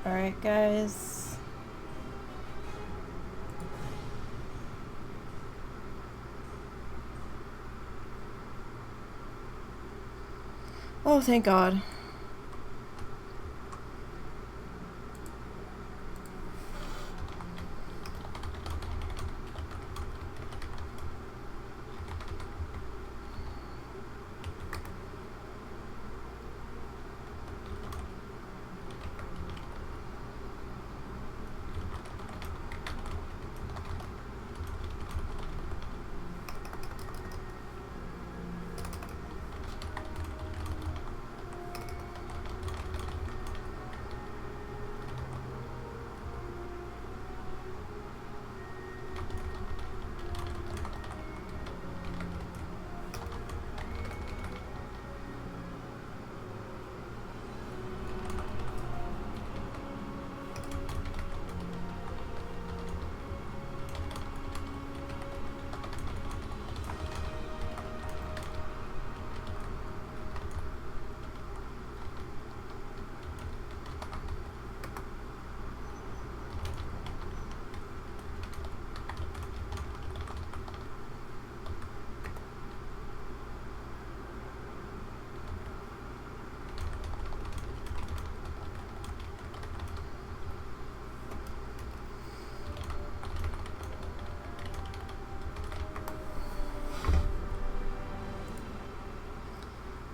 Alright, guys. Oh, thank God.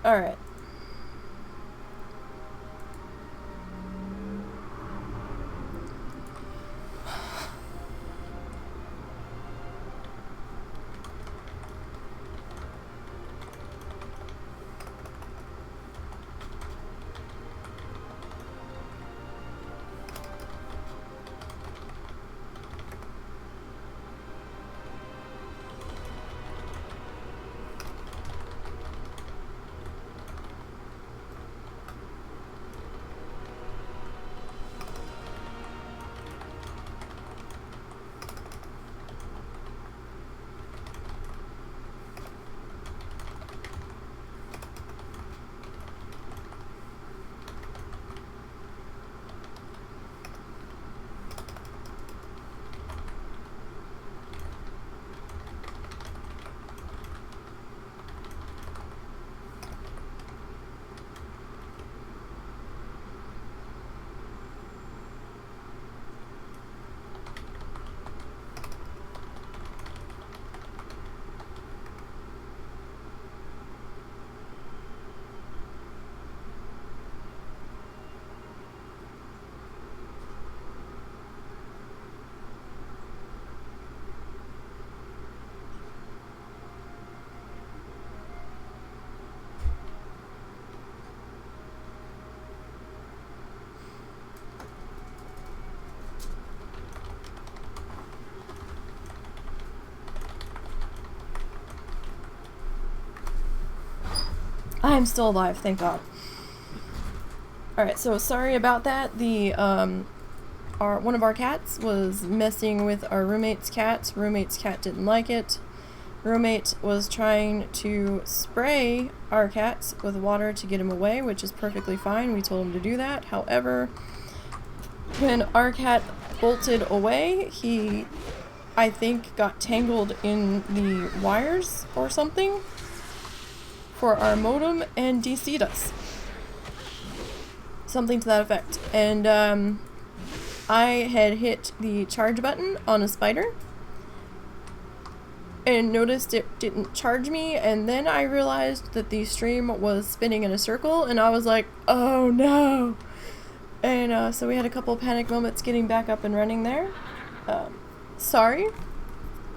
Alright. I'm still alive, thank God. Alright, so sorry about that. The, one of our cats was messing with our roommate's cat. Roommate's cat didn't like it. Roommate was trying to spray our cats with water to get him away, which is perfectly fine. We told him to do that. However, when our cat bolted away, he, I think, got tangled in the wires or something for our modem and DC'd us. Something to that effect. And I had hit the charge button on a spider and noticed it didn't charge me, and then I realized that the stream was spinning in a circle, and I was like, oh no! And so we had a couple panic moments getting back up and running there. Sorry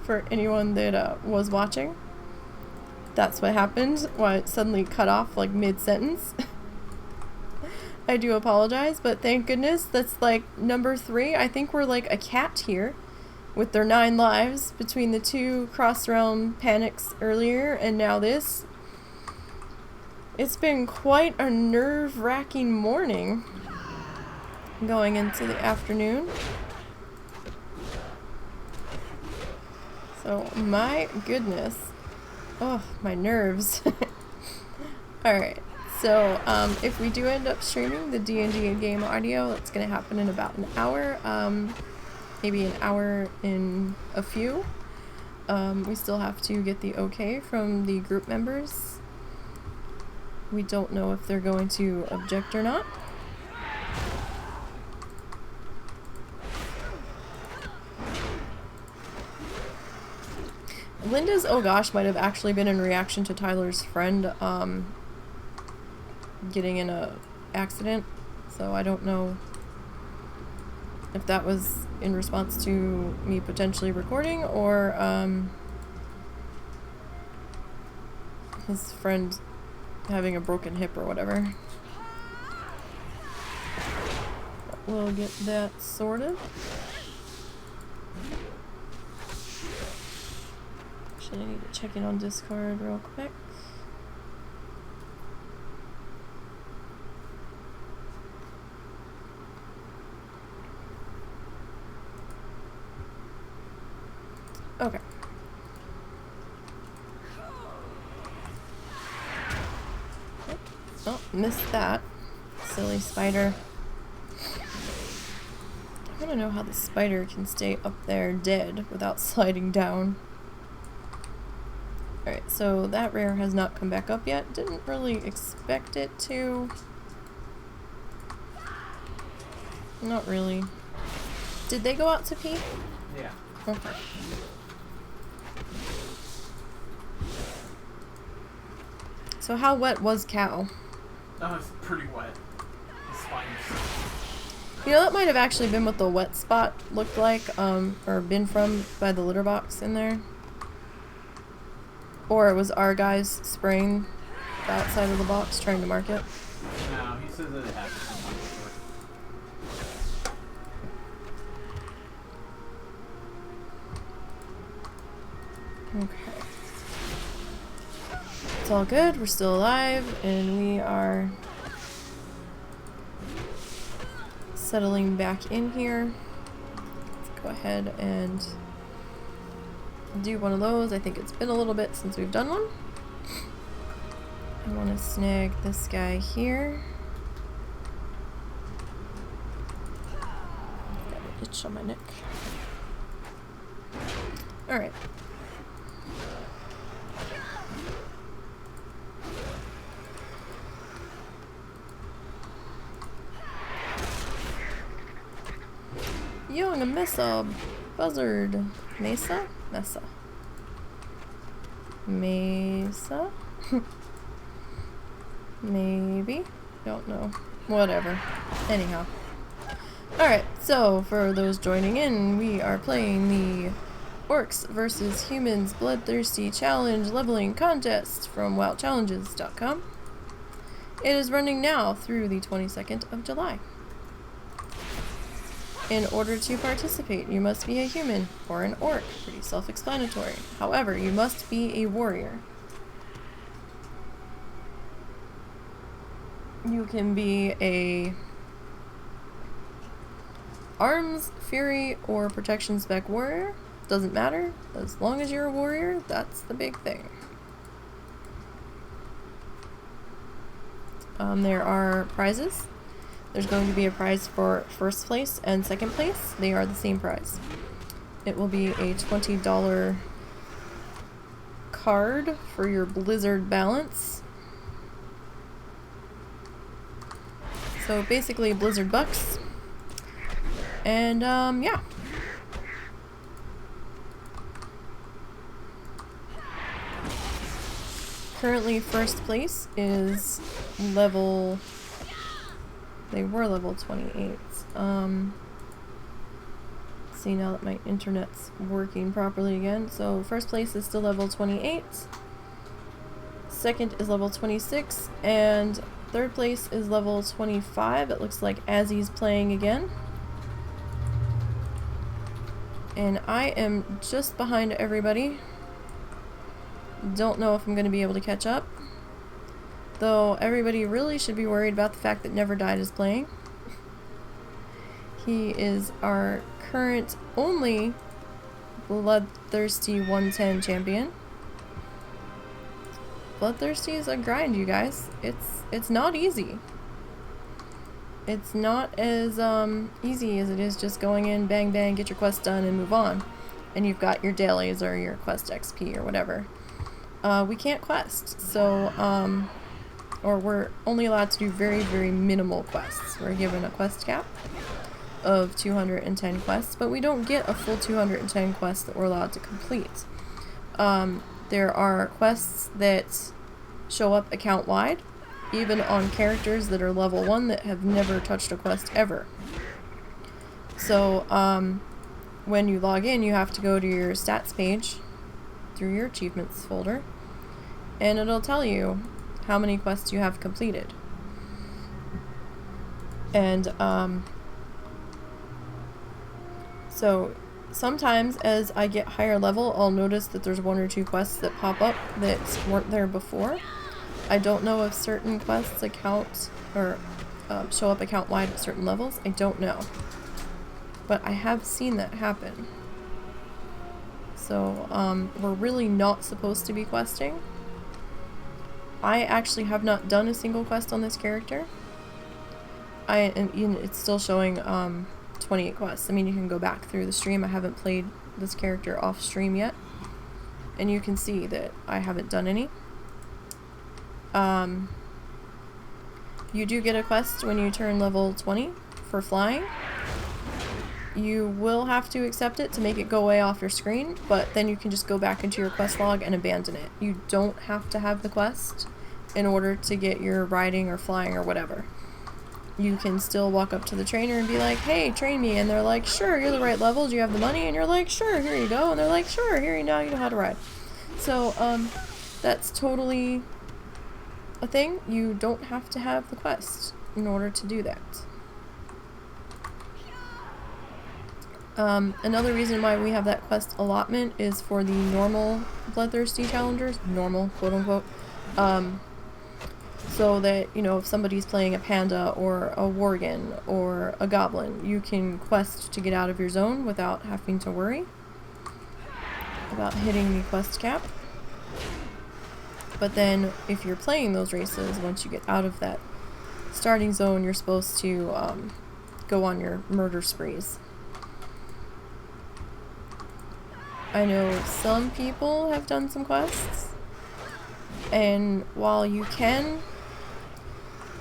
for anyone that was watching. That's what happened, why it suddenly cut off like mid-sentence. I do apologize, but thank goodness that's like number 3. I think we're like a cat here with their 9 lives between the 2 cross-realm panics earlier and now this. It's been quite a nerve-wracking morning going into the afternoon. So, my goodness. Oh, my nerves. Alright, So, if we do end up streaming the D&D in-game audio, it's going to happen in about an hour, maybe an hour in a few. We still have to get the okay from the group members. We don't know if they're going to object or not. Linda's oh gosh might have actually been in reaction to Tyler's friend getting in a accident, so I don't know if that was in response to me potentially recording or his friend having a broken hip or whatever. We'll get that sorted. Actually, I need to check in on Discord real quick. Okay. Oh, missed that. Silly spider. I want to know how the spider can stay up there dead without sliding down. Alright, so that rare has not come back up yet. Didn't really expect it to. Not really. Did they go out to pee? Yeah. Okay. So how wet was Cow? That was pretty wet. The spine. You know, that might have actually been what the wet spot looked like, or been from by the litter box in there. Or it was our guys spraying the outside of the box trying to mark it. No, he says that it happens sometimes. Okay. It's all good, we're still alive, and we are settling back in here. Let's go ahead and do one of those. I think it's been a little bit since we've done one. I want to snag this guy here. I've got an itch on my neck. Alright. Young Mesa Buzzard. Mesa? Mesa. Mesa? Maybe? Don't know. Whatever. Anyhow. Alright, so for those joining in, we are playing the Orcs versus Humans Bloodthirsty Challenge Leveling Contest from WoWChallenges.com. It is running now through the 22nd of July. In order to participate, you must be a human or an orc. Pretty self-explanatory. However, you must be a warrior. You can be a arms, fury, or protection spec warrior. Doesn't matter. As long as you're a warrior, that's the big thing. There are prizes. There's going to be a prize for first place and second place. They are the same prize. It will be a $20 card for your Blizzard balance. So basically Blizzard bucks. And yeah. Currently first place is level... They were level 28. See now that my internet's working properly again. So first place is still level 28. Second is level 26. And third place is level 25. It looks like Azzy's playing again. And I am just behind everybody. Don't know if I'm going to be able to catch up. Though everybody really should be worried about the fact that Never Died is playing. He is our current only Bloodthirsty 110 champion. Bloodthirsty is a grind, you guys. It's not easy. It's not as easy as it is just going in, bang bang, get your quest done, and move on. And you've got your dailies or your quest XP or whatever. We can't quest, so or we're only allowed to do very, very minimal quests. We're given a quest cap of 210 quests, but we don't get a full 210 quests that we're allowed to complete. There are quests that show up account-wide, even on characters that are level 1 that have never touched a quest ever. So, when you log in, you have to go to your stats page through your achievements folder, and it'll tell you how many quests you have completed. And, so sometimes as I get higher level, I'll notice that there's 1 or 2 quests that pop up that weren't there before. I don't know if certain quests account or show up account-wide at certain levels. I don't know. But I have seen that happen. So, we're really not supposed to be questing. I actually have not done a single quest on this character. It's still showing 28 quests. I mean, you can go back through the stream. I haven't played this character off stream yet. And you can see that I haven't done any. You do get a quest when you turn level 20 for flying. You will have to accept it to make it go away off your screen, but then you can just go back into your quest log and abandon it. You don't have to have the quest in order to get your riding or flying or whatever. You can still walk up to the trainer and be like, hey, train me, and they're like, sure, you're the right level, do you have the money? And you're like, sure, here you go, and they're like, sure, here you now you know how to ride. So, that's totally a thing. You don't have to have the quest in order to do that. Another reason why we have that quest allotment is for the normal bloodthirsty challengers, normal, quote unquote, so that, you know, if somebody's playing a panda or a worgen or a goblin, you can quest to get out of your zone without having to worry about hitting the quest cap. But then, if you're playing those races, once you get out of that starting zone, you're supposed to go on your murder sprees. I know some people have done some quests, and while you can,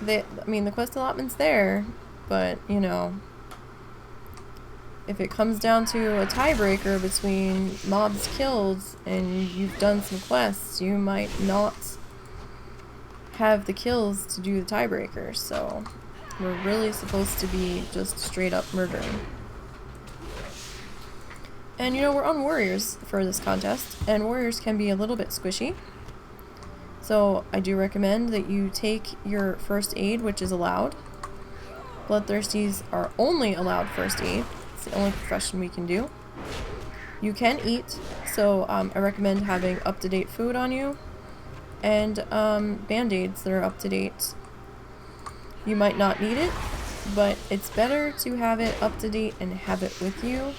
the quest allotment's there, but, you know, if it comes down to a tiebreaker between mobs killed and you've done some quests, you might not have the kills to do the tiebreaker, so we're really supposed to be just straight up murdering. And, you know, we're on warriors for this contest, and warriors can be a little bit squishy. So I do recommend that you take your first aid, which is allowed. Bloodthirsties are only allowed first aid. It's the only profession we can do. You can eat, so I recommend having up-to-date food on you, and band-aids that are up-to-date. You might not need it, but it's better to have it up-to-date and have it with you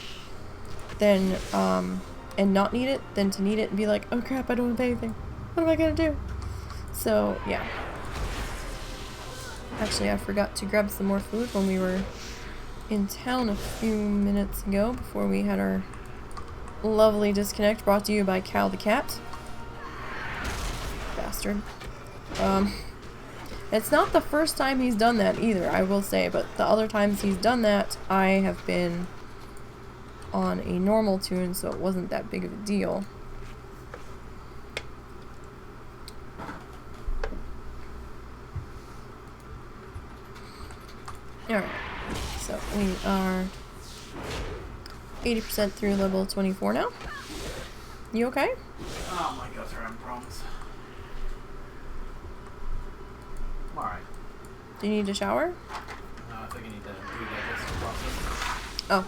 than, and not need it, than to need it and be like, oh crap, I don't have anything. What am I gonna do? So, yeah. Actually, I forgot to grab some more food when we were in town a few minutes ago, before we had our lovely disconnect, brought to you by Cal the Cat. Bastard. It's not the first time he's done that either, I will say, but the other times he's done that, I have been on a normal tune, so it wasn't that big of a deal. Alright, so we are 80% through level 24 now. You okay? Oh my gosh, I'm problems. I'm alright. Do you need a shower? No, I think I need to do that process. Oh.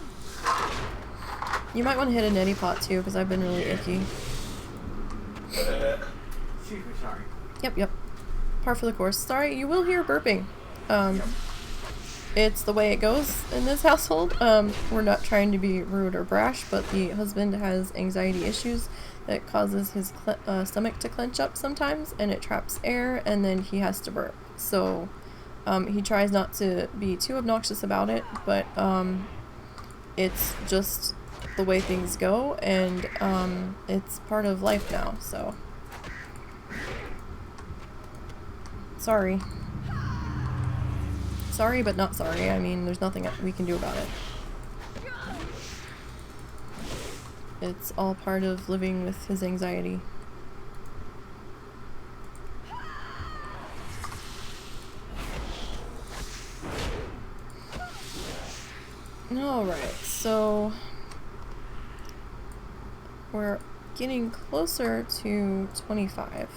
You might want to hit a neti pot too, because I've been really icky. Excuse me, sorry. Yep. Par for the course. Sorry, you will hear burping. Yep. it's the way it goes in this household. We're not trying to be rude or brash, but the husband has anxiety issues that causes his stomach to clench up sometimes, and it traps air, and then he has to burp. So he tries not to be too obnoxious about it, but it's just the way things go, and it's part of life now, so sorry. Sorry, but not sorry. I mean, there's nothing we can do about it. It's all part of living with his anxiety. Alright, so we're getting closer to 25.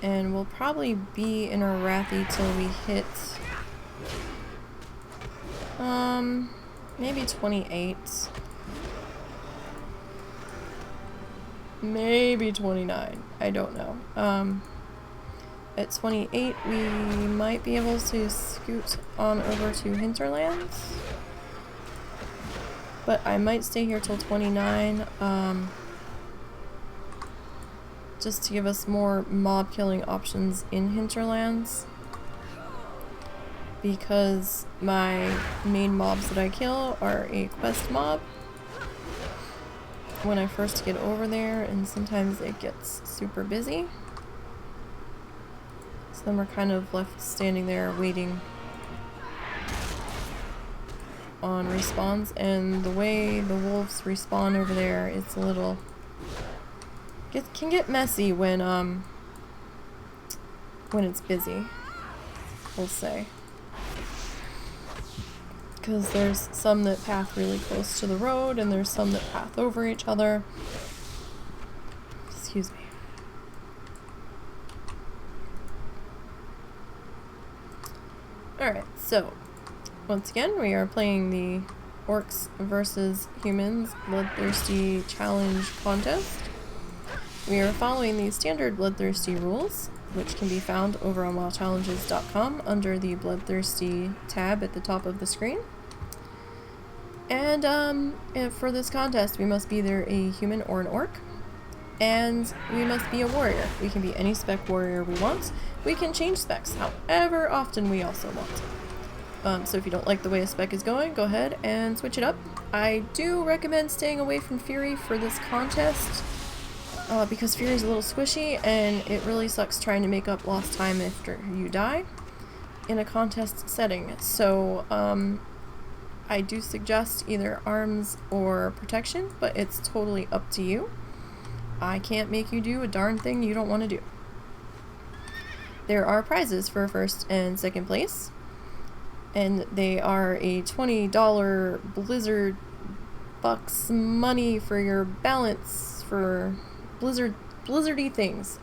And we'll probably be in our Wrathy till we hit maybe 28. Maybe 29. I don't know. At 28 we might be able to scoot on over to Hinterlands. But I might stay here till 29. Just to give us more mob killing options in Hinterlands, because my main mobs that I kill are a quest mob when I first get over there, and sometimes it gets super busy, so then we're kind of left standing there waiting on respawns. And the way the wolves respawn over there, it's a little can get messy when it's busy, we'll say. Because there's some that path really close to the road, and there's some that path over each other. Excuse me. Alright, so once again we are playing the Orcs versus Humans Bloodthirsty Challenge contest. We are following the standard Bloodthirsty rules, which can be found over on WoWchallenges.com under the Bloodthirsty tab at the top of the screen. And for this contest, we must be either a human or an orc, and we must be a warrior. We can be any spec warrior we want. We can change specs however often we also want. So if you don't like the way a spec is going, go ahead and switch it up. I do recommend staying away from Fury for this contest, because Fury is a little squishy, and it really sucks trying to make up lost time after you die in a contest setting. So I do suggest either arms or protection, but it's totally up to you. I can't make you do a darn thing you don't want to do. There are prizes for first and second place, and they are a $20 Blizzard bucks money for your balance for blizzardy things,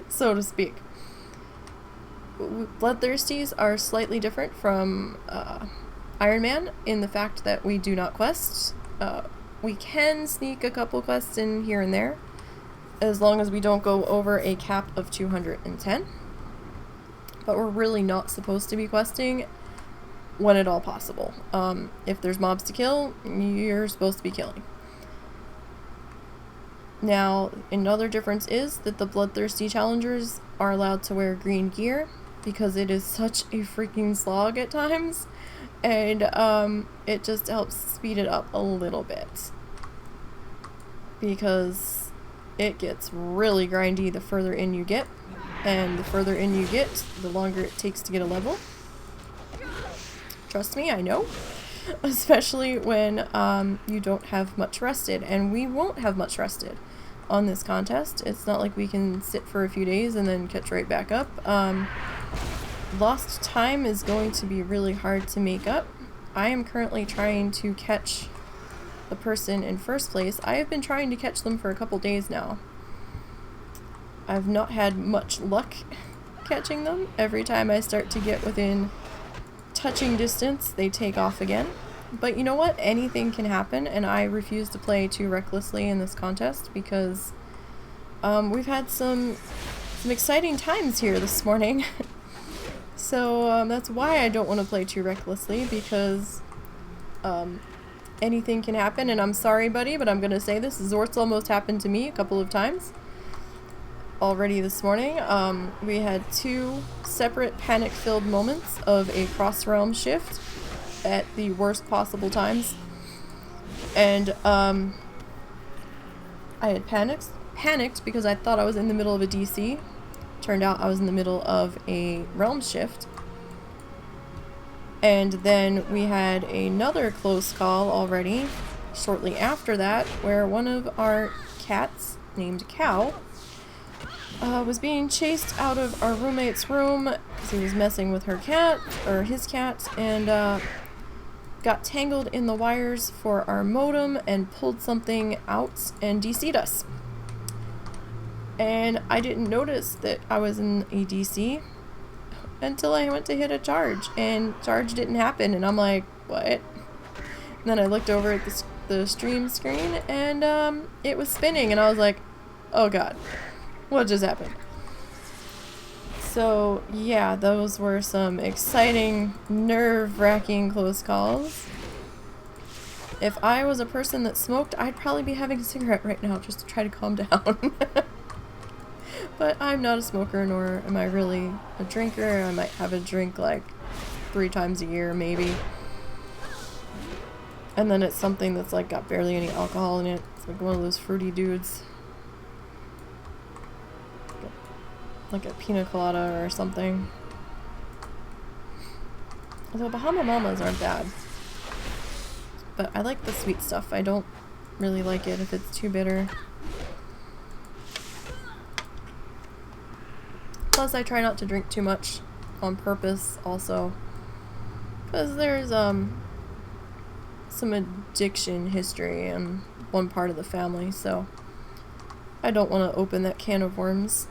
so to speak. Bloodthirsties are slightly different from Iron Man in the fact that we do not quest. We can sneak a couple quests in here and there, as long as we don't go over a cap of 210. But we're really not supposed to be questing when at all possible. If there's mobs to kill, you're supposed to be killing. Now, another difference is that the Bloodthirsty challengers are allowed to wear green gear, because it is such a freaking slog at times, and it just helps speed it up a little bit, because it gets really grindy the further in you get, and the further in you get, the longer it takes to get a level. Trust me, I know. Especially when you don't have much rested, and we won't have much rested on this contest. It's not like we can sit for a few days and then catch right back up. Lost time is going to be really hard to make up. I am currently trying to catch the person in first place. I have been trying to catch them for a couple days now. I've not had much luck catching them. Every time I start to get within touching distance, they take off again. But you know what? Anything can happen, and I refuse to play too recklessly in this contest, because we've had some exciting times here this morning. So that's why I don't want to play too recklessly, because anything can happen, and I'm sorry, buddy, but I'm gonna say this. Zort's almost happened to me a couple of times already this morning. We had 2 separate panic-filled moments of a cross-realm shift at the worst possible times. And I had panicked because I thought I was in the middle of a DC. Turned out I was in the middle of a realm shift. And then we had another close call already shortly after that, where one of our cats, named Cow, was being chased out of our roommate's room because he was messing with her cat, or his cat, and got tangled in the wires for our modem and pulled something out and DC'd us. And I didn't notice that I was in a DC until I went to hit a charge, and charge didn't happen, and I'm like, what? And then I looked over at the stream screen, and it was spinning, and I was like, oh god, what just happened? So yeah, those were some exciting, nerve-wracking close calls. If I was a person that smoked, I'd probably be having a cigarette right now just to try to calm down. But I'm not a smoker, nor am I really a drinker. I might have a drink like 3 times a year, maybe. And then it's something that's like got barely any alcohol in it. It's like one of those fruity dudes. Like a pina colada or something. Although Bahama Mamas aren't bad. But I like the sweet stuff. I don't really like it if it's too bitter. Plus, I try not to drink too much on purpose, also. Because there's, some addiction history in one part of the family, so I don't want to open that can of worms.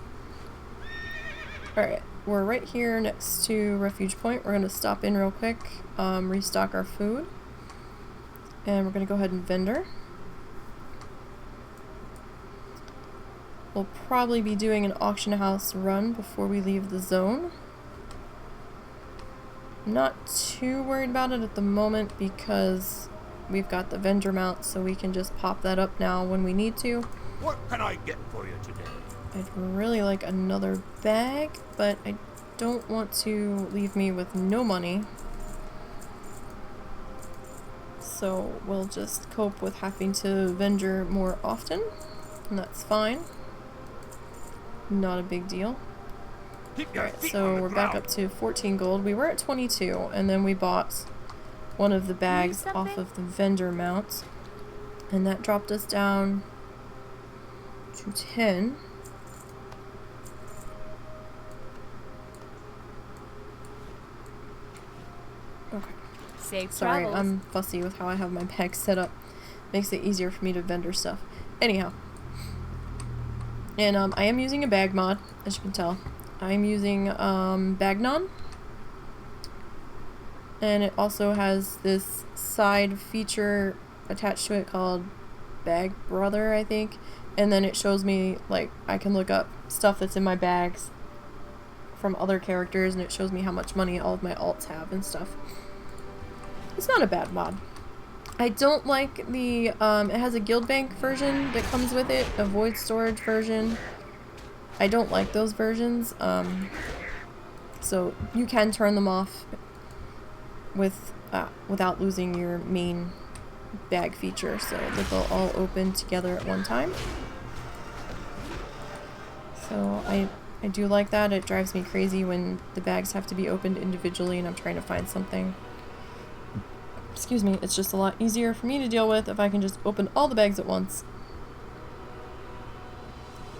Alright, we're right here next to Refuge Point. We're going to stop in real quick, restock our food. And we're going to go ahead and vendor. We'll probably be doing an auction house run before we leave the zone. I'm not too worried about it at the moment because we've got the vendor mount, so we can just pop that up now when we need to. What can I get for you today? I'd really like another bag, but I don't want to leave me with no money. So we'll just cope with having to vendor more often, and that's fine. Not a big deal. Alright, so we're back up to 14 gold. We were at 22, and then we bought one of the bags off of the vendor mount, and that dropped us down to 10. Okay. Safe Sorry, travels. I'm fussy with how I have my bag set up. Makes it easier for me to vendor stuff. Anyhow. And I am using a bag mod, as you can tell. I'm using Bagnon. And it also has this side feature attached to it called Bag Brother, I think. And then it shows me, like, I can look up stuff that's in my bags from other characters, and it shows me how much money all of my alts have and stuff. It's not a bad mod. I don't like the, it has a guild bank version that comes with it, a void storage version. I don't like those versions, so you can turn them off with, without losing your main bag feature, so that they'll all open together at one time. So I do like that. It drives me crazy when the bags have to be opened individually and I'm trying to find something. Excuse me, it's just a lot easier for me to deal with if I can just open all the bags at once.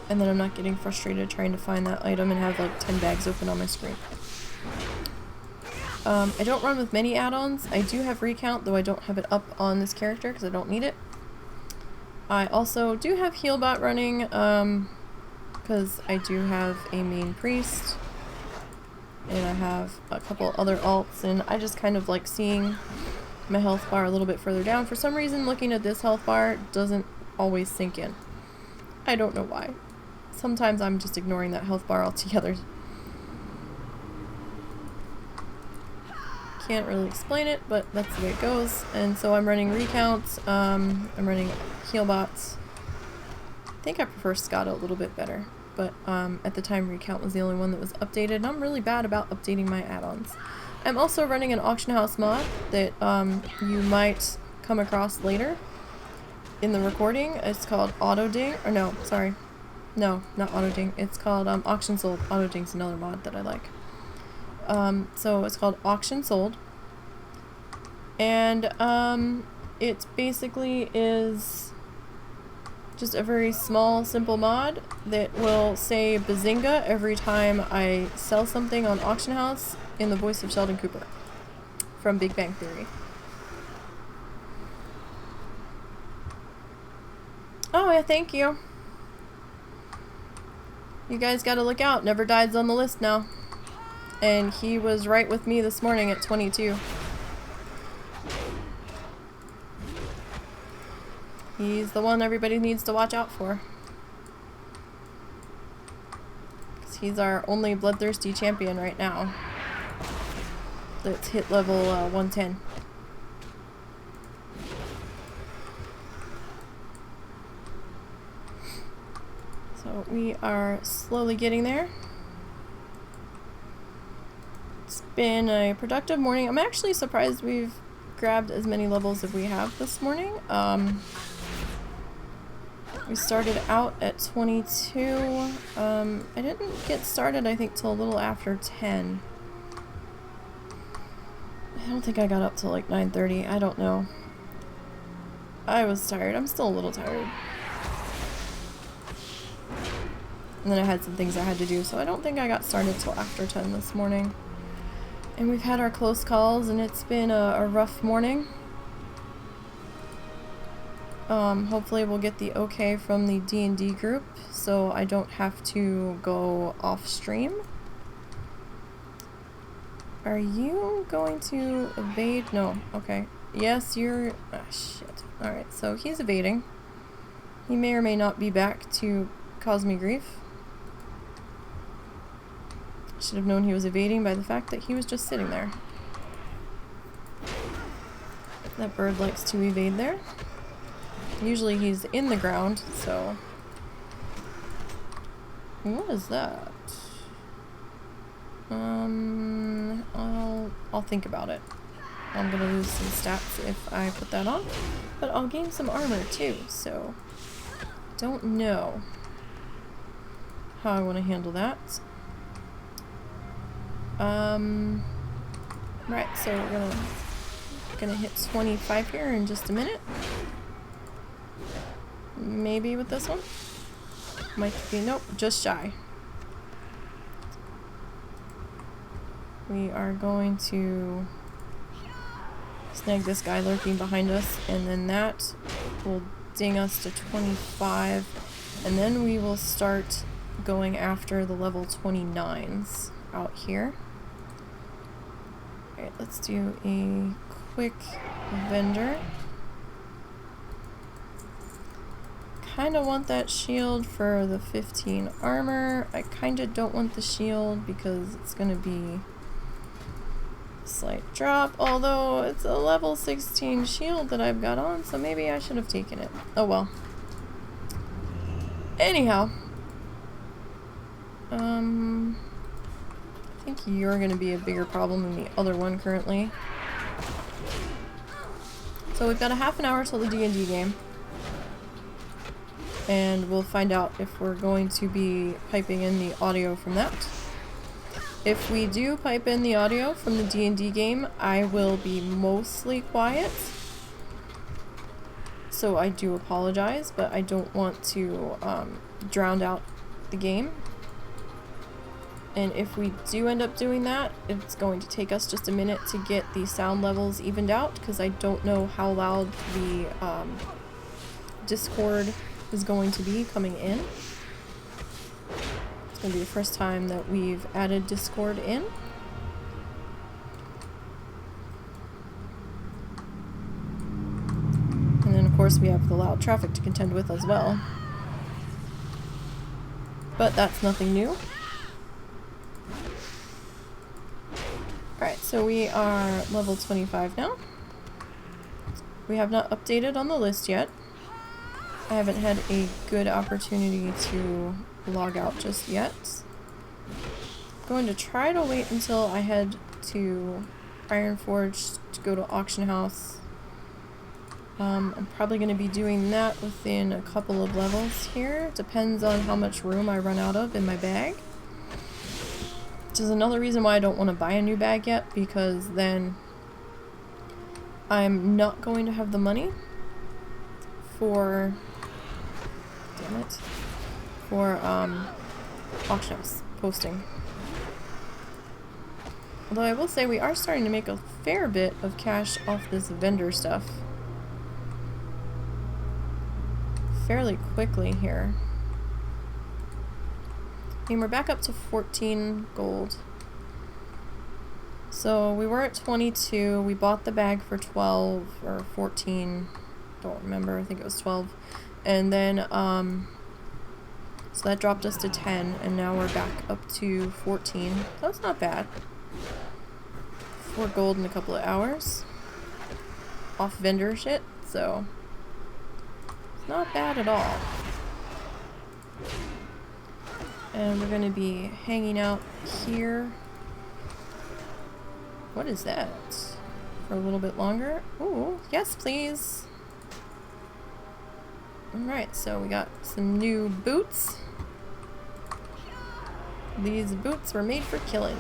And then I'm not getting frustrated trying to find that item and have like 10 bags open on my screen. I don't run with many add-ons. I do have Recount, though I don't have it up on this character because I don't need it. I also do have Healbot running, because I do have a main priest. And I have a couple other alts, and I just kind of like seeing my health bar a little bit further down. For some reason, looking at this health bar doesn't always sink in. I don't know why. Sometimes I'm just ignoring that health bar altogether. can't really explain it, but that's the way it goes. And so I'm running recounts, I'm running heal bots. I think I prefer Scott a little bit better, but at the time recount was the only one that was updated, and I'm really bad about updating my add-ons. I'm also running an auction house mod that you might come across later in the recording. It's called Auto Ding, or no, sorry. No, not Auto Ding. It's called Auction Sold. Auto Ding's another mod that I like. So it's called Auction Sold. And it basically is just a very small, simple mod that will say Bazinga every time I sell something on Auction House in the voice of Sheldon Cooper from Big Bang Theory. Oh yeah, thank you. You guys gotta look out. Never Died's on the list now. And he was right with me this morning at 22. He's the one everybody needs to watch out for. 'Cause he's our only bloodthirsty champion right now. That's hit level 110. So we are slowly getting there. It's been a productive morning. I'm actually surprised we've grabbed as many levels as we have this morning. We started out at 22. I didn't get started, I think, till a little after 10. I don't think I got up till like 9:30. I don't know. I was tired. I'm still a little tired. And then I had some things I had to do, so I don't think I got started till after 10 this morning. And we've had our close calls, and it's been a rough morning. Hopefully we'll get the okay from the D&D group, so I don't have to go off stream. Are you going to evade? No. Okay. Yes, you're... Ah, shit. Alright, so he's evading. He may or may not be back to cause me grief. Should have known he was evading by the fact that he was just sitting there. That bird likes to evade there. Usually he's in the ground, so... What is that? I'll think about it. I'm gonna lose some stats if I put that on, but I'll gain some armor too, so... Don't know how I want to handle that. Right, so we're gonna hit 25 here in just a minute. Maybe with this one. Might be, nope, just shy. We are going to snag this guy lurking behind us, and then that will ding us to 25, and then we will start going after the level 29s out here. Alright, let's do a quick vendor. Kinda want that shield for the 15 armor. I kinda don't want the shield because it's gonna be a slight drop, although it's a level 16 shield that I've got on, so maybe I should have taken it. Oh well. Anyhow. I think you're gonna be a bigger problem than the other one currently. So we've got a half an hour till the D&D game. And we'll find out if we're going to be piping in the audio from that. If we do pipe in the audio from the D&D game, I will be mostly quiet. So I do apologize, but I don't want to drown out the game. And if we do end up doing that, it's going to take us just a minute to get the sound levels evened out, because I don't know how loud the Discord is going to be coming in. It's going to be the first time that we've added Discord in. And then of course we have the loud traffic to contend with as well. But that's nothing new. Alright, Alright, so we are level 25 now. We have not updated on the list yet. I haven't had a good opportunity to log out just yet. I'm going to try to wait until I head to Ironforge to go to Auction House. I'm probably going to be doing that within a couple of levels here. Depends on how much room I run out of in my bag. Which is another reason why I don't want to buy a new bag yet, because then I'm not going to have the money for, damn it, for Auction House posting. Although I will say we are starting to make a fair bit of cash off this vendor stuff fairly quickly here. I mean, we're back up to 14 gold. So we were at 22. We bought the bag for 12 or 14. Don't remember. I think it was 12. And then, so that dropped us to 10. And now we're back up to 14. That's not bad. 4 gold in a couple of hours. Off vendor shit. So it's not bad at all. And we're gonna be hanging out here. What is that? For a little bit longer? Ooh, yes please. Alright, so we got some new boots. These boots were made for killing.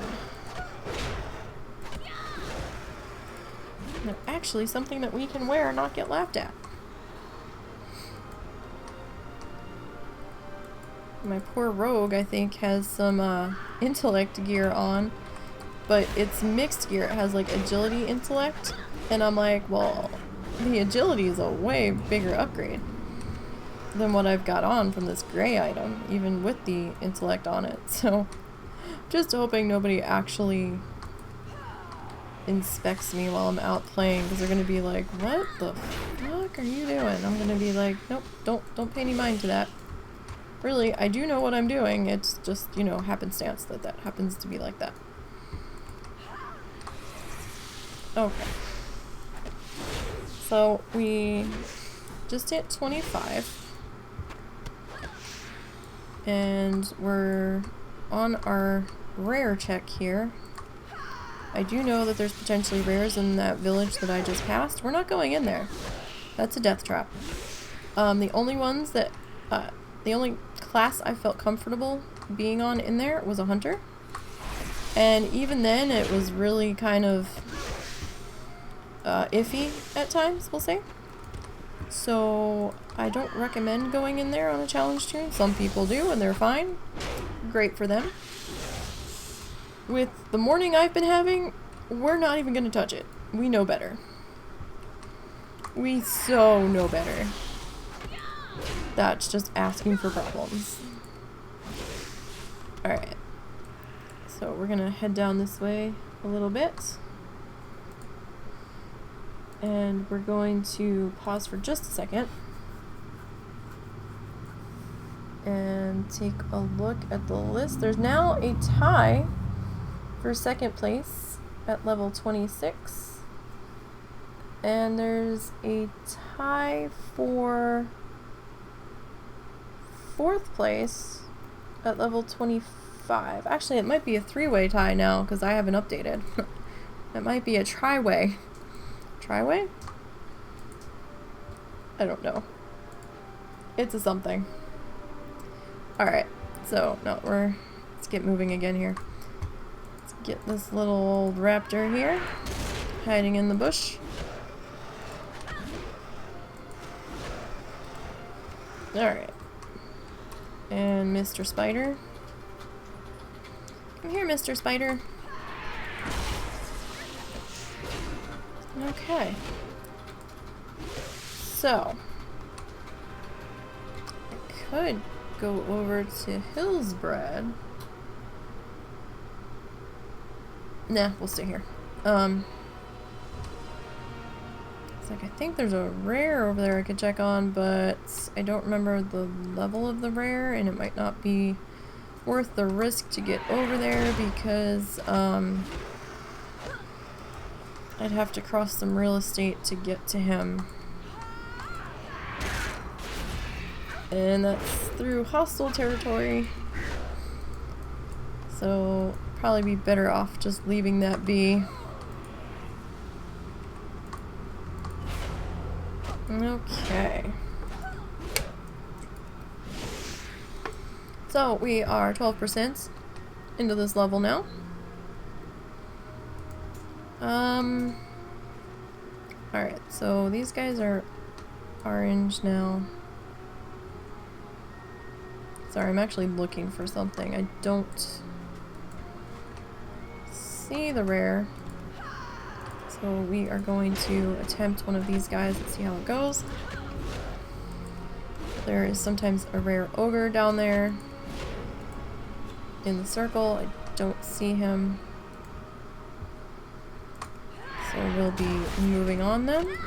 They're actually something that we can wear and not get laughed at. My poor rogue, I think, has some intellect gear on, but it's mixed gear. It has like agility intellect, and I'm like, well, the agility is a way bigger upgrade than what I've got on from this gray item, even with the intellect on it. So just hoping nobody actually inspects me while I'm out playing, because they're gonna be like, what the fuck are you doing? I'm gonna be like, nope, don't pay any mind to that. Really, I do know what I'm doing. It's just, you know, happenstance that that happens to be like that. Okay. So we just hit 25. And we're on our rare check here. I do know that there's potentially rares in that village that I just passed. We're not going in there. That's a death trap. The only ones that, the only class I felt comfortable being on in there was a hunter. And even then, it was really kind of iffy at times, we'll say. So I don't recommend going in there on a challenge tune. Some people do, and they're fine. Great for them. With the morning I've been having, we're not even going to touch it. We know better. We so know better. That's just asking for problems. Alright. So we're going to head down this way a little bit. And we're going to pause for just a second and take a look at the list. There's now a tie for second place at level 26. And there's a tie for fourth place at level 25. Actually, it might be a three-way tie now because I haven't updated. It might be a tri-way. Tri-way? I don't know. It's a something. Alright, so no, let's get moving again here. Let's get this little old raptor here, hiding in the bush. Alright. And Mr. Spider. Come here, Mr. Spider. Okay. So, I could go over to Hillsbred. Nah, we'll stay here. It's like, I think there's a rare over there I could check on, but I don't remember the level of the rare, and it might not be worth the risk to get over there because, I'd have to cross some real estate to get to him. And that's through hostile territory. So, probably be better off just leaving that be. Okay. So, we are 12% into this level now. Alright, so these guys are orange now. Sorry, I'm actually looking for something. I don't see the rare. So we are going to attempt one of these guys and see how it goes. There is sometimes a rare ogre down there in the circle. I don't see him. So we'll be moving on then.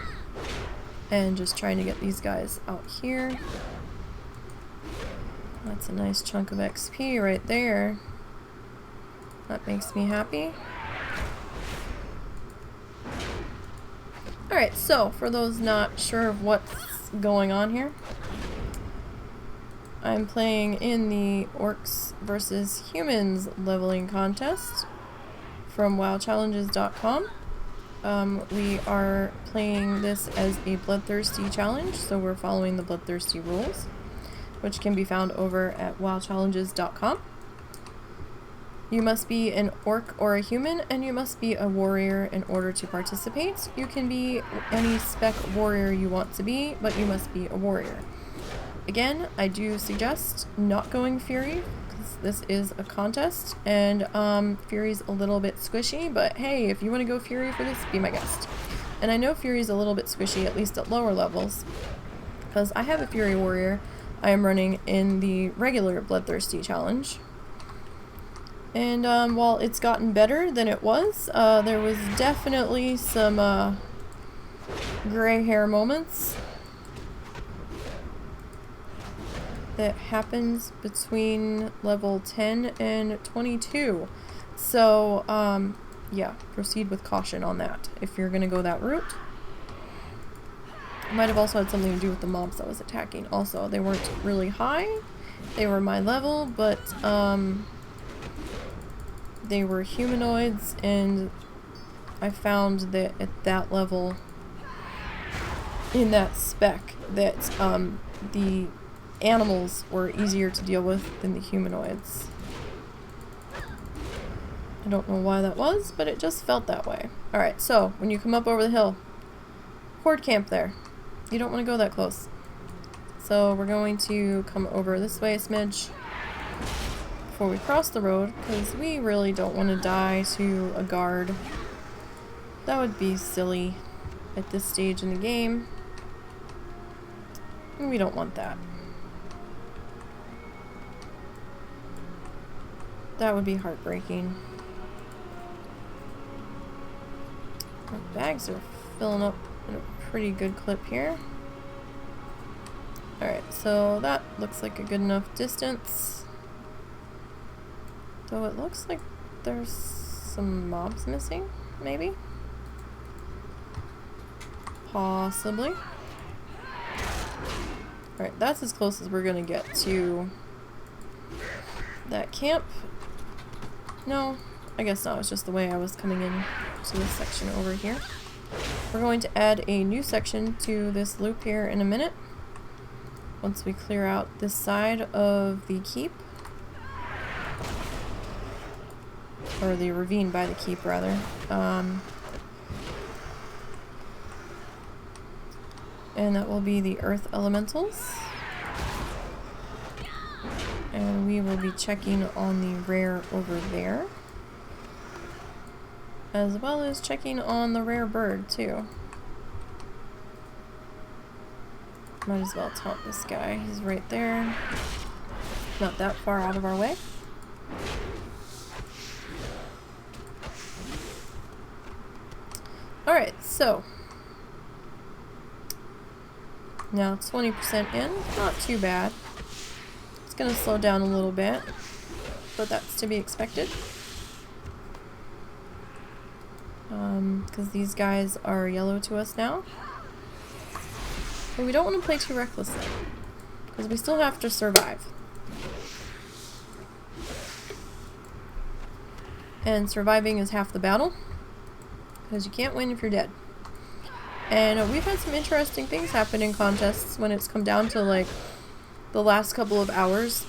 And just trying to get these guys out here. That's a nice chunk of XP right there. That makes me happy. Alright, so for those not sure of what's going on here, I'm playing in the Orcs versus Humans leveling contest from WoWchallenges.com. We are playing this as a bloodthirsty challenge, so we're following the bloodthirsty rules, which can be found over at WoWchallenges.com. You must be an orc or a human, and you must be a warrior in order to participate. You can be any spec warrior you want to be, but you must be a warrior. Again, I do suggest not going Fury, because this is a contest, and Fury's a little bit squishy, but hey, if you want to go Fury for this, be my guest. And I know Fury's a little bit squishy, at least at lower levels, because I have a Fury warrior I am running in the regular Bloodthirsty challenge. And while it's gotten better than it was, there was definitely some gray hair moments that happens between level 10 and 22. So, yeah, proceed with caution on that if you're gonna go that route. It might have also had something to do with the mobs I was attacking. Also, they weren't really high. They were my level, but they were humanoids, and I found that at that level, in that spec, that the animals were easier to deal with than the humanoids. I don't know why that was, but it just felt that way. Alright, so when you come up over the hill, horde camp there. You don't want to go that close. So we're going to come over this way a smidge before we cross the road, because we really don't want to die to a guard. That would be silly at this stage in the game. We don't want that. That would be heartbreaking. Our bags are filling up in a pretty good clip here. Alright, so that looks like a good enough distance. Though it looks like there's some mobs missing, maybe? Possibly. Alright, that's as close as we're gonna get to that camp. No, I guess not. It's just the way I was coming in to this section over here. We're going to add a new section to this loop here in a minute. Once we clear out this side of the keep. Or the ravine by the keep, rather. And that will be the earth elementals. And we will be checking on the rare over there. As well as checking on the rare bird, too. Might as well taunt this guy. He's right there. Not that far out of our way. Alright, so now 20% in, not too bad. It's gonna slow down a little bit, but that's to be expected. because these guys are yellow to us now. But we don't want to play too recklessly, because we still have to survive. And surviving is half the battle, because you can't win if you're dead. And we've had some interesting things happen in contests when it's come down to like the last couple of hours,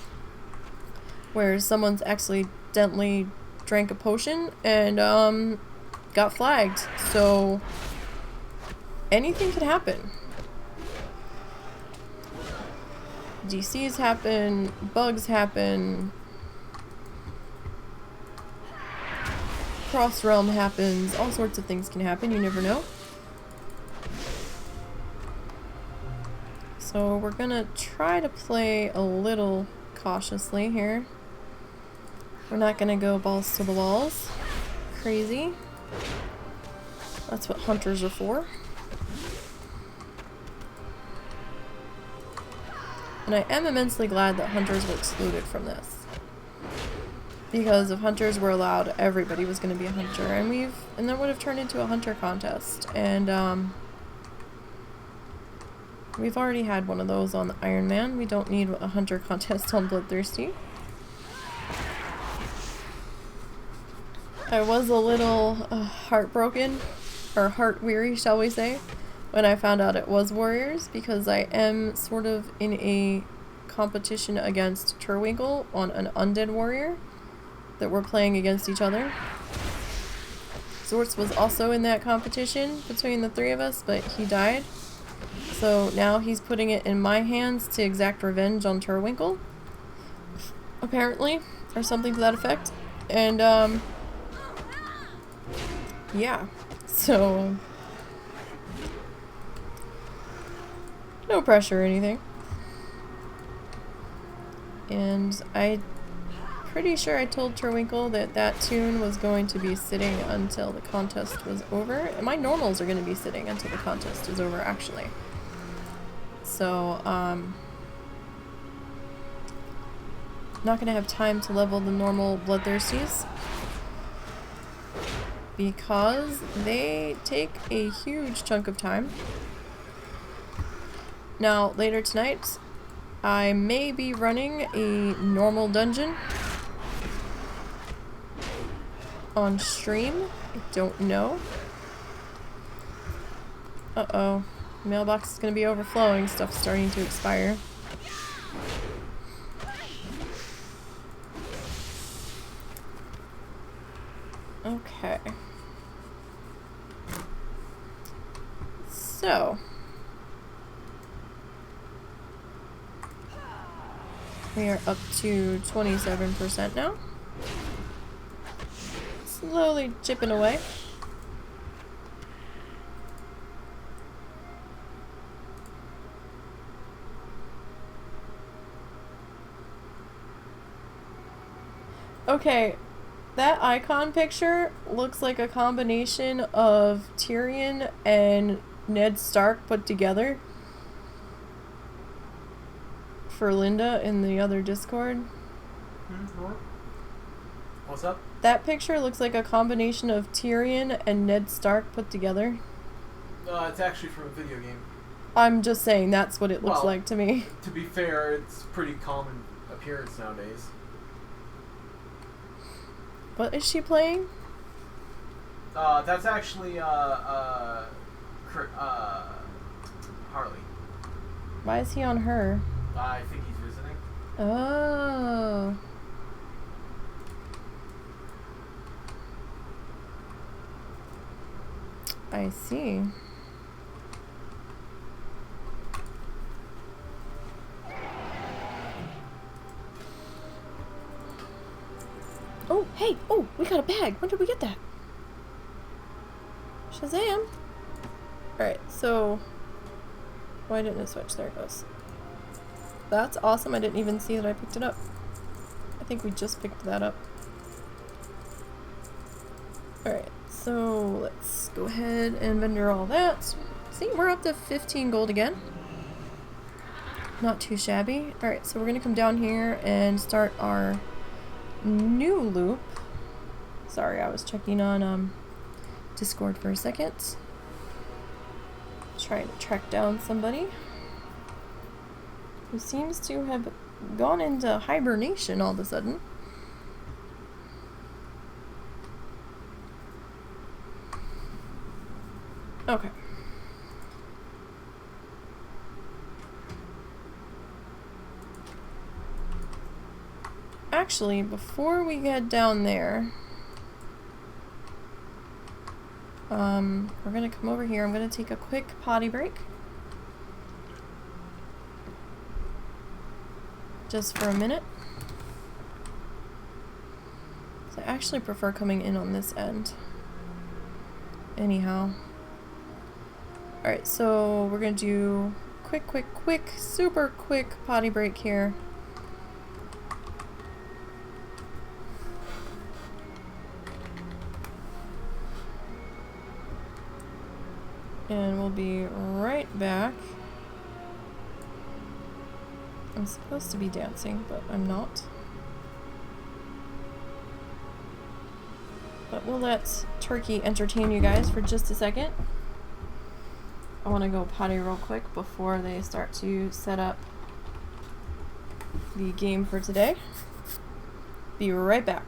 where someone's accidentally drank a potion and got flagged. So anything could happen. DCs happen, bugs happen, cross realm happens, all sorts of things can happen, you never know. So we're gonna try to play a little cautiously here. We're not gonna go balls to the walls. Crazy. That's what hunters are for. And I am immensely glad that hunters were excluded from this. Because if hunters were allowed, everybody was gonna be a hunter. And that would have turned into a hunter contest. And we've already had one of those on the Iron Man. We don't need a hunter contest on Bloodthirsty. I was a little heartbroken, or heart weary, shall we say, when I found out it was warriors, because I am sort of in a competition against Turwinkle on an undead warrior that we're playing against each other. Zorts was also in that competition between the three of us, but he died. So now he's putting it in my hands to exact revenge on Turwinkle, apparently, or something to that effect. And yeah, so no pressure or anything. And I'm pretty sure I told Turwinkle that that tune was going to be sitting until the contest was over. And my normals are going to be sitting until the contest is over, actually. So, not going to have time to level the normal Bloodthirsties, because they take a huge chunk of time. Now, later tonight, I may be running a normal dungeon on stream. I don't know. Uh-oh. Mailbox is going to be overflowing. Stuff's starting to expire. Okay. So. We are up to 27% now. Slowly chipping away. Okay, that icon picture looks like a combination of Tyrion and Ned Stark put together. For Linda in the other Discord. What's up? That picture looks like a combination of Tyrion and Ned Stark put together. It's actually from a video game. I'm just saying that's what it looks Well, like to me. To be fair, it's pretty common appearance nowadays. What is she playing? That's actually Harley. Why is he on her? I think he's visiting. Oh. I see. Oh, hey! Oh, we got a bag! When did we get that? Shazam! Alright, so... Why didn't it switch? There it goes. That's awesome. I didn't even see that I picked it up. I think we just picked that up. Alright, so let's go ahead and vendor all that. See, we're up to 15 gold again. Not too shabby. Alright, so we're going to come down here and start our new loop. Sorry, I was checking on Discord for a second. Trying to track down somebody who seems to have gone into hibernation all of a sudden. Okay. Actually, before we get down there, we're gonna come over here. I'm gonna take a quick potty break. Just for a minute. So I actually prefer coming in on this end. Anyhow. Alright, so we're gonna do quick, super quick potty break here. And we'll be right back. I'm supposed to be dancing, but I'm not. But we'll let Turkey entertain you guys for just a second. I want to go potty real quick before they start to set up the game for today. Be right back.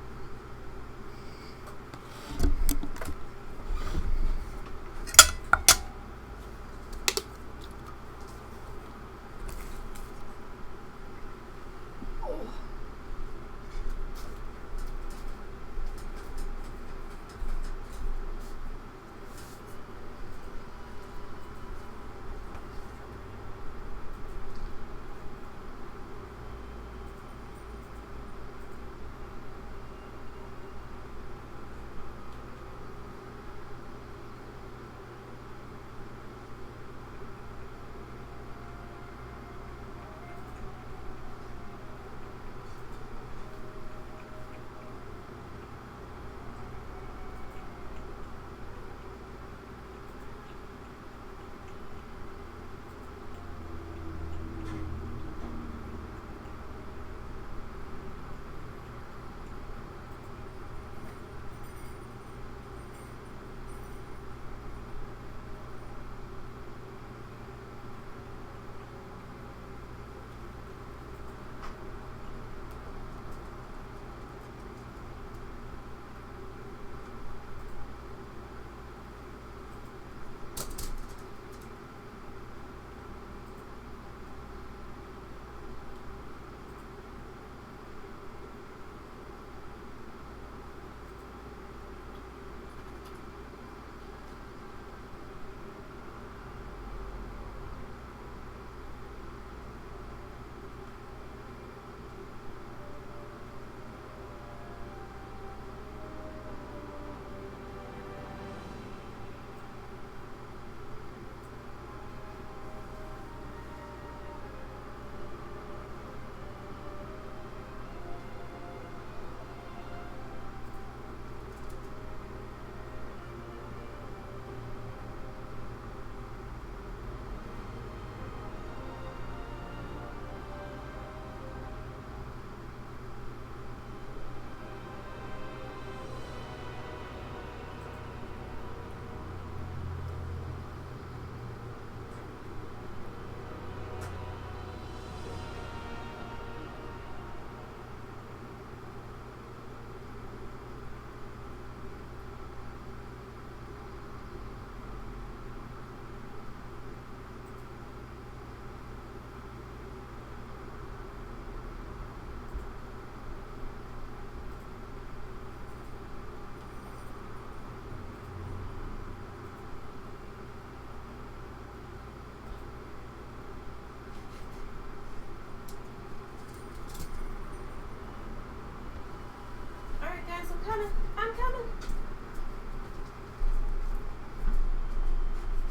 I'm coming.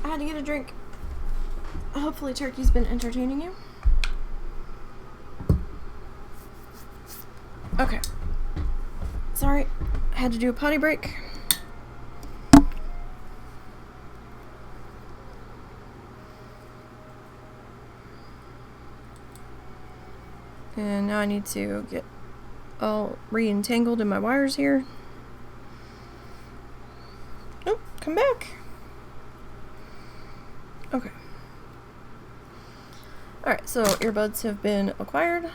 I had to get a drink. Hopefully Turkey's been entertaining you. Okay. Sorry, I had to do a potty break. And now I need to get all re-entangled in my wires here. Nope, come back. Okay. Alright, so earbuds have been acquired.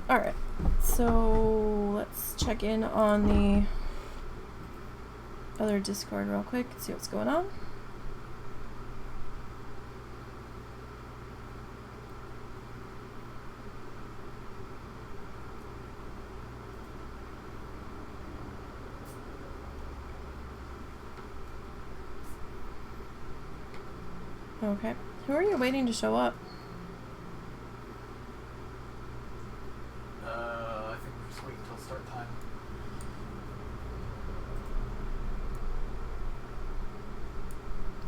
Alright, so let's check in on the other Discord real quick, see what's going on. Okay, who are you waiting to show up? I think we're just waiting until start time.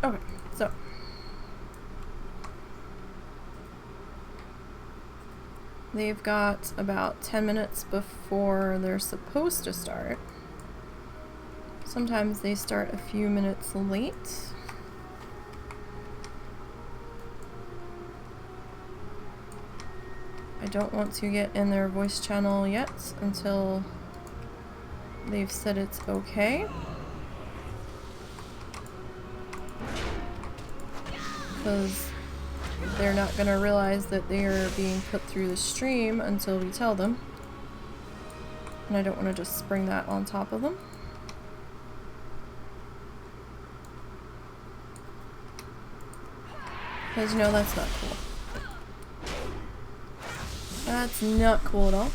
Okay, so they've got about 10 minutes before they're supposed to start. Sometimes they start a few minutes late. I don't want to get in their voice channel yet until they've said it's okay. Because they're not going to realize that they are being put through the stream until we tell them. And I don't want to just spring that on top of them. Because, you know, that's not cool. That's not cool at all.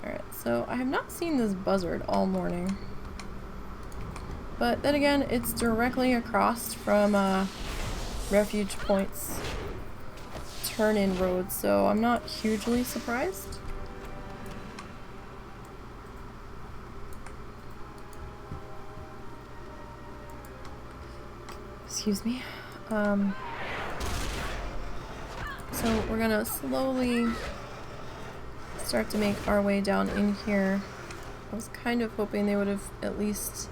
Alright, so I have not seen this buzzard all morning. But then again, it's directly across from Refuge Point's turn-in road, so I'm not hugely surprised. Excuse me. So we're gonna slowly start to make our way down in here. I was kind of hoping they would have at least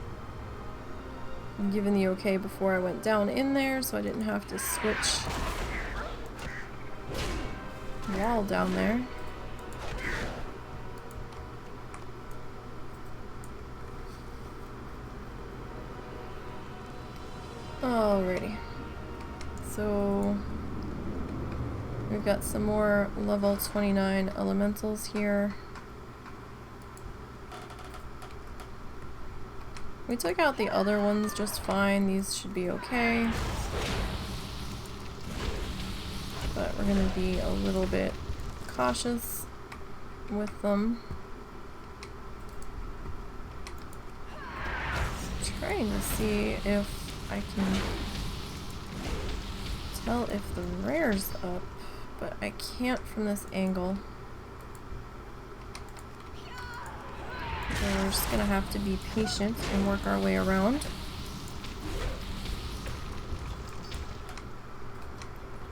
given the okay before I went down in there, so I didn't have to switch wall down there. Alrighty. So we've got some more level 29 elementals here. We took out the other ones just fine. These should be okay. But we're going to be a little bit cautious with them. Trying to see if I can tell if the rare's up, but I can't from this angle. So we're just gonna have to be patient and work our way around.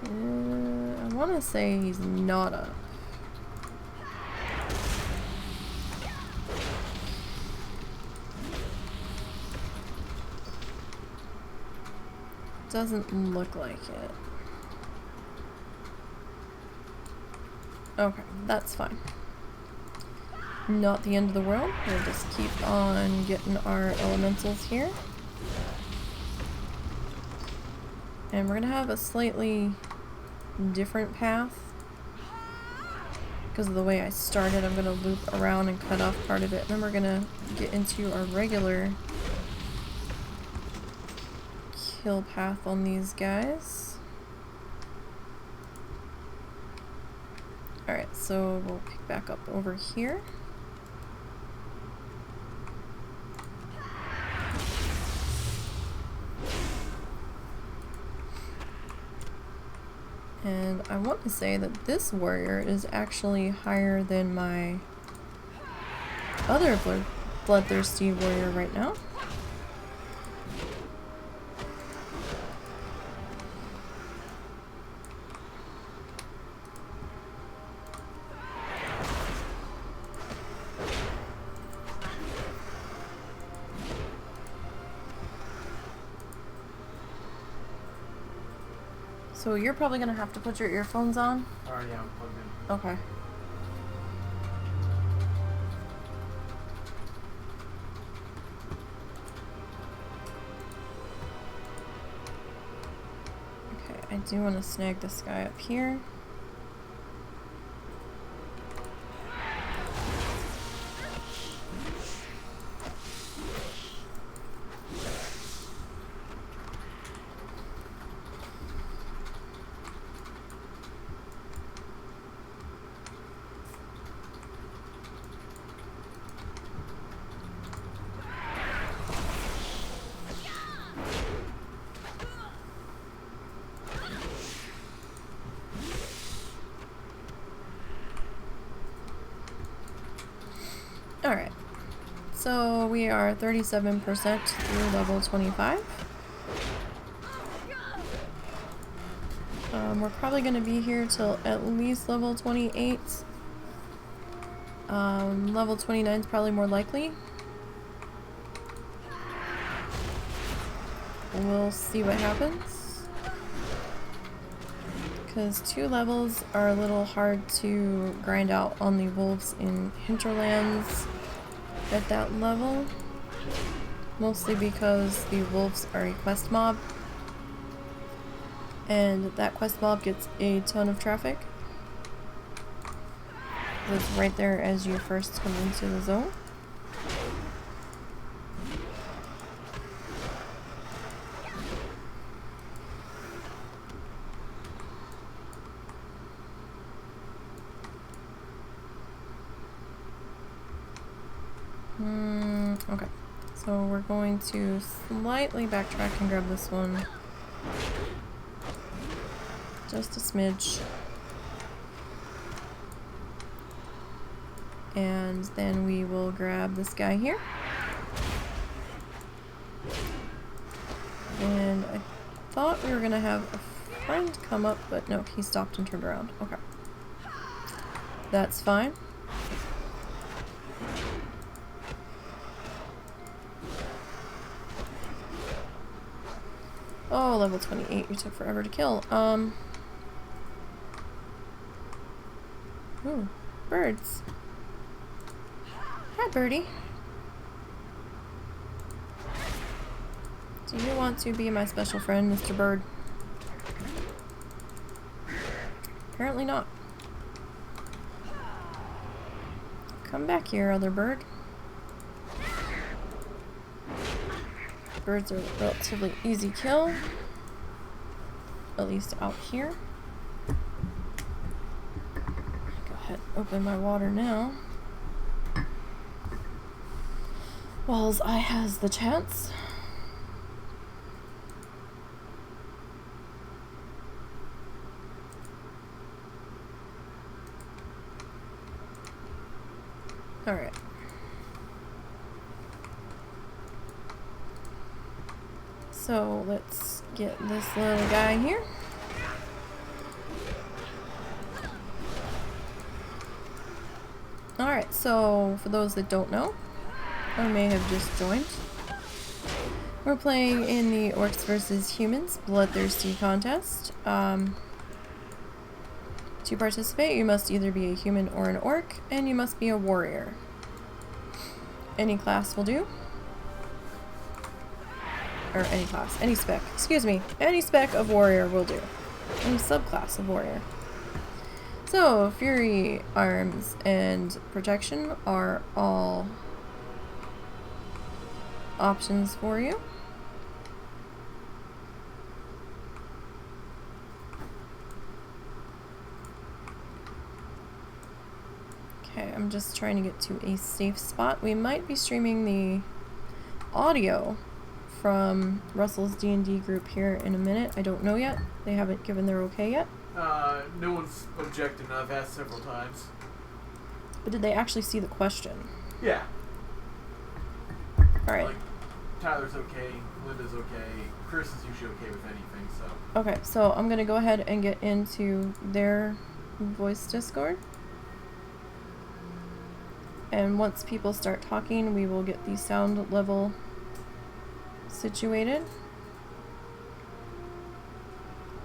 I want to say he's not up. Doesn't look like it. Okay, that's fine. Not the end of the world. We'll just keep on getting our elementals here. And we're gonna have a slightly different path. Because of the way I started, I'm gonna loop around and cut off part of it. Then we're gonna get into our regular kill path on these guys. Alright, so we'll pick back up over here. And I want to say that this warrior is actually higher than my other bloodthirsty warrior right now. So you're probably gonna have to put your earphones on. Already I'm plugged in. Okay. Okay, I do want to snag this guy up here. Alright, so we are 37% through level 25. We're probably going to be here till at least level 28. Level 29 is probably more likely. We'll see what happens. Because 2 levels are a little hard to grind out on the wolves in hinterlands at that level, mostly because the wolves are a quest mob, and that quest mob gets a ton of traffic. It's right there as you first come into the zone. Okay, so we're going to slightly backtrack and grab this one. Just a smidge. And then we will grab this guy here. And I thought we were gonna have a friend come up, but no, he stopped and turned around. Okay. That's fine. Oh, level 28. You took forever to kill. Ooh, birds. Hi, birdie. Do you want to be my special friend, Mr. Bird? Apparently not. Come back here, other bird. Birds are a relatively easy kill. At least out here. Go ahead, open my water now. While I has the chance. Alright. So let's get this little guy here. Alright, so for those that don't know, or may have just joined, we're playing in the Orcs versus Humans Bloodthirsty contest. To participate, you must either be a human or an orc, and you must be a warrior. Any class will do. Or any class, any spec, excuse me, any spec of warrior will do. Any subclass of warrior. So, fury, arms, and protection are all options for you. Okay, I'm just trying to get to a safe spot. We might be streaming the audio from Russell's D&D group here in a minute. I don't know yet. They haven't given their okay yet. No one's objected, and I've asked several times. But did they actually see the question? Yeah. Alright. Like, Tyler's okay, Linda's okay, Chris is usually okay with anything, so... Okay, so I'm gonna go ahead and get into their voice Discord. And once people start talking, we will get the sound level situated.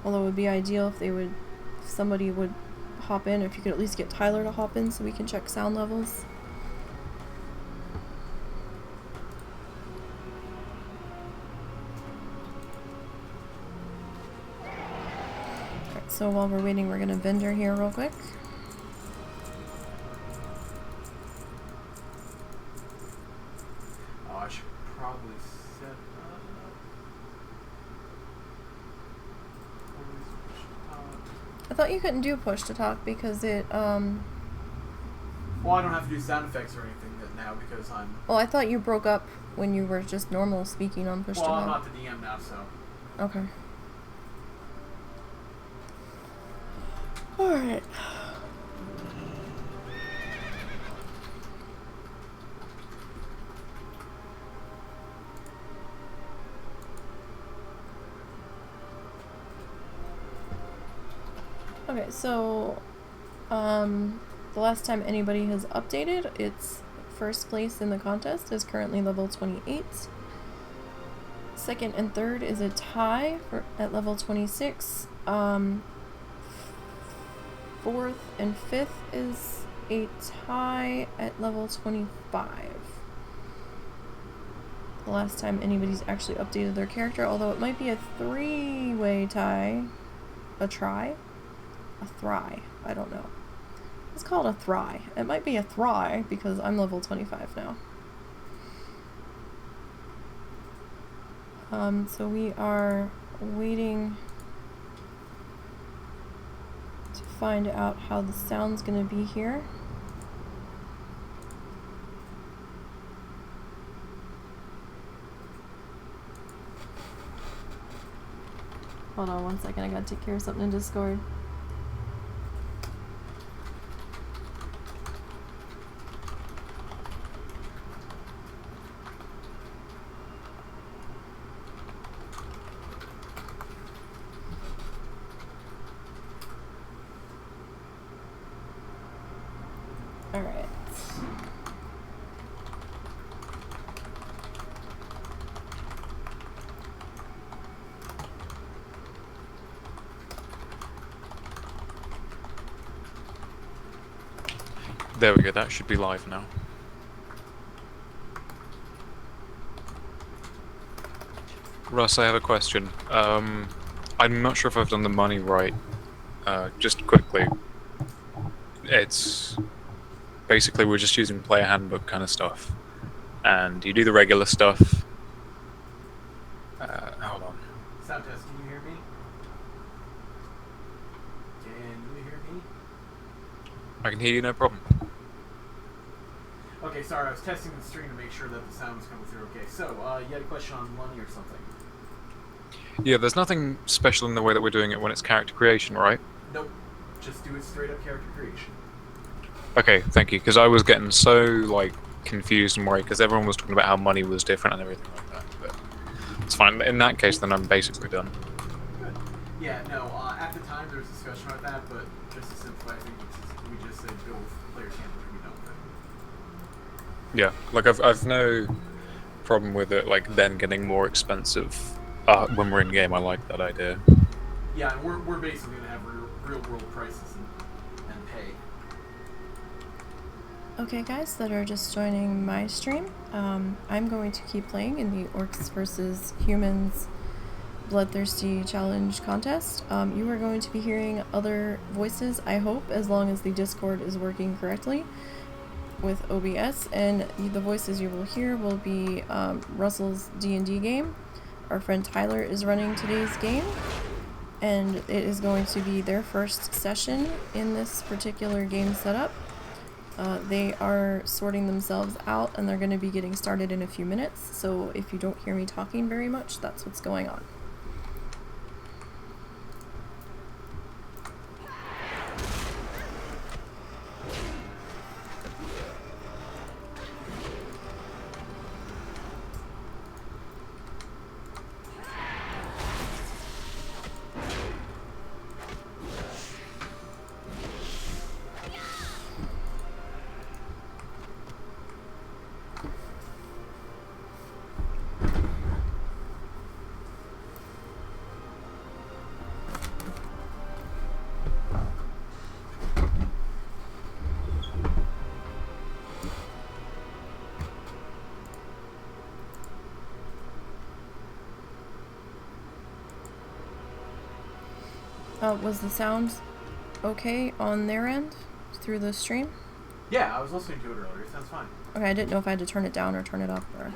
Although it would be ideal if if somebody would hop in, if you could at least get Tyler to hop in so we can check sound levels. Alright, so while we're waiting, we're gonna vendor here real quick. Oh, I should probably set up. I thought you couldn't do push to talk because it, Well, I don't have to do sound effects or anything now because I'm... Well, I thought you broke up when you were just normal speaking on push to Well, talk. I'm not the DM now, so... Okay. Alright. Okay, so, the last time anybody has updated, its first place in the contest is currently level 28. Second and third is a tie at level 26. Fourth and fifth is a tie at level 25. The last time anybody's actually updated their character, although it might be a three-way tie. A try? A thry. I don't know. It's called a thry. It might be a thry because I'm level 25 now. So we are waiting to find out how the sound's gonna be here. Hold on one second, I gotta take care of something in Discord. Alright. There we go, that should be live now. Russ, I have a question. I'm not sure if I've done the money right. Just quickly. It's... Basically, we're just using player handbook kind of stuff. And you do the regular stuff. Hold on. Sound test, can you hear me? Can you hear me? I can hear you, no problem. Okay, sorry, I was testing the stream to make sure that the sound was coming through okay. So, you had a question on money or something? Yeah, there's nothing special in the way that we're doing it when it's character creation, right? Nope. Just do it straight up character creation. Okay, thank you, because I was getting so, like, confused and worried, because everyone was talking about how money was different and everything like that, but it's fine. In that case, then I'm basically done. Good. Yeah, no, at the time there was discussion about that, but just to simplify things, we just said go with player's handbook and be done with it. Yeah, like, I've no problem with it, like, then getting more expensive when we're in game. I like that idea. Yeah, and we're basically going to have real world prices and pay. Okay guys that are just joining my stream, I'm going to keep playing in the Orcs versus Humans Bloodthirsty Challenge contest. You are going to be hearing other voices, I hope, as long as the Discord is working correctly with OBS, and the voices you will hear will be Russell's D&D game. Our friend Tyler is running today's game, and it is going to be their first session in this particular game setup. They are sorting themselves out and they're going to be getting started in a few minutes, so if you don't hear me talking very much, that's what's going on. Was the sound okay on their end through the stream? Yeah, I was listening to it earlier. It sounds fine. Okay, I didn't know if I had to turn it down or turn it up or...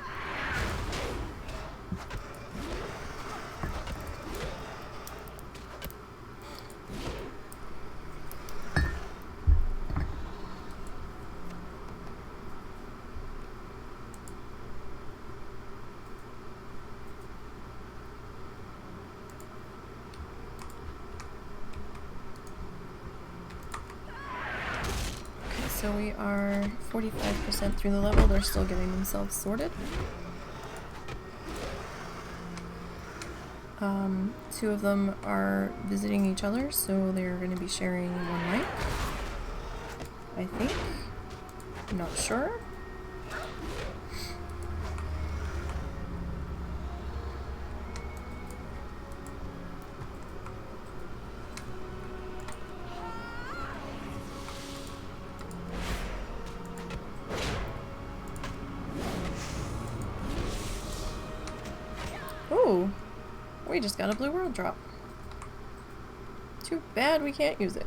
So we are 45% through the level. They're still getting themselves sorted. Two of them are visiting each other, so they're going to be sharing one mic. I think. I'm not sure. Ooh, we just got a blue world drop. Too bad we can't use it.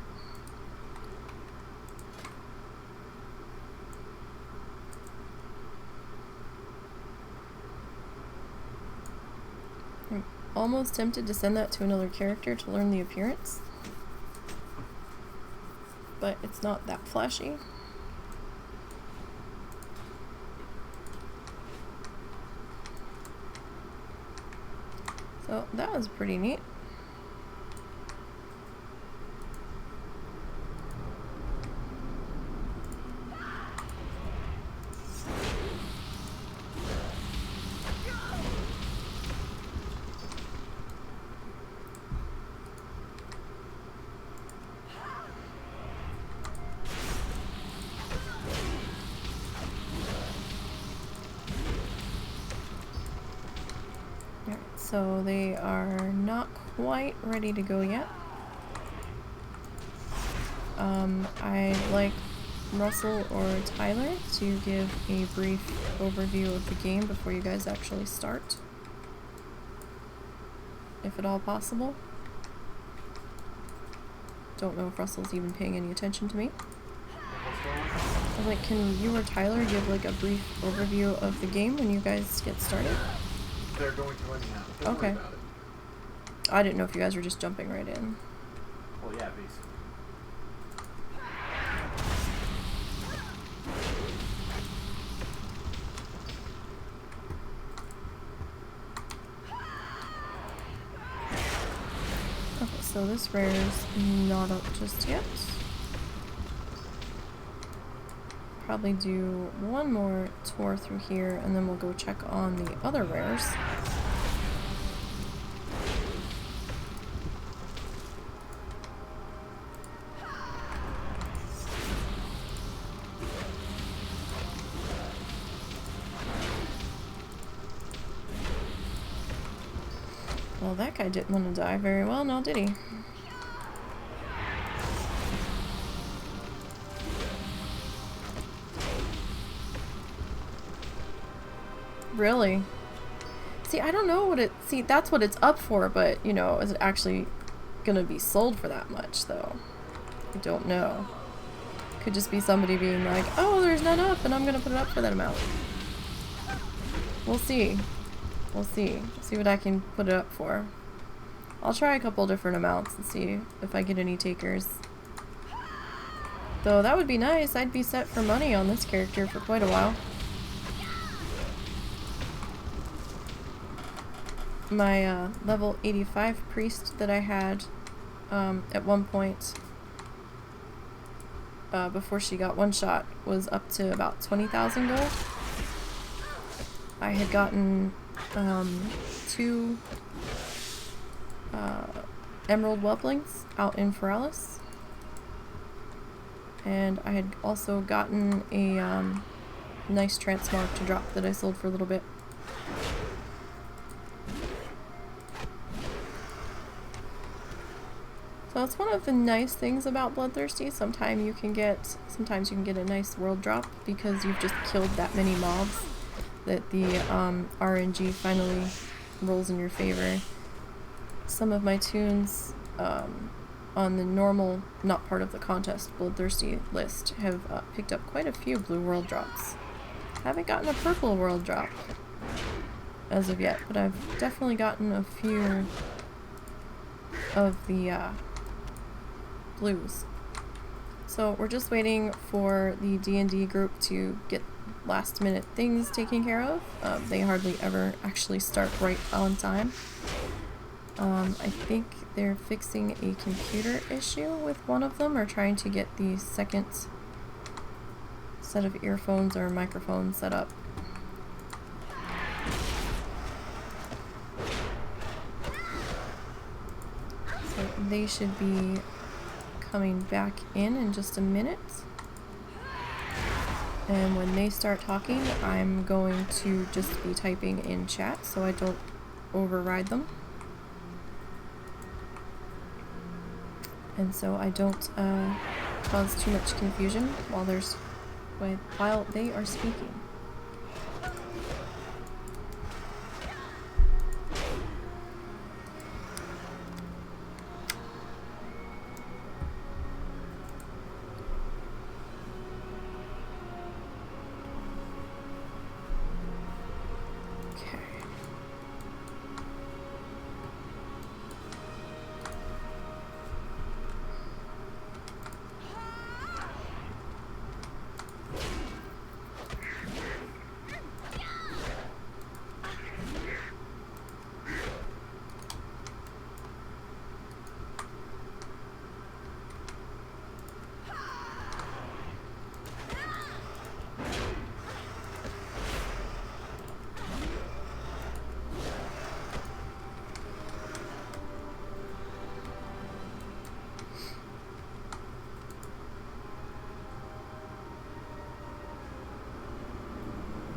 I'm almost tempted to send that to another character to learn the appearance, but it's not that flashy. So that was pretty neat. So they are not quite ready to go yet. I'd like Russell or Tyler to give a brief overview of the game before you guys actually start, if at all possible. Don't know if Russell's even paying any attention to me. I was like, can you or Tyler give like a brief overview of the game when you guys get started? They're going to anyhow. Don't Okay. worry about it. I didn't know if you guys were just jumping right in. Well, yeah, basically. Okay, so this rare's not up just yet. Probably do one more tour through here and then we'll go check on the other rares. Well, that guy didn't want to die very well, now did he? Really? See, I don't know what it... See, that's what it's up for, but, you know, is it actually gonna be sold for that much, though? I don't know. Could just be somebody being like, oh, there's none up, and I'm gonna put it up for that amount. We'll see. We'll see. See what I can put it up for. I'll try a couple different amounts and see if I get any takers. Though, that would be nice. I'd be set for money on this character for quite a while. My level 85 priest that I had at one point before she got one shot was up to about 20,000 gold. I had gotten 2 emerald whelplings out in Feralis, and I had also gotten a nice transmog to drop that I sold for a little bit. So that's one of the nice things about Bloodthirsty. Sometimes you can get a nice world drop because you've just killed that many mobs that the RNG finally rolls in your favor. Some of my tunes on the normal, not part of the contest, Bloodthirsty list have picked up quite a few blue world drops. Haven't gotten a purple world drop as of yet, but I've definitely gotten a few of the blues. So we're just waiting for the D&D group to get last minute things taken care of. They hardly ever actually start right on time. I think they're fixing a computer issue with one of them, or trying to get the second set of earphones or microphones set up. So they should be coming back in just a minute. And when they start talking, I'm going to just be typing in chat so I don't override them. And so I don't cause too much confusion while they are speaking.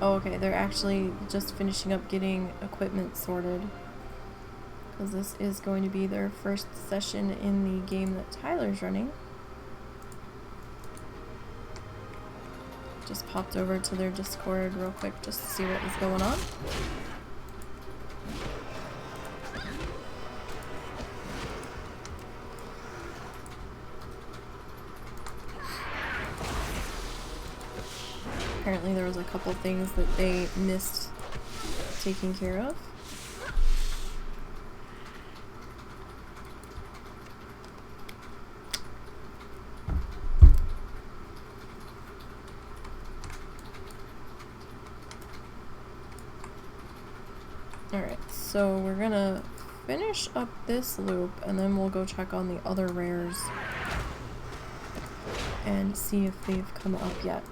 Oh, okay, they're actually just finishing up getting equipment sorted, because this is going to be their first session in the game that Tyler's running. Just popped over to their Discord real quick just to see what was going on. Apparently there was a couple things that they missed taking care of. Alright, so we're gonna finish up this loop and then we'll go check on the other rares and see if they've come up yet.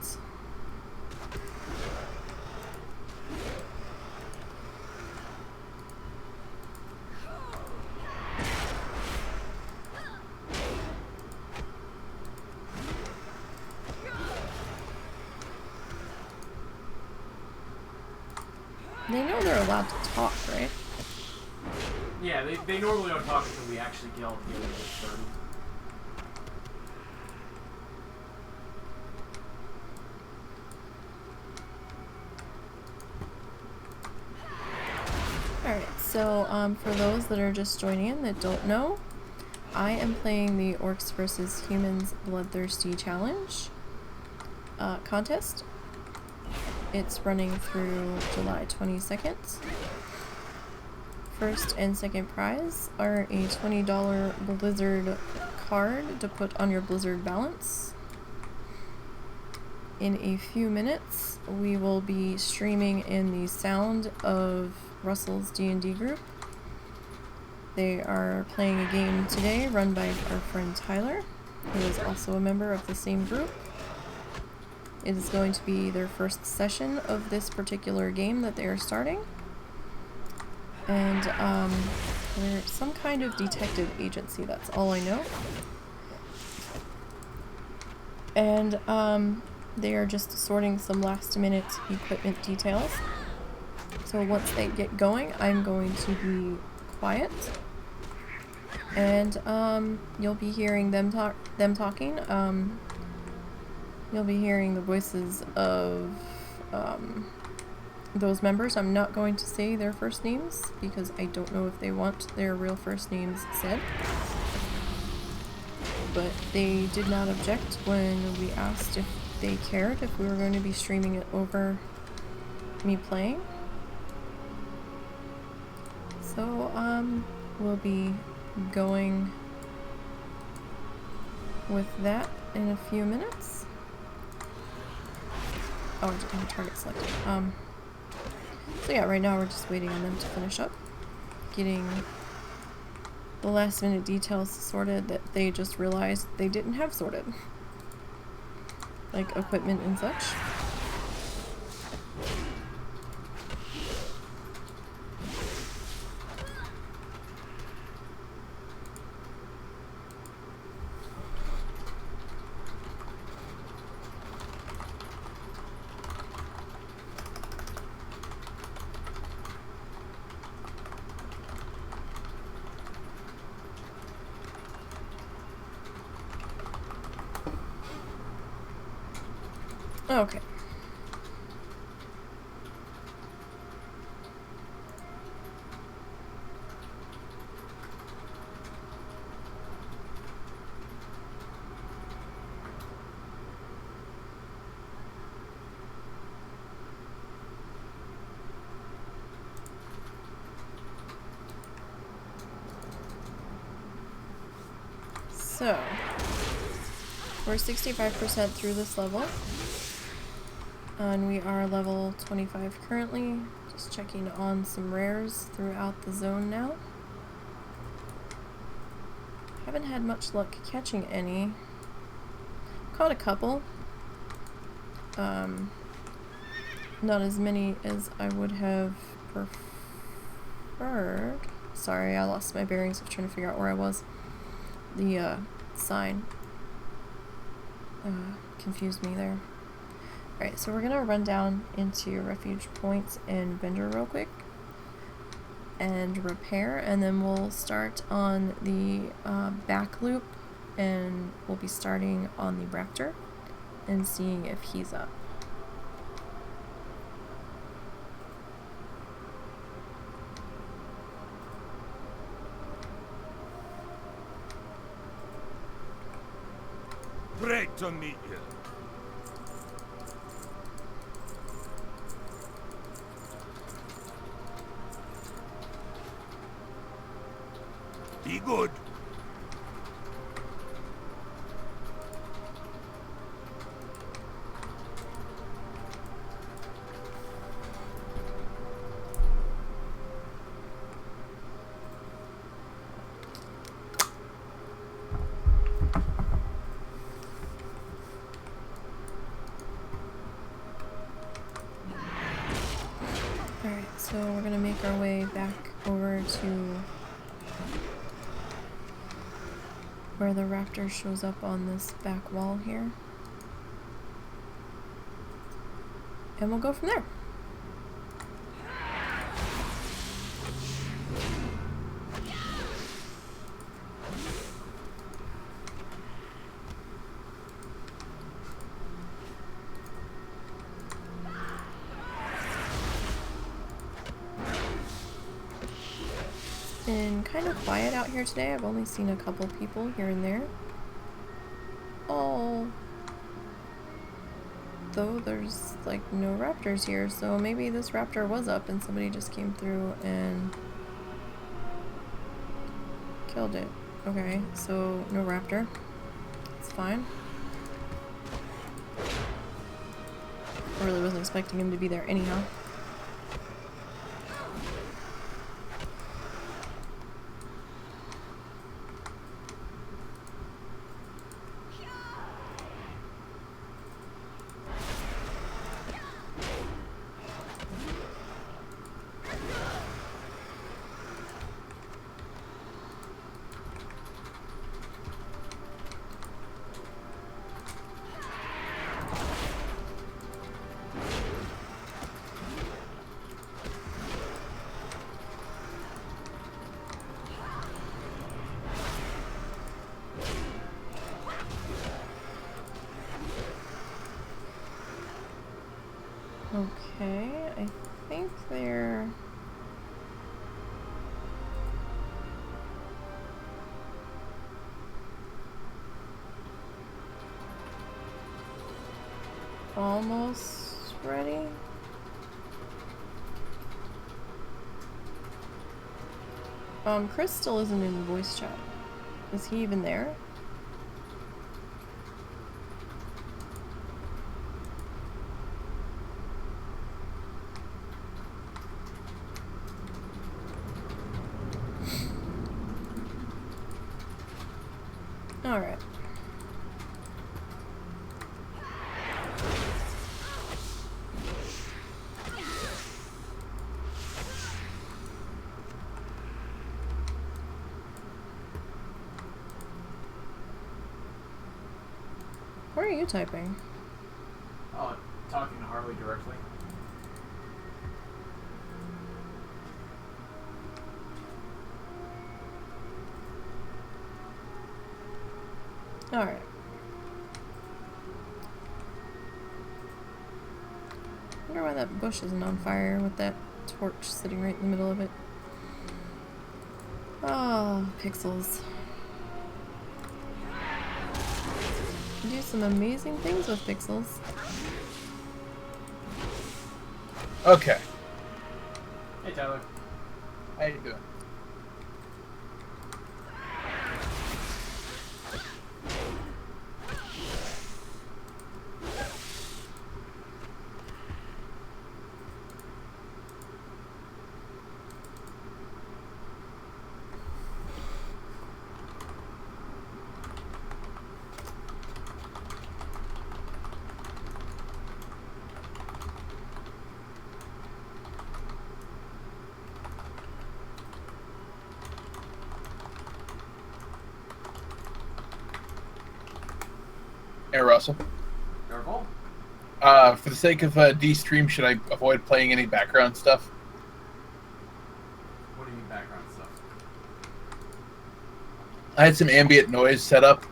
They know they're allowed to talk, right? Yeah, they normally don't talk until we actually get all the other started. Alright, so for those that are just joining in that don't know, I am playing the Orcs vs. Humans Bloodthirsty Challenge contest. It's running through July 22nd. First and second prize are a $20 Blizzard card to put on your Blizzard balance. In a few minutes, we will be streaming in the sound of Russell's D&D group. They are playing a game today run by our friend Tyler, who is also a member of the same group. It is going to be their first session of this particular game that they are starting. And they're some kind of detective agency, that's all I know. And they are just sorting some last minute equipment details. So once they get going, I'm going to be quiet. And you'll be hearing them talking. You'll be hearing the voices of those members. I'm not going to say their first names because I don't know if they want their real first names said. but they did not object when we asked if they cared if we were going to be streaming it over me playing. So, we'll be going with that in a few minutes. Oh, I didn't have a target selected. So yeah, right now we're just waiting on them to finish up, getting the last minute details sorted that they just realized they didn't have sorted. Like equipment and such. Okay. So, we're 65% through this level. And we are level 25 currently. Just checking on some rares throughout the zone now. Haven't had much luck catching any. Caught a couple. Not as many as I would have preferred. Sorry, I lost my bearings of trying to figure out where I was. The sign confused me there. Alright, so we're gonna run down into refuge points and vendor real quick and repair, and then we'll start on the back loop, and we'll be starting on the raptor and seeing if he's up. Great to meet you. Be good. Alright, so we're gonna make our way back over to where the raptor shows up on this back wall here. And we'll go from there. Been kind of quiet out here today. I've only seen a couple people here and there. Though there's like no raptors here, so maybe this raptor was up and somebody just came through and killed it. Okay, so no raptor. It's fine. I really wasn't expecting him to be there anyhow. Okay, I think they're... almost ready. Chris still isn't in voice chat. Is he even there? Alright. What are you typing? Oh, talking to Harley directly. Alright. I wonder why that bush isn't on fire with that torch sitting right in the middle of it. Oh, pixels. You do some amazing things with pixels. Okay. Hey, Tyler. How you doing? Hey, Russell. Careful. For the sake of D-Stream, should I avoid playing any background stuff? What do you mean background stuff? I had some ambient noise set up.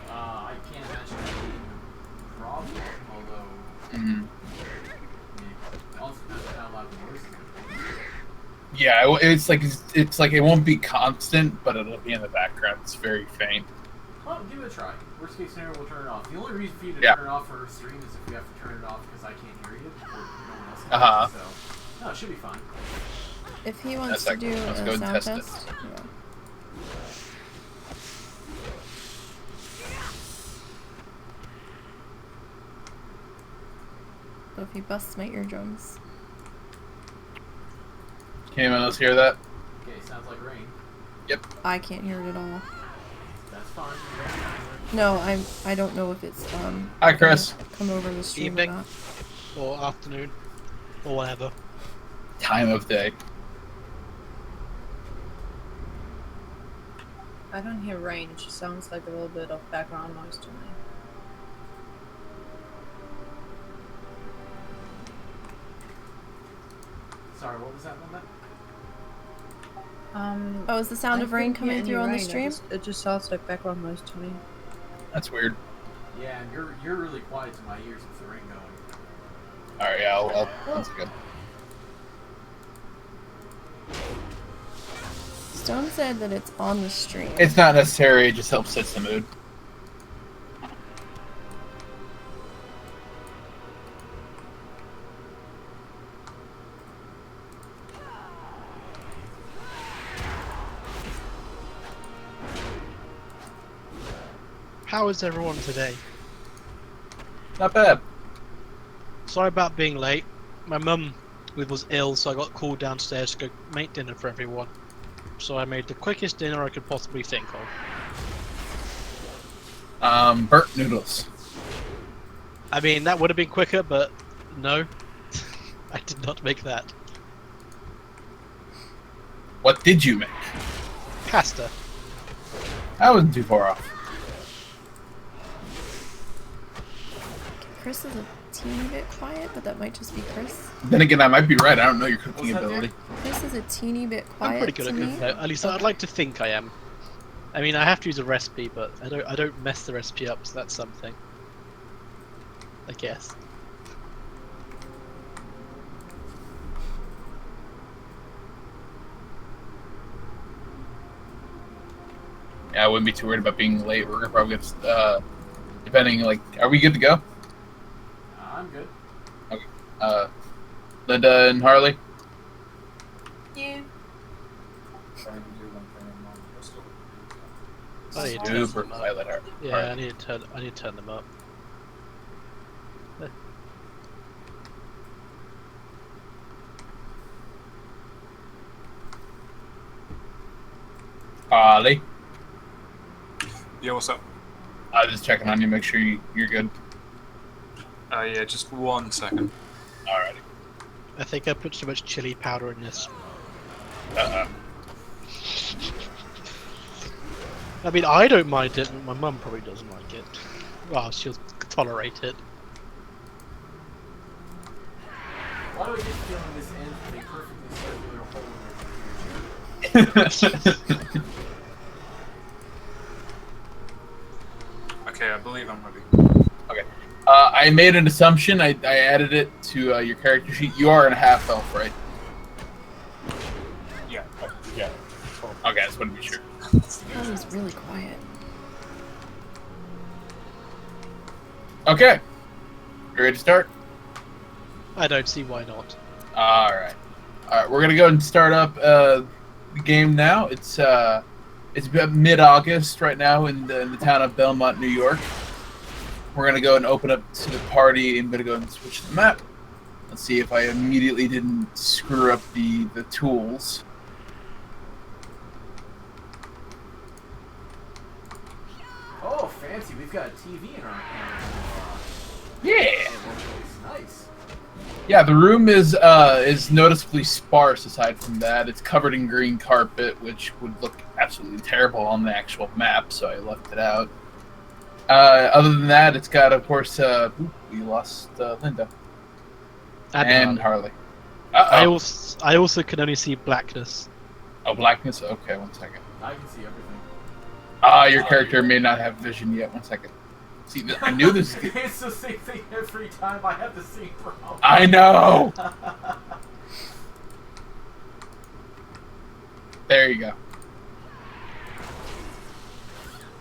I can't imagine that being a problem, although... I mean, also depends on how loud the noise is. Yeah, it's like it won't be constant, but it'll be in the background. It's very faint. Well, give it a try. Worst case scenario, we'll turn it off. The only reason for you to Yeah. turn it off for a stream is if we have to turn it off because I can't hear you, or no one else can. Uh-huh. So, no, it should be fine. If he wants That's to like- do let's a go and sound test it. test, yeah. So if he busts my eardrums. Can anyone else hear that? Okay, sounds like rain. I can't hear it at all. That's fine. No, I don't know if it's Hi, Chris. come over the stream Evening. or not. Or afternoon, or whatever. Time of day. I don't hear rain, it just sounds like a little bit of background noise to me. Sorry, what was that moment? Oh, is the sound I of rain couldn't hear coming any through on the rain, stream? It just sounds like background noise to me. That's weird. Yeah, and you're really quiet to my ears with the rain going. All right, yeah, I'll that's good. Stone said that it's on the stream. It's not necessary. It just helps set the mood. How is everyone today? Not bad. Sorry about being late. My mum was ill, so I got called downstairs to go make dinner for everyone. So I made the quickest dinner I could possibly think of. Burnt noodles. I mean, that would have been quicker, but no. I did not make that. What did you make? Pasta. I wasn't too far off. Chris is a teeny bit quiet, but that might just be Chris. Then again, I might be right. I don't know your cooking What's that, ability. Chris is a teeny bit quiet I'm pretty good to at me. cooking. At least I'd like to think I am. I mean, I have to use a recipe, but I don't mess the recipe up, so that's something. I guess. Yeah, I wouldn't be too worried about being late. We're gonna probably get Depending, like, are we good to go? I'm good. Linda and Harley? Yeah. I need to turn Super them up. Violet Heart. Yeah, I need to turn them up. Harley? Yeah, what's up? I was just checking on you, make sure you're good. Yeah, just 1 second. Alrighty. I think I put too much chili powder in this. I mean, I don't mind it, but my mum probably doesn't like it. Well, she'll tolerate it. Why do I get the feeling this ends with a perfectly circular hole in your computer? Okay, I believe I'm ready. Okay. I made an assumption. I added it to your character sheet. You are in a half elf, right? Yeah. Yeah. Okay, I just want to be sure. That was really quiet. Okay. You ready to start? I don't see why not. Alright. Alright, we're gonna go and start up the game now. It's mid-August right now in the town of Belmont, New York. We're gonna go and open up to the party. I'm gonna go and switch the map. Let's see if I immediately didn't screw up the tools. Oh, fancy. We've got a TV in our Yeah. Nice. Yeah, the room is noticeably sparse. Aside from that, it's covered in green carpet, which would look absolutely terrible on the actual map, so I left it out. Other than that, it's got, of course, we lost Linda and Harley. I also can only see blackness. Oh, blackness. Okay, 1 second. I can see everything. Your character may not have vision yet. 1 second. See, I knew this. It's the same thing every time. I have the same problem. I know. There you go.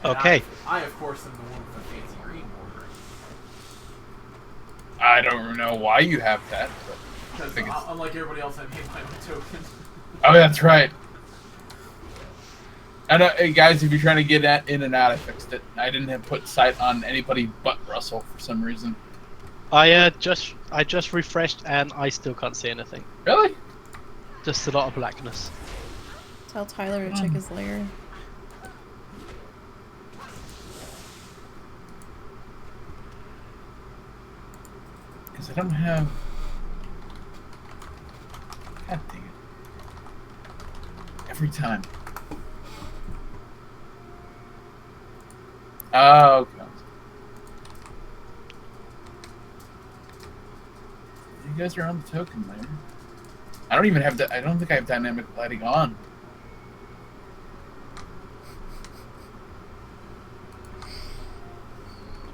Okay. I of course, am the one with the fancy green border. I don't know why you have that, but I Because think it's... unlike everybody else, I made my own token. Oh, that's right. I know, hey guys, if you're trying to get in and out, I fixed it. I didn't have put sight on anybody but Russell for some reason. I just refreshed and I still can't see anything. Really? Just a lot of blackness. Tell Tyler to check his lair. Because I don't have... God dang it. Every time. Oh, okay. You guys are on the token layer. I don't even have I don't think I have dynamic lighting on.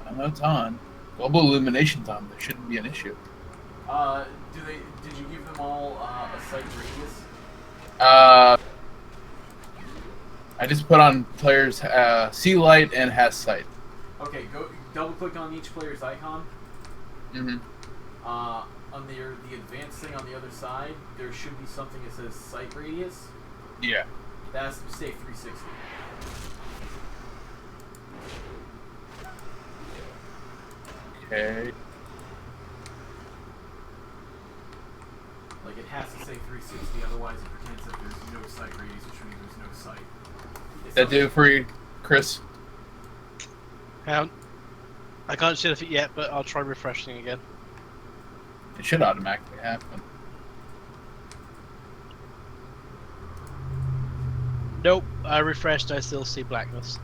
I know it's on. Global illumination's on. There shouldn't be an issue. Did you give them all a sight radius? I just put on players see light and has sight. Okay, go double click on each player's icon. Mm-hmm. On the advanced thing on the other side, there should be something that says sight radius. Yeah. That has to stay 360. Okay. Like it has to say 360, otherwise it pretends that there's no sight radius, which means there's no sight. That do it for you, Chris? I can't see anything yet, but I'll try refreshing again. It should automatically happen. Nope, I refreshed. I still see blackness.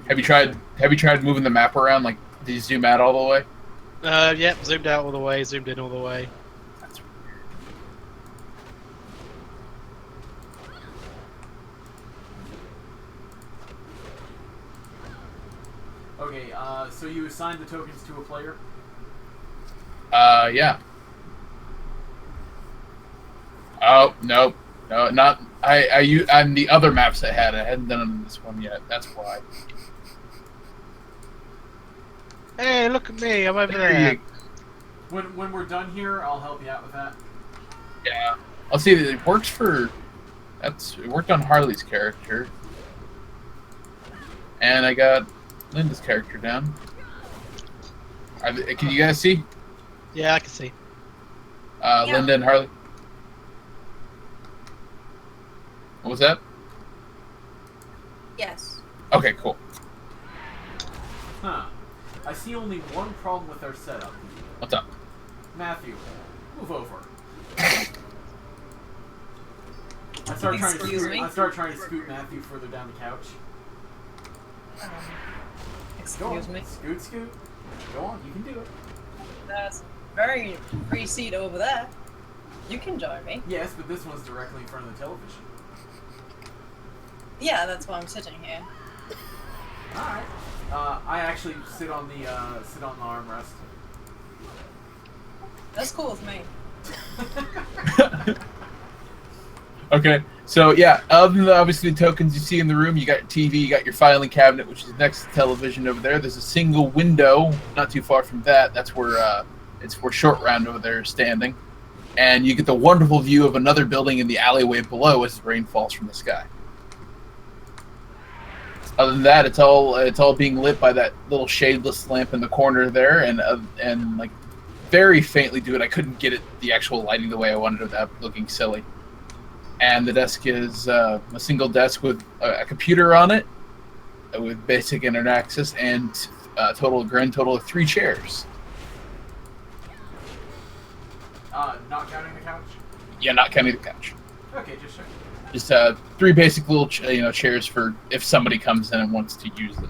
Have you tried moving the map around? Like, did you zoom out all the way? Yep, zoomed out all the way, zoomed in all the way. That's weird. Okay, so you assigned the tokens to a player? Yeah. Oh, nope. No, not... on the other maps I hadn't done it on this one yet. That's why. Hey, look at me! I'm over There there. you- When we're done here, I'll help you out with that. Yeah. I'll see. It works for. It worked on Harley's character, and I got Linda's character down. Can you guys see? Yeah, I can see. Yeah. Linda and Harley. What was that? Yes. Okay, cool. Huh. I see only one problem with our setup. What's up? Matthew, move over. I start trying to scoot Matthew further down the couch. Go on. Excuse me. Scoot. Go on, you can do it. That's very free seat over there. You can join me. Yes, but this one's directly in front of the television. Yeah, that's why I'm sitting here. Alright. I actually sit on the armrest. That's cool with me. Okay, so yeah, other than the obviously tokens you see in the room, you got your TV, you got your filing cabinet, which is next to the television over there. There's a single window not too far from that. That's where it's where Short Round over there is standing, and you get the wonderful view of another building in the alleyway below as the rain falls from the sky. Other than that, it's all being lit by that little shadeless lamp in the corner there, and like very faintly do it. I couldn't get it the actual lighting the way I wanted it without looking silly. And the desk is a single desk with a computer on it, with basic internet access, and a grand total of 3 chairs. Not counting the couch? Yeah, not counting the couch. Okay, just checking. Just 3 basic little chairs for if somebody comes in and wants to use them.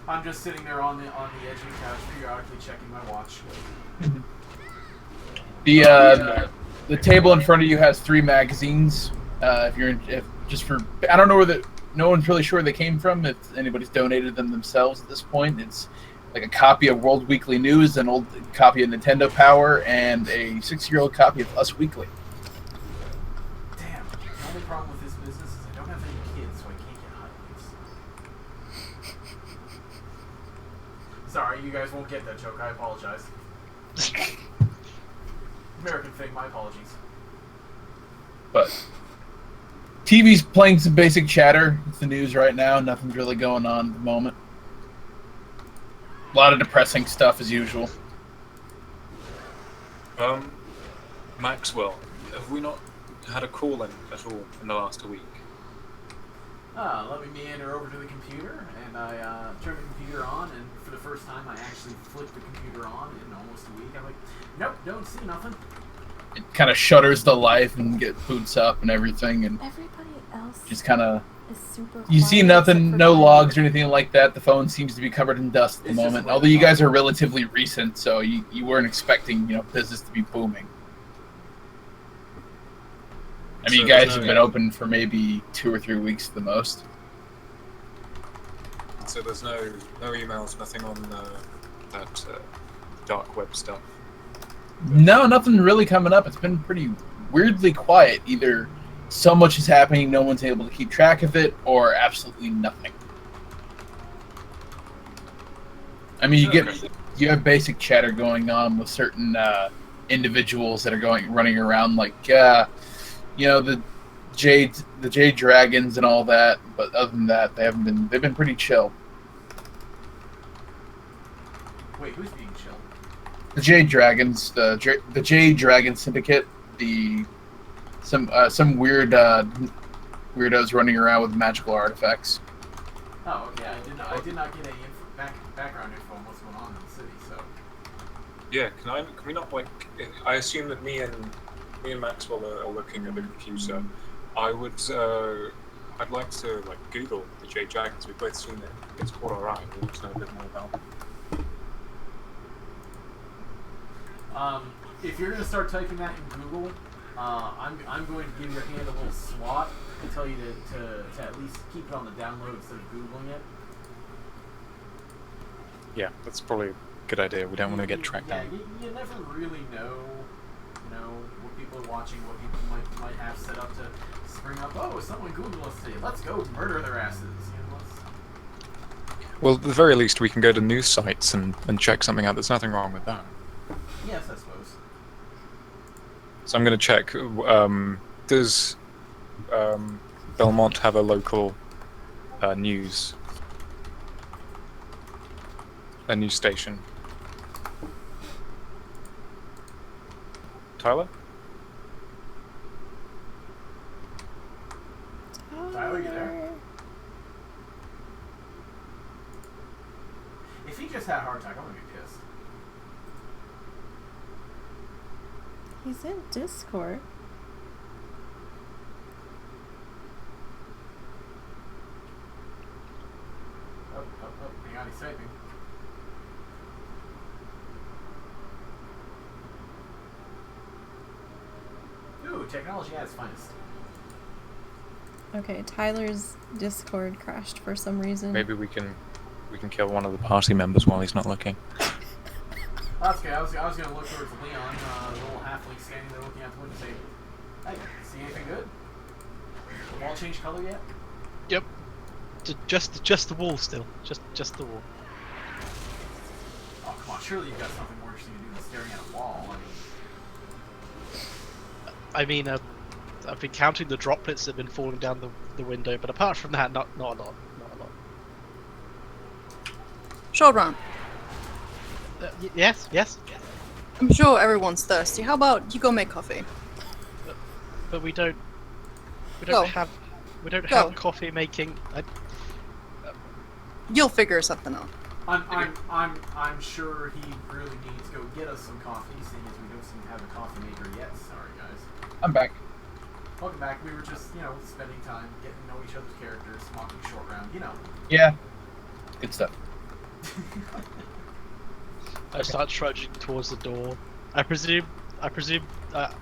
I'm just sitting there on the edge of the couch, periodically checking my watch. The table in front of you has 3 magazines. I don't know no one's really sure where they came from. If anybody's donated them themselves at this point, it's like a copy of World Weekly News, an old copy of Nintendo Power, and a 6-year-old copy of Us Weekly. Damn. The only problem with this business is I don't have any kids, so I can't get highlights. Sorry, you guys won't get that joke. I apologize. American Fig, my apologies. But TV's playing some basic chatter. It's the news right now. Nothing's really going on at the moment. A lot of depressing stuff as usual. Maxwell, have we not had a call-in at all in the last week? Let me meander over to the computer, and I turn the computer on, and for the first time I actually flipped the computer on in almost a week. I'm like, nope, don't see nothing. It kind of shutters the life and boots up and everything, and Everybody else just kind of is super you see quiet nothing, except for no Brian. logs or anything like that. The phone seems to be covered in dust at the It's just moment. like Although you the guys phone. are relatively recent, so you weren't expecting business to be booming. I mean, So you guys there's have no- been open for maybe 2 or 3 weeks at the most. So there's no emails, nothing on that dark web stuff. No, nothing really coming up. It's been pretty weirdly quiet. Either so much is happening, no one's able to keep track of it, or absolutely nothing. I mean, you have basic chatter going on with certain individuals that are running around like the Jade Dragons and all that. But other than that, they've been pretty chill. Wait, who's being chill? The Jade Dragons, the Jade Dragon Syndicate, some weird weirdos running around with magical artifacts. Oh, okay. I did not get any background info on what's going on in the city. So Yeah, can we not I assume that me and Maxwell are looking at the computer. I'd like to Google the Jade Dragons. We've both seen it. It's quite alright. We want to know a bit more about it. if you're gonna start typing that in Google, I'm going to give your hand a little swat and tell you to at least keep it on the download instead of Googling it. Yeah, that's probably a good idea. We don't want to get tracked down. You never really know you know, what people are watching, what people might have set up to spring up. Oh, someone Googled us today. Let's go murder their asses. You know, Well, at the very least, we can go to news sites and check something out. There's nothing wrong with that. yes, I suppose. So I'm going to check. Does Belmont have a local news station? Tyler? Tyler, you there? If he just had a heart attack, I'm gonna be pissed. He's in Discord. Oh, hang on, he's typing. Ooh, technology at its finest. Okay, Tyler's Discord crashed for some reason. Maybe we can kill one of the party members while he's not looking. That's okay. I was gonna look towards Leon, the little halfling standing there looking out the window, and say, "Hey, see anything good? The wall changed color yet?" Yep. Just the wall still. Just the wall. Oh, come on! Surely you've got something more interesting to do than staring at a wall. I mean, I've been counting the droplets that have been falling down the window, but apart from that, not a lot. Not a lot. Short round. Yes. I'm sure everyone's thirsty. How about you go make coffee? But we don't Go. have Go. coffee making. You'll figure something out. I'm sure he really needs to go get us some coffee, seeing as we don't seem to have a coffee maker yet. Sorry, guys. I'm back. Welcome back. We were just, spending time getting to know each other's characters, smoking short round, Yeah. Good stuff. I start trudging towards the door. I presume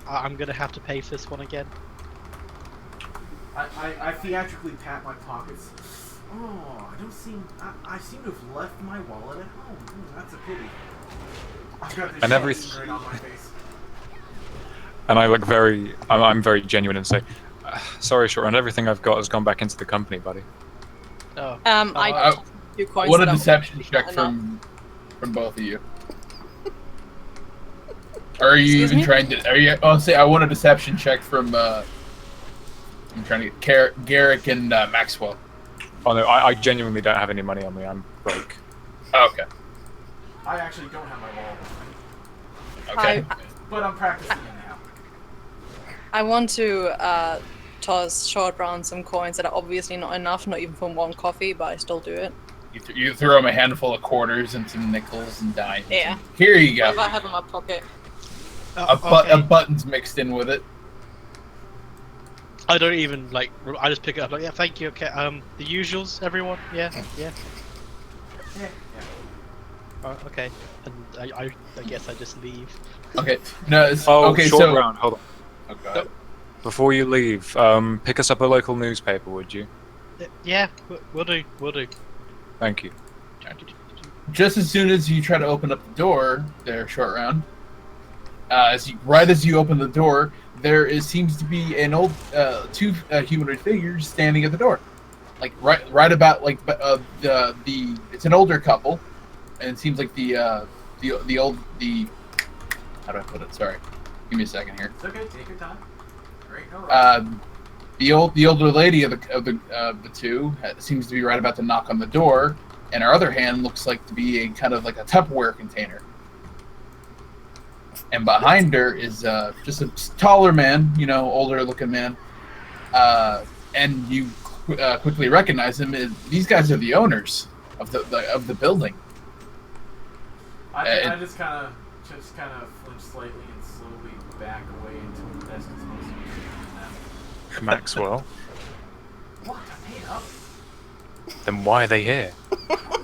I'm gonna have to pay for this one again. I theatrically pat my pockets. Oh, I seem to have left my wallet at home. That's a pity. I've got this shame grin on my face. And I look I'm very genuine and say, sorry, Short, everything I've got has gone back into the company, buddy. Oh. I do coins. What a that are deception not check enough. from both of you. Or are you Excuse even me? trying to? Are you? Oh, say I want a deception check from. I'm trying to get Garrick and Maxwell. Oh no, I genuinely don't have any money on me. I'm broke. Oh, okay. I actually don't have my wallet, Okay. but I'm practicing it now. I want to toss Short Round some coins that are obviously not enough, not even from one coffee, but I still do it. You throw him a handful of quarters and some nickels and dimes. Yeah. Here you What if go. I have in my pocket? A button's mixed in with it. I don't even I just pick it up yeah, thank you. Okay. The usuals, everyone. Yeah. Yeah. Okay. And I guess I just leave. Okay. No. It's, Oh, okay. Short So. Round, hold on. Oh, go ahead. Before you leave, pick us up a local newspaper, would you? Yeah, we'll do. Thank you. Just as soon as you try to open up the door, there, Short Round. Right as you open the door, there seems to be an old two humanoid figures standing at the door, right about it's an older couple, and it seems like the how do I put it? Sorry, give me a second here. It's okay. Take your time. Great. No rush. The older lady of the two seems to be right about to knock on the door, and her other hand looks like to be a kind of like a Tupperware container. And behind her is just a taller man, older looking man, and you quickly recognize him. These guys are the owners of the building. I just kind of flinch slightly and slowly back away into the desk as opposed to them. Maxwell. What? I paid up. Then why are they here? I don't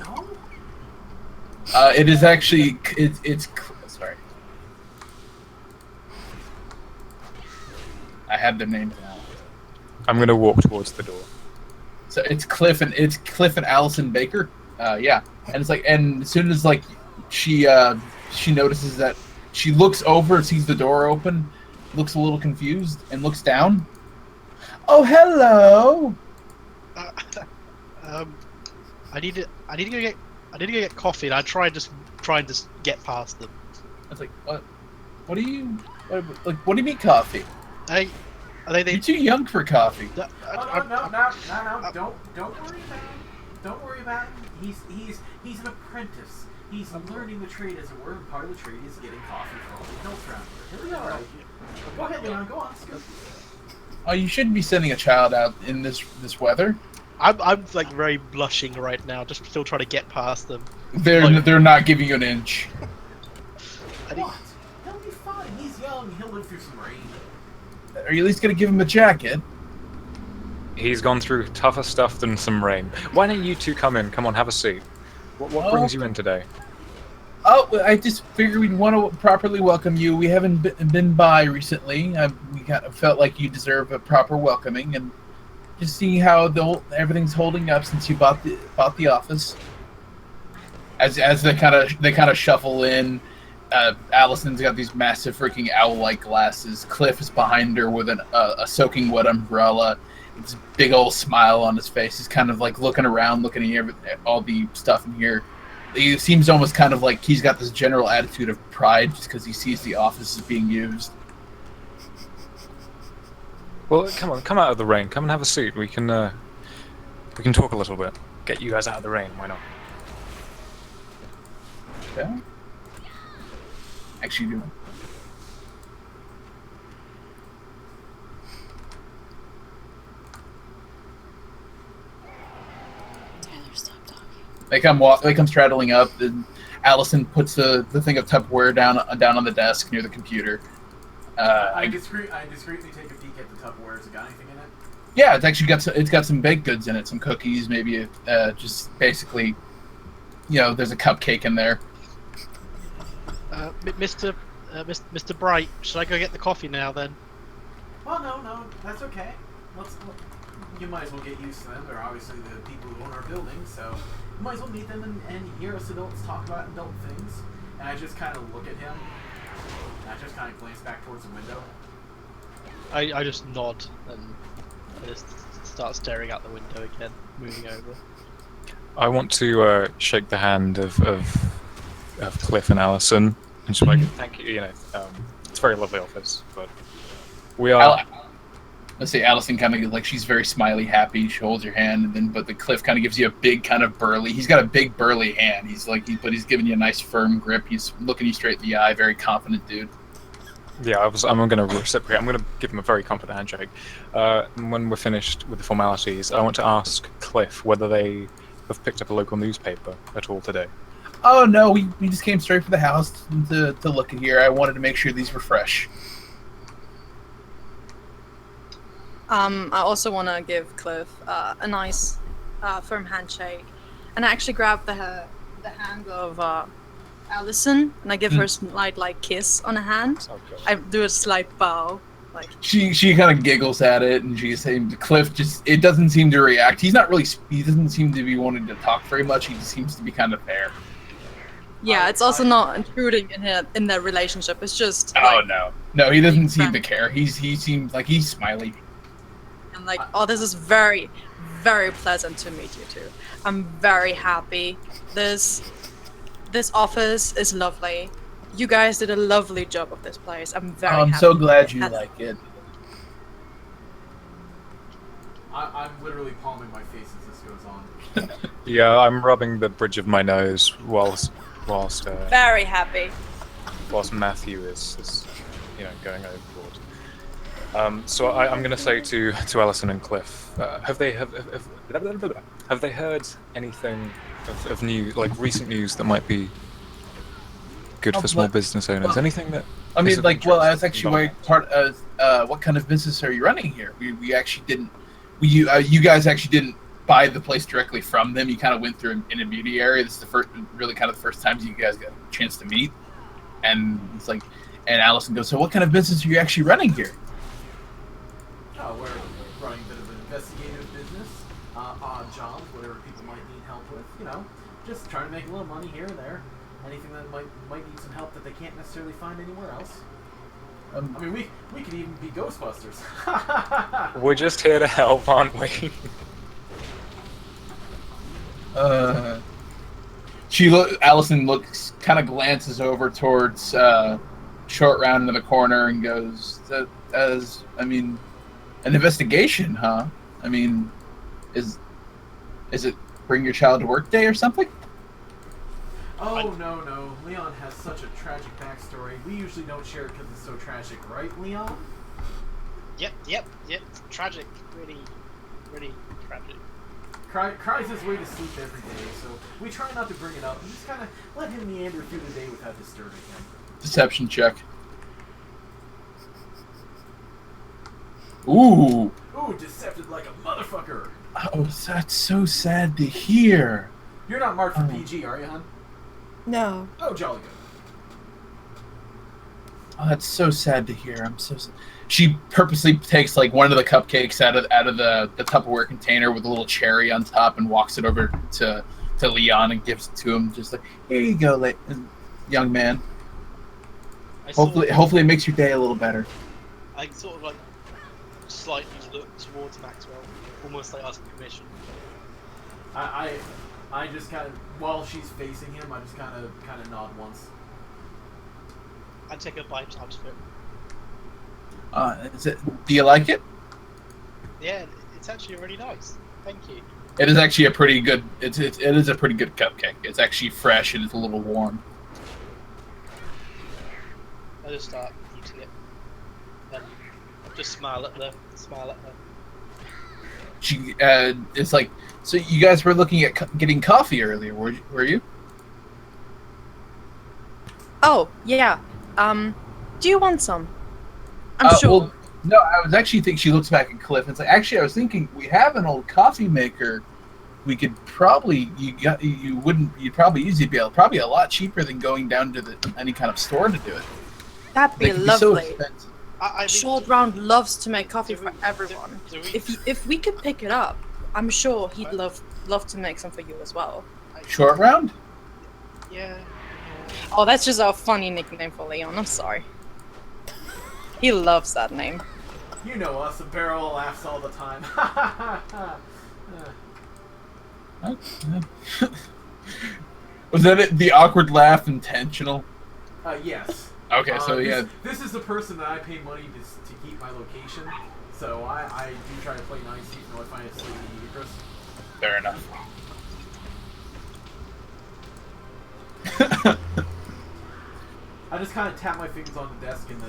know. It is actually it's sorry. I have their names now. I'm gonna walk towards the door. So it's Cliff and Allison Baker. Yeah, and it's and as soon as she notices that She looks over, sees the door open, looks a little confused, and looks down. Oh, hello. I need to go get coffee, and I tried to get past them. I was like, what? What do you mean coffee? You're too young for coffee. No. Don't worry about him. Don't worry about him. He's an apprentice. He's learning the trade, as it were, and part of the trade is getting coffee for all the hills around here. He'll be alright. Go ahead, Leon. Go on. Scoop. Oh, you shouldn't be sending a child out in this weather. I'm like very blushing right now, just still trying to get past them. They're not giving you an inch. What? He'll be fine. He's young. He'll live through some rain. Are you at least gonna give him a jacket? He's gone through tougher stuff than some rain. Why don't you two come in? Come on, have a seat. What brings you in today? Oh, I just figured we'd want to properly welcome you. We haven't been by recently. We felt like you deserve a proper welcoming, and just seeing how everything's holding up since you bought the office. As they kind of shuffle in, Allison's got these massive freaking owl-like glasses. Cliff is behind her with a soaking wet umbrella. It's a big old smile on his face. He's kind of like looking around, looking at all the stuff in here. He seems almost kind of like he's got this general attitude of pride just because he sees the office is being used. Well, come on, come out of the rain. Come and have a seat. We can talk a little bit. Get you guys out of the rain. Why not? Okay. Actually, do. They come straddling up, and Allison puts the thing of Tupperware down on the desk near the computer. I discreetly take a peek at the Tupperware. Has it got anything in it? Yeah, it's got some baked goods in it, some cookies, maybe just basically, there's a cupcake in there. Mr. Bright, should I go get the coffee now then? Well, no, that's okay. You might as well get used to them. They're obviously the people who own our building, so you might as well meet them and hear us adults talk about adult things. And I just kind of look at him, and I just kind of glance back towards the window. I just nod and I just start staring out the window again, moving over. I want to shake the hand of Cliff and Allison, and just like, thank you. It's a very lovely office, but we are. Let's say Allison kind of like she's very smiley, happy. She holds your hand, but the Cliff kind of gives you a big kind of burly. He's got a big burly hand. He's giving you a nice firm grip. He's looking you straight in the eye. Very confident dude. Yeah, I'm going to reciprocate. I'm going to give him a very confident handshake. When we're finished with the formalities, I want to ask Cliff whether they have picked up a local newspaper at all today. Oh no, we just came straight from the house to look at here. I wanted to make sure these were fresh. I also want to give Cliff a nice, firm handshake, and I actually grab the hand of Allison, and I give her a slight kiss on the hand. Oh, God. I do a slight bow, She kind of giggles at it, and she's saying, Cliff it doesn't seem to react. He doesn't seem to be wanting to talk very much. He just seems to be kind of there. Yeah, it's also not intruding in their relationship. It's just. Oh no, he doesn't seem to care. He seems like he's smiley. And this is very, very pleasant to meet you two. I'm very happy. This office is lovely. You guys did a lovely job of this place. I'm very happy. I'm so glad you like it. I'm literally palming my face as this goes on. Yeah, I'm rubbing the bridge of my nose whilst very happy. Whilst Matthew is going overboard. So I'm going to say to Allison and Cliff, have they heard anything of news, recent news that might be good for small business owners? Anything that? I mean, I was actually part of. What kind of business are you running here? We actually didn't. You guys actually didn't buy the place directly from them. You kind of went through an intermediary. This is the first times you guys got a chance to meet. And it's and Allison goes, so what kind of business are you actually running here? Oh, we're running a bit of an investigative business, odd jobs, whatever people might need help with, just trying to make a little money here and there. anything that might need some help that they can't necessarily find anywhere else. I Um, mean, we could even be Ghostbusters. We're just here to help, aren't we? Allison looks, kind of glances over towards Short Round into the corner and goes, I mean, an investigation, huh? I mean, is it bring your child to work day or something? Oh, no. Leon has such a tragic backstory. We usually don't share it because it's so tragic, right, Leon? Yep. Tragic. Really tragic. Cries his way to sleep every day, so we try not to bring it up and just kind of let him meander through the day without disturbing him. Deception check. Ooh. Ooh, deceptive like a motherfucker! Oh, that's so sad to hear. You're not marked for PG, are you, hon? No. Oh, jolly good. Oh, that's so sad to hear. I'm so sad. She purposely takes like one of the cupcakes out of the Tupperware container with a little cherry on top and walks it over to Leon and gives it to him, just like, here you go, young man. Hopefully it makes your day a little better. I sort of like slightly look towards Maxwell, almost like asking permission. I just kind of, while she's facing him, I just kind of nod once. I take a bite out of it. Do you like it? Yeah, it's actually really nice. Thank you. It is actually a pretty good. It is a pretty good cupcake. It's actually fresh and it's a little warm. I just start eating it, and just smile at her. She it's like, so you guys were looking at getting coffee earlier, were you? Oh, yeah. Do you want some? I'm sure. Well, no, I was actually thinking. She looks back at Cliff and it's like, actually, I was thinking we have an old coffee maker. We could probably you'd probably easily be able, probably a lot cheaper than going down to any kind of store to do it. That'd be They could so lovely. expensive. I mean, Short Round loves to make coffee do for we- everyone. do we- If we could pick it up, I'm sure he'd love to make some for you as well. Short Round? Yeah. Oh, that's just a funny nickname for Leon. I'm sorry. He loves that name. You know us, a barrel of laughs all the time. Was that the awkward laugh intentional? Yes. Okay, so yeah. This is the person that I pay money to keep my location, so I do try to play nice even though I find it slightly ludicrous. Fair enough. I just kind of tap my fingers on the desk in the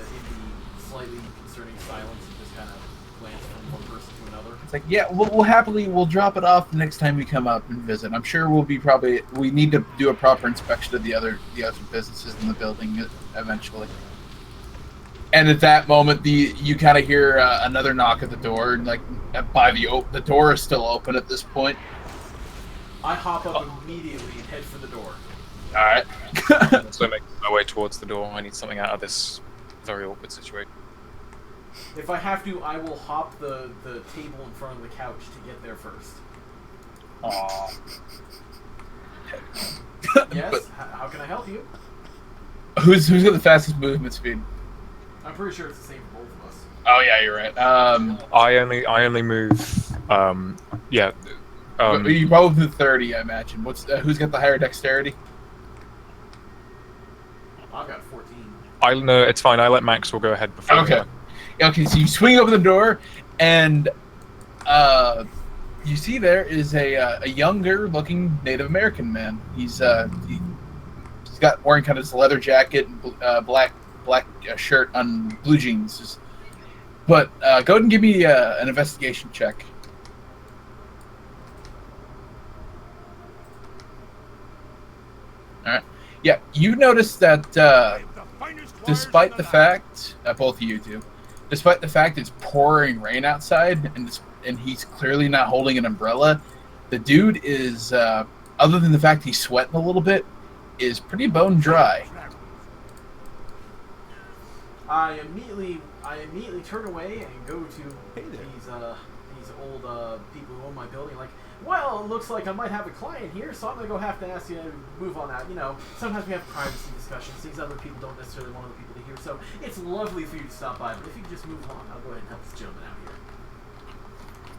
slightly concerning silence and just kind of glance from one person to another. It's like, yeah, we'll drop it off the next time we come up and visit. I'm sure we need to do a proper inspection of the other businesses in the building eventually. And at that moment, you kind of hear another knock at the door, and like the door is still open at this point. I hop up immediately and head for the door. All right. So I make my way towards the door. I need something out of this very awkward situation. If I have to, I will hop the table in front of the couch to get there first. Aww. Yes? How can I help you? Who's got the fastest movement speed? I'm pretty sure it's the same for both of us. Oh yeah, you're right. I only move. You both do 30, I imagine. Who's got the higher dexterity? I've got 14. No, it's fine. I let Maxwell go ahead before. Okay. Okay, so you swing open the door, and you see there is a younger-looking Native American man. He's got wearing kind of this leather jacket and black shirt on blue jeans. But go ahead and give me an investigation check. All right. Yeah, you notice that despite the fact, both of you do, despite the fact it's pouring rain outside and he's clearly not holding an umbrella, the dude is, other than the fact he's sweating a little bit, is pretty bone dry. I immediately turn away and go to these these old people who own my building, like, well, it looks like I might have a client here, so I'm gonna have to ask you to move on out. You know, sometimes we have privacy discussions, things other people don't necessarily want other people to hear. So it's lovely for you to stop by, but if you could just move on, I'll go ahead and help this gentleman out here.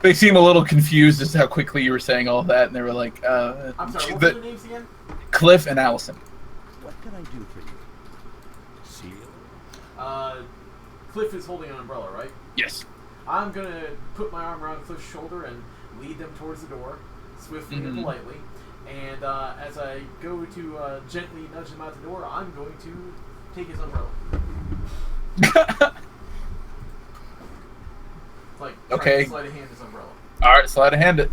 They seem a little confused as to how quickly you were saying all that, and they were like, I'm sorry, what were the names again? Cliff and Allison. What can I do for you? Seal? Cliff is holding an umbrella, right? Yes. I'm gonna put my arm around Cliff's shoulder and lead them towards the door, swiftly and politely. And as I go to gently nudge him out the door, I'm going to take his umbrella. Like, okay. Sleight of hand his umbrella. Alright, sleight of hand it.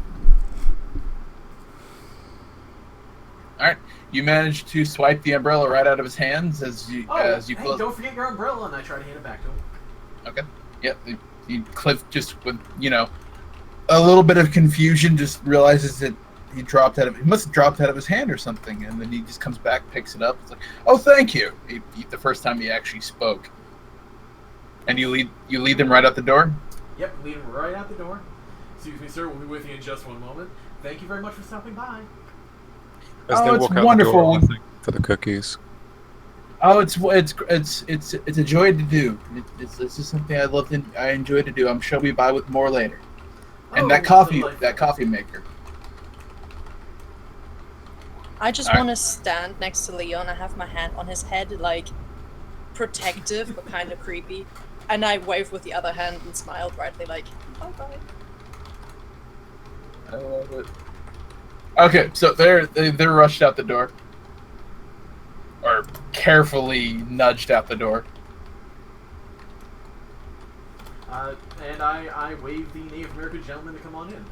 Alright, you manage to swipe the umbrella right out of his hands as you hey, close. don't forget your umbrella, and I try to hand it back to him. Okay. Yep. Cliff just with a little bit of confusion just realizes that he must have dropped out of his hand or something, and then he just comes back, picks it up. It's like, oh, thank you. The first time he actually spoke. And you lead them right out the door. Yep, lead him right out the door. Excuse me, sir. We'll be with you in just one moment. Thank you very much for stopping by. As they it's walk out wonderful. The door, for the cookies. Oh, it's a joy to do. It's just something I enjoy to do. I'm sure we'll be by with more later. And that coffee maker. I just want to stand next to Leon. I have my hand on his head, like protective but kind of creepy, and I wave with the other hand and smile brightly, like, "Bye bye." I love it. Okay, so they're rushed out the door, or carefully nudged out the door. And I wave the Native American gentleman to come on in.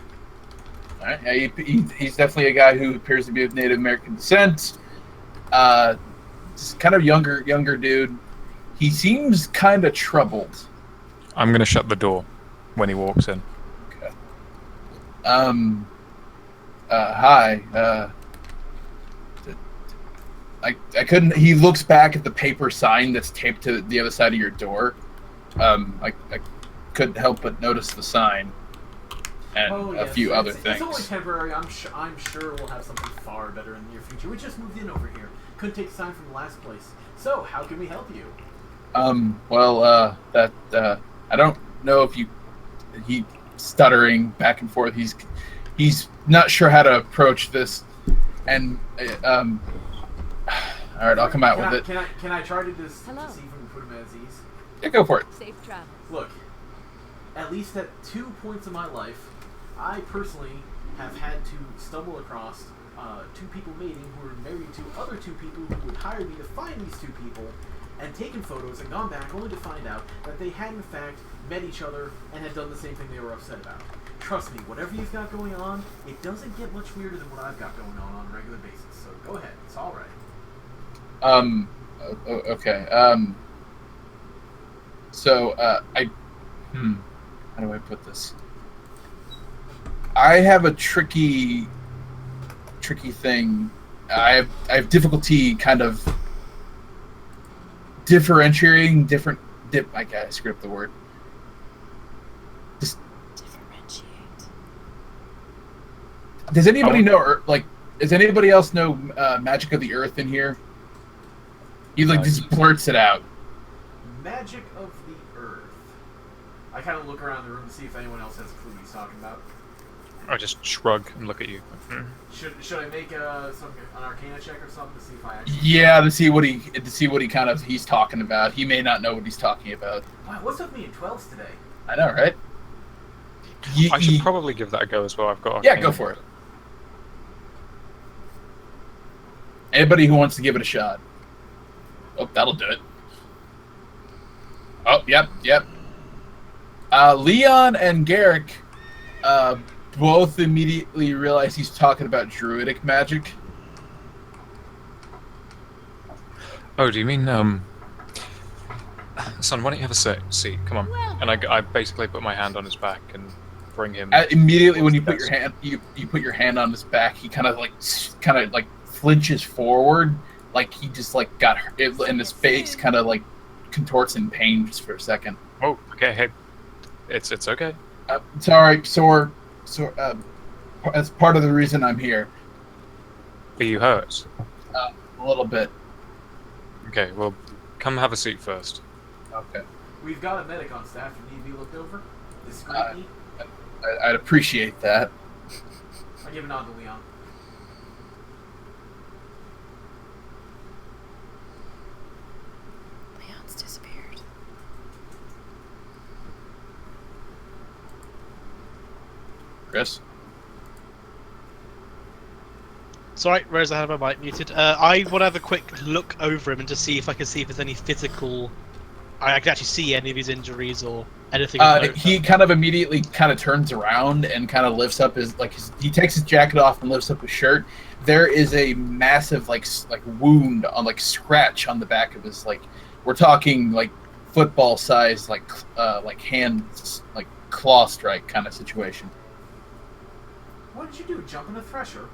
All right, yeah, he's definitely a guy who appears to be of Native American descent. Just kind of younger dude. He seems kind of troubled. I'm gonna shut the door when he walks in. Okay. Hi. I couldn't. He looks back at the paper sign that's taped to the other side of your door. I couldn't help but notice the sign and a few other things. It's only temporary. I'm sure we'll have something far better in the near future. We just moved in over here. Couldn't take the sign from the last place. So, how can we help you? Well, I don't know if he stuttering back and forth. He's not sure how to approach this, and all right, I'll come out with it. Can I try to see if we can put him at his ease? Yeah, go for it. Safe travel. Look, at least at 2 points in my life, I personally have had to stumble across 2 people mating who were married to other 2 people who would hire me to find these 2 people, and taken photos and gone back only to find out that they had in fact met each other and had done the same thing they were upset about. Trust me, whatever you've got going on, it doesn't get much weirder than what I've got going on a regular basis. So go ahead, it's all right. Okay. So, how do I put this? I have a tricky thing. I have difficulty kind of differentiating different. I gotta screw up the word. Just Differentiate. Does anybody know, or like, does anybody else know Magic of the Earth in here? He like just blurts it out. Magic of the Earth. I kind of look around the room to see if anyone else has a clue what he's talking about. I just shrug and look at you. Should I make an Arcana check or something to see if I actually? Yeah, to see what he's talking about. He may not know what he's talking about. Wow, what's with me in 12s today? I know, right? I should probably give that a go as well. I've got. Yeah, go for it. Anybody who wants to give it a shot. Oh, that'll do it. Oh, yep. Leon and Garrick both immediately realize he's talking about druidic magic. Oh, do you mean, son, why don't you have a seat? Come on. And I basically put my hand on his back and bring him. Immediately when you put your hand, you put your hand on his back, he kind of like flinches forward, like he just like got hurt, and his face kind of like contorts in pain just for a second. Oh, okay. Hey, it's okay. It's all right. That's part of the reason I'm here. Are you hurt? A little bit. Okay, well, come have a seat first. Okay. We've got a medic on staff. You need to be looked over discreetly. I'd appreciate that. I give a nod to Leon. Leon's disappeared. Chris? Sorry, Rose, I have my mic muted. I want to have a quick look over him and just see if I can see if there's any physical. I can actually see any of his injuries or anything. He kind of immediately kind of turns around and kind of lifts up he takes his jacket off and lifts up his shirt. There is a massive like wound on scratch on the back of his we're talking football size hands claw strike kind of situation. What did you do? Jump in a thresher?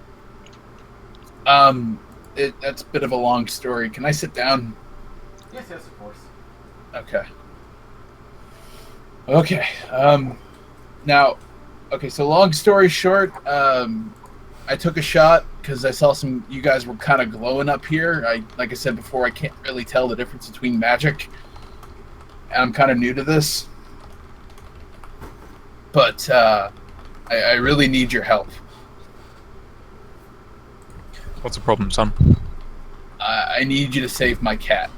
That's a bit of a long story. Can I sit down? Yes, of course. Okay. So long story short, I took a shot because I saw you guys were kind of glowing up here. Like I said before, I can't really tell the difference between magic. And I'm kind of new to this. But, I really need your help. What's the problem, son? I need you to save my cat.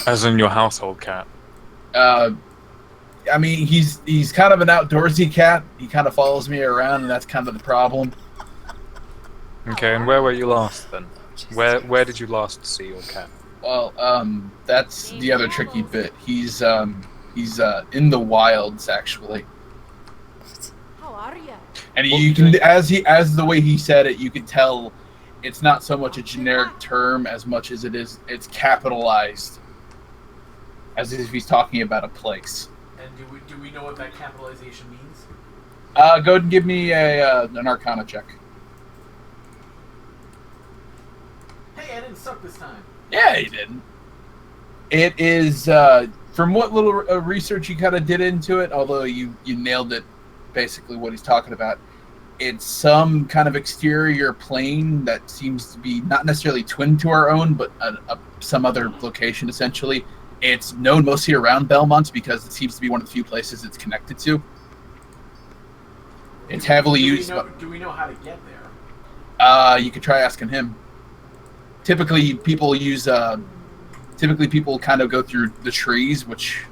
As in your household cat? I mean, he's kind of an outdoorsy cat. He kind of follows me around, and that's kind of the problem. Okay, and where were you last then? Where did you last see your cat? Well, that's the other tricky bit. He's in the wilds actually. How are you? And you can, as the way he said it, you could tell it's not so much a generic term as much as it's capitalized, as if he's talking about a place. And do we know what that capitalization means? Go ahead and give me an Arcana check. Hey, I didn't suck this time. Yeah, he didn't. It is from what little research you kind of did into it, although you nailed it. Basically what he's talking about, it's some kind of exterior plane that seems to be not necessarily twin to our own, but some other location essentially. It's known mostly around Belmont because it seems to be one of the few places it's connected to. It's heavily used. Do we know how to get there? You could try asking him. Typically people kind of go through the trees, which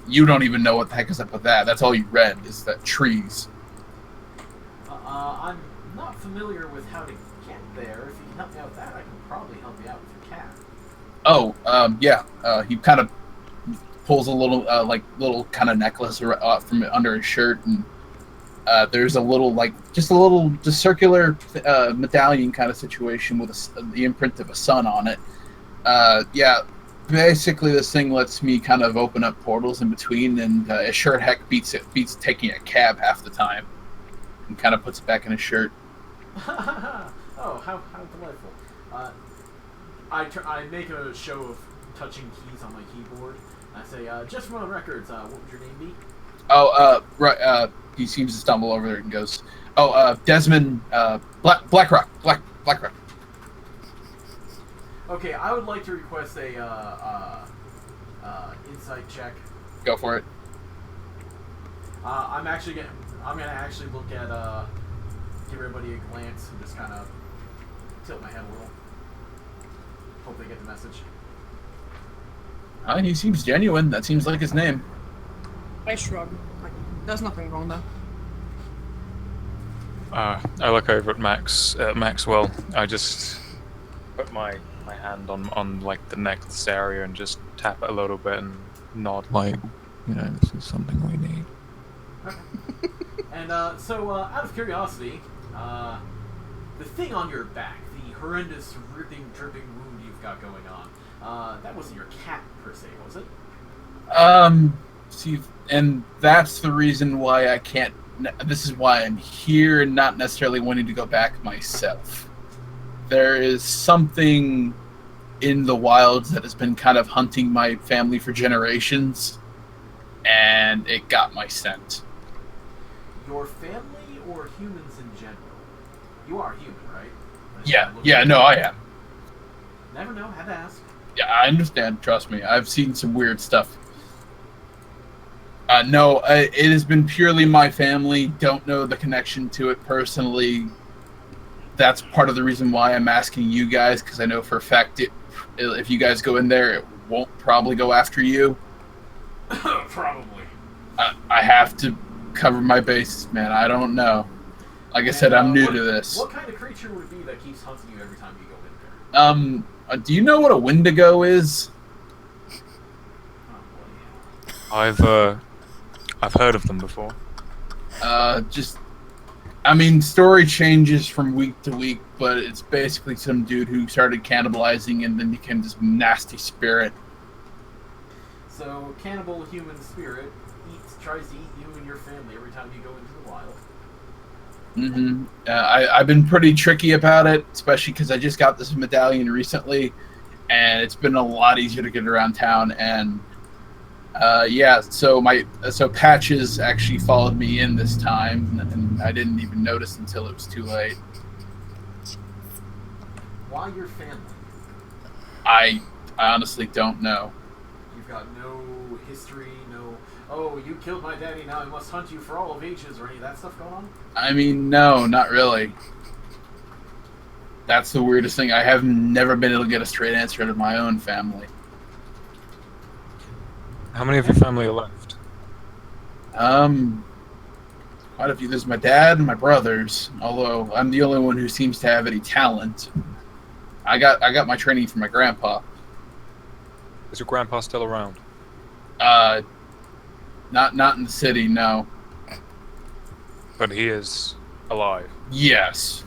you don't even know what the heck is up with that. That's all you read is that trees. I'm not familiar with how to get there. If you can help me out with that, I can probably help you out with your cat. Oh, yeah. He kind of pulls a little kind of necklace from under his shirt, and there's a little just circular medallion kind of situation with the imprint of a sun on it. Yeah. Basically, this thing lets me kind of open up portals in between, and it sure heck beats taking a cab half the time, and kind of puts it back in his shirt. Oh, how delightful! I make a show of touching keys on my keyboard. I say, just for the records, what would your name be? Oh, right. He seems to stumble over there and goes, Desmond, Blackrock. Okay, I would like to request a insight check. Go for it. I'm gonna actually look at give everybody a glance and just kind of tilt my head a little. Hope they get the message. He seems genuine. That seems like his name. I shrug. There's nothing wrong there. I look over at Maxwell. I just put my hand on the necklace area and just tap it a little bit and nod this is something we need. And so out of curiosity, the thing on your back, the horrendous ripping, dripping wound you've got going on, that wasn't your cat per se, was it? See, and that's the reason why I can't. This is why I'm here and not necessarily wanting to go back myself. There is something in the wilds that has been kind of hunting my family for generations, and it got my scent. Your family or humans in general? You are human, right? Yeah, no, I am. Never know, had to ask. Yeah, I understand, trust me. I've seen some weird stuff. No, it has been purely my family. Don't know the connection to it personally. That's part of the reason why I'm asking you guys, because I know for a fact if you guys go in there, it won't probably go after you. Probably. I have to cover my bases, man. I don't know. Like I said, I'm new to this. What kind of creature would it be that keeps hunting you every time you go in there? Do you know what a Wendigo is? Oh, boy. I've heard of them before. Story changes from week to week, but it's basically some dude who started cannibalizing and then became this nasty spirit. So, cannibal human spirit tries to eat you and your family every time you go into the wild. Mm-hmm. I've been pretty tricky about it, especially because I just got this medallion recently, and it's been a lot easier to get around town. And so Patches actually followed me in this time, and I didn't even notice until it was too late. Why your family? I honestly don't know. You've got no history, oh, you killed my daddy, now I must hunt you for all of ages, or any of that stuff going on? I mean, no, not really. That's the weirdest thing. I have never been able to get a straight answer out of my own family. How many of your family are left? Quite a few. There's my dad and my brothers, although I'm the only one who seems to have any talent. I got my training from my grandpa. Is your grandpa still around? Not in the city, no. But he is alive. Yes.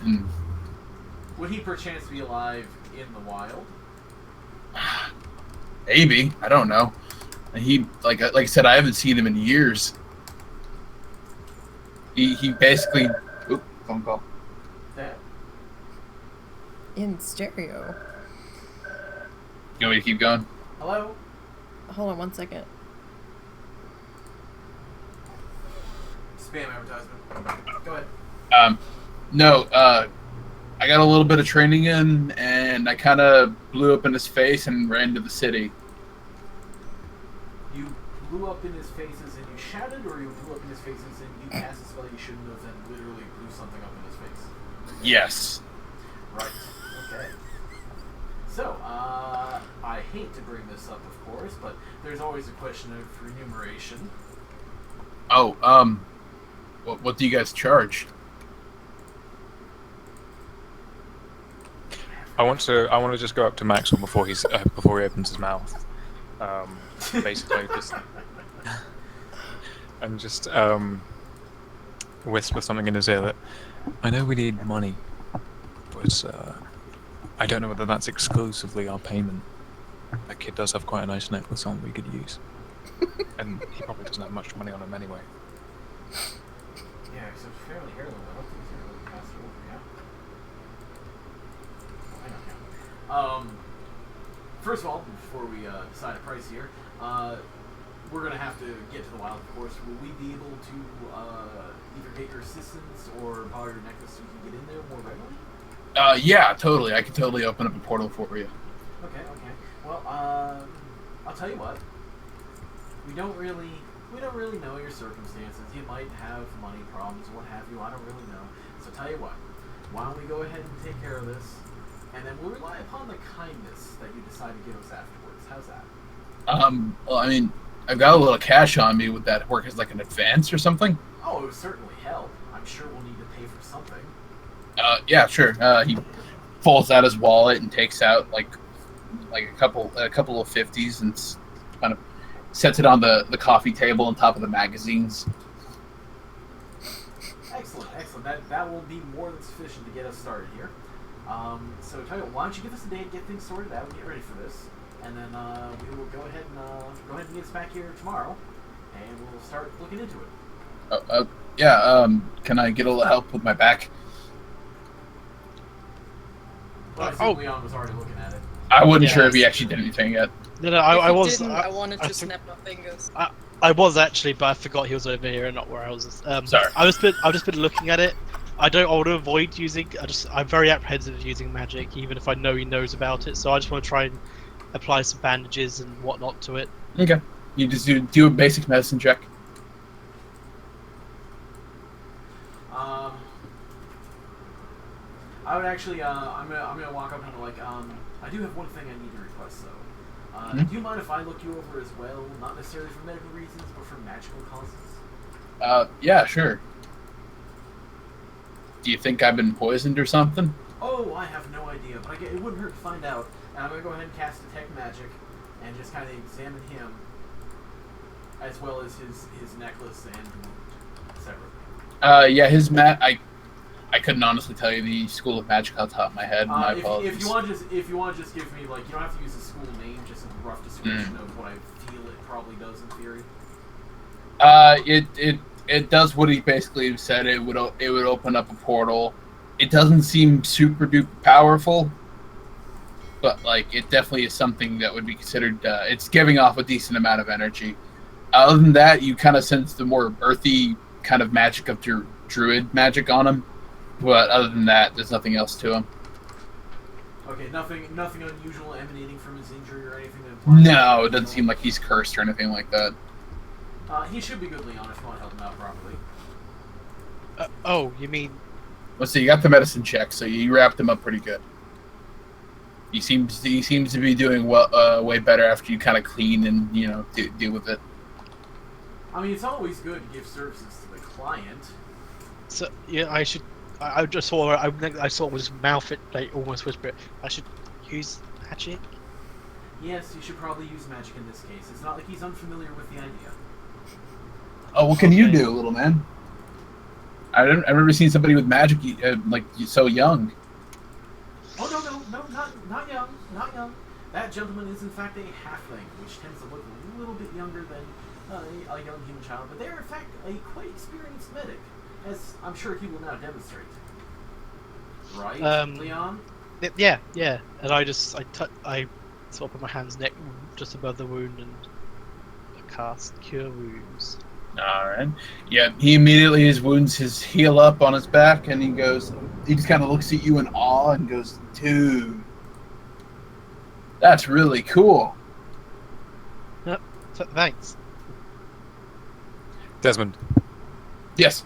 Would he perchance be alive in the wild? Maybe. I don't know. He like I said, I haven't seen him in years. He basically. Oop, phone call. That. In stereo. You want me to keep going? Hello? Hold on 1 second. Spam advertisement. Go ahead. No, I got a little bit of training in, and I kind of blew up in his face and ran to the city. You blew up in his faces and you shouted, or you blew up in his faces and you cast a spell you shouldn't have and literally blew something up in his face? Yes. Right. Okay. So, I hate to bring this up, of course, but there's always a question of remuneration. Oh, what do you guys charge? I want to just go up to Maxwell before he opens his mouth. Basically, just whisper something in his ear that I know we need money, but I don't know whether that's exclusively our payment. That kid does have quite a nice necklace on we could use, and he probably doesn't have much money on him anyway. Yeah, except fairly heirloom. I don't think these are really cost over, yeah. First of all, before we decide a price here, we're going to have to get to the wild, of course. Will we be able to either get your assistance or borrow your necklace so you can get in there more regularly? Yeah, totally. I can totally open up a portal for you. Okay. Well, I'll tell you what. We don't really know your circumstances. You might have money problems, what have you. I don't really know. So tell you what. Why don't we go ahead and take care of this, and then we'll rely upon the kindness that you decide to give us afterwards. How's that? Well, I mean, I've got a little cash on me. Would that work as like an advance or something? Oh, it would certainly help. I'm sure we'll need to pay for something. Yeah, sure. He pulls out his wallet and takes out like a couple of 50s and kind of sets it on the coffee table on top of the magazines. Excellent. That will be more than sufficient to get us started here. So tell you what, why don't you give us a day to get things sorted out and get ready for this, and then we will go ahead and get us back here tomorrow, and we'll start looking into it. Yeah. Can I get a little help with my back? Well, I think Leon was already looking at it. I wasn't sure if he actually did anything yet. No, I If you was. didn't, I wanted to snap my fingers. I was actually, but I forgot he was over here and not where I was. Sorry. I've just been looking at it. I want to avoid using. I'm very apprehensive of using magic, even if I know he knows about it. So I just want to try and apply some bandages and whatnot to it. Okay. You just do a basic medicine check. I would actually, I'm gonna walk up and I'm like, I do have one thing I need to request though. Do you mind if I look you over as well? Not necessarily for medical reasons, but for magical causes? Yeah, sure. Do you think I've been poisoned or something? Oh, I have no idea, but it wouldn't hurt to find out. And I'm gonna go ahead and cast Detect Magic, and just kind of examine him, as well as his necklace and wound separately. Yeah, his I couldn't honestly tell you the school of magic off the top of my head. My apologies. If you want to just give me, like, you don't have to use the school name, just a rough description of what I feel it probably does in theory. It does what he basically said. It would open up a portal. It doesn't seem super duper powerful, but like it definitely is something that would be considered. It's giving off a decent amount of energy. Other than that, you kind of sense the more earthy kind of magic of druid magic on him. But other than that, there's nothing else to him. Okay, nothing unusual emanating from his injury or anything. No, it doesn't seem like he's cursed or anything like that. He should be good, Leon, if you want to help him out properly. Oh, you mean? Let's see. You got the medicine check, so you wrapped him up pretty good. He seems to be doing well, way better after you kind of clean and deal with it. I mean, it's always good to give services to the client. So yeah, I should. I just saw. I saw his mouth. It like almost whisper it. I should use magic. Yes, you should probably use magic in this case. It's not like he's unfamiliar with the idea. Oh, what can you do, little man? I've never seen somebody with magic like so young. Oh no, not young. That gentleman is in fact a halfling, which tends to look a little bit younger than a young human child, but they are in fact a quite experienced medic, as I'm sure he will now demonstrate. Right, Leon? Yeah. And I sort of put my hands neck just above the wound and cast Cure Wounds. Alright. Yeah, he immediately, his wounds heal up on his back, and he just kind of looks at you in awe and goes, dude, that's really cool. Thanks. Desmond. Yes.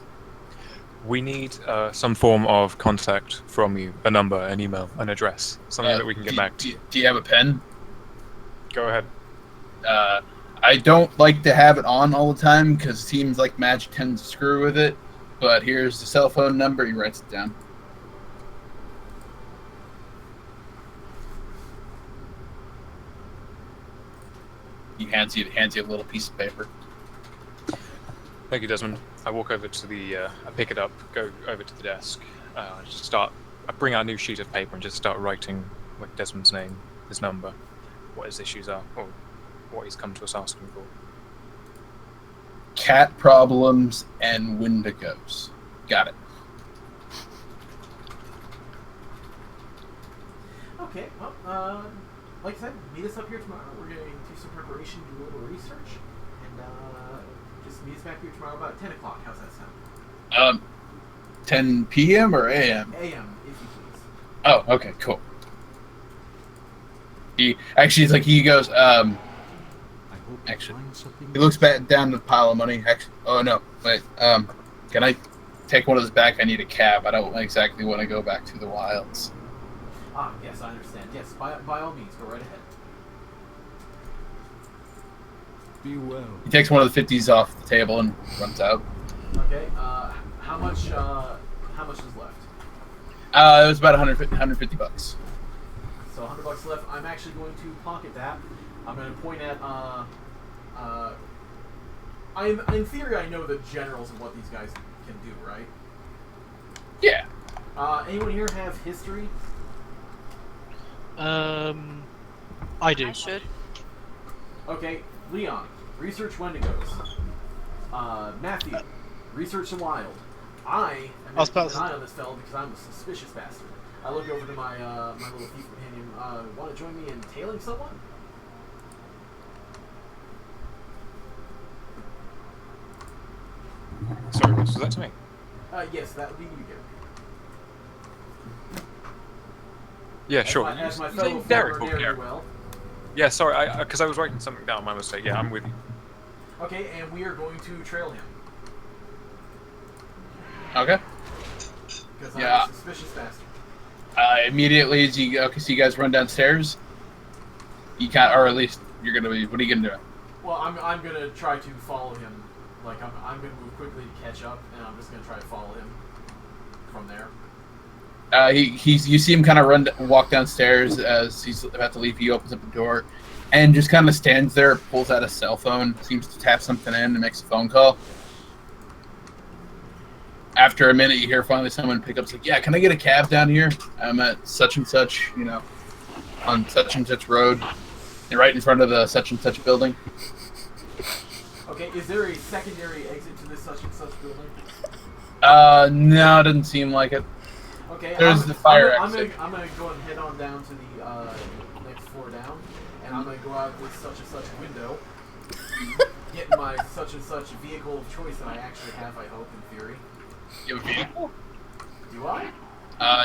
We need some form of contact from you, a number, an email, an address, something that we can get back to. Do you have a pen? Go ahead. I don't like to have it on all the time because it seems like magic tends to screw with it. But here's the cell phone number. He writes it down. He hands you a little piece of paper. Thank you, Desmond. I walk over to I pick it up, go over to the desk, I bring out a new sheet of paper and just start writing like Desmond's name, his number, what his issues are, or what he's come to us asking for. Cat problems and Wendigos. Got it. Okay, well, like I said, meet us up here tomorrow. We're going to do some preparation, do a little research, and just meet us back here tomorrow about 10 o'clock. How's that sound? 10 p.m. or a.m.? A.m., if you please. Oh, okay, cool. He goes, actually, he looks back down the pile of money. Actually, oh no, wait, can I take one of those back? I need a cab. I don't exactly want to go back to the wilds. Ah, yes, I understand. Yes, by all means, go right ahead. Be well. He takes one of the 50s off the table and runs out. Okay, how much is left? It was about 150 bucks. So $100 left. I'm actually going to pocket that. I'm going to point at, in theory, I know the generals of what these guys can do, right? Yeah. Anyone here have history? I do. I should. Okay, Leon, research Wendigos. Matthew, research the wild. I am going to keep an eye on this fellow because I'm a suspicious bastard. I look over to my my little thief companion. Want to join me in tailing someone? Sorry, Russ, was that to me? Yes, that would be you, Derek. Yeah, sure. As my You fellow saying Derek former or ne'er Derek? well. Yeah, sorry, because I was writing something down, my mistake. Yeah, I'm with you. Okay, and we are going to trail him. Okay. Because Yeah. I'm a suspicious bastard. Immediately as you okay, so you guys run downstairs. You can't, or at least you're gonna be. What are you gonna do? Well, I'm gonna try to follow him. Like I'm gonna move quickly to catch up, and I'm just gonna try to follow him from there. You see him kind of walk downstairs as he's about to leave. He opens up the door, and just kind of stands there, pulls out a cell phone, seems to tap something in, and makes a phone call. After a minute, you hear finally someone pick up. It's like, yeah, can I get a cab down here? I'm at such and such, on such and such road, and right in front of the such and such building. Okay, is there a secondary exit to this such and such building? No, it doesn't seem like it. Okay, There's the fire exit. I'm gonna go and head on down to the next floor down, and I'm gonna go out this such and such window, get my such and such vehicle of choice that I actually have. I hope, in theory. You have a vehicle? Do I?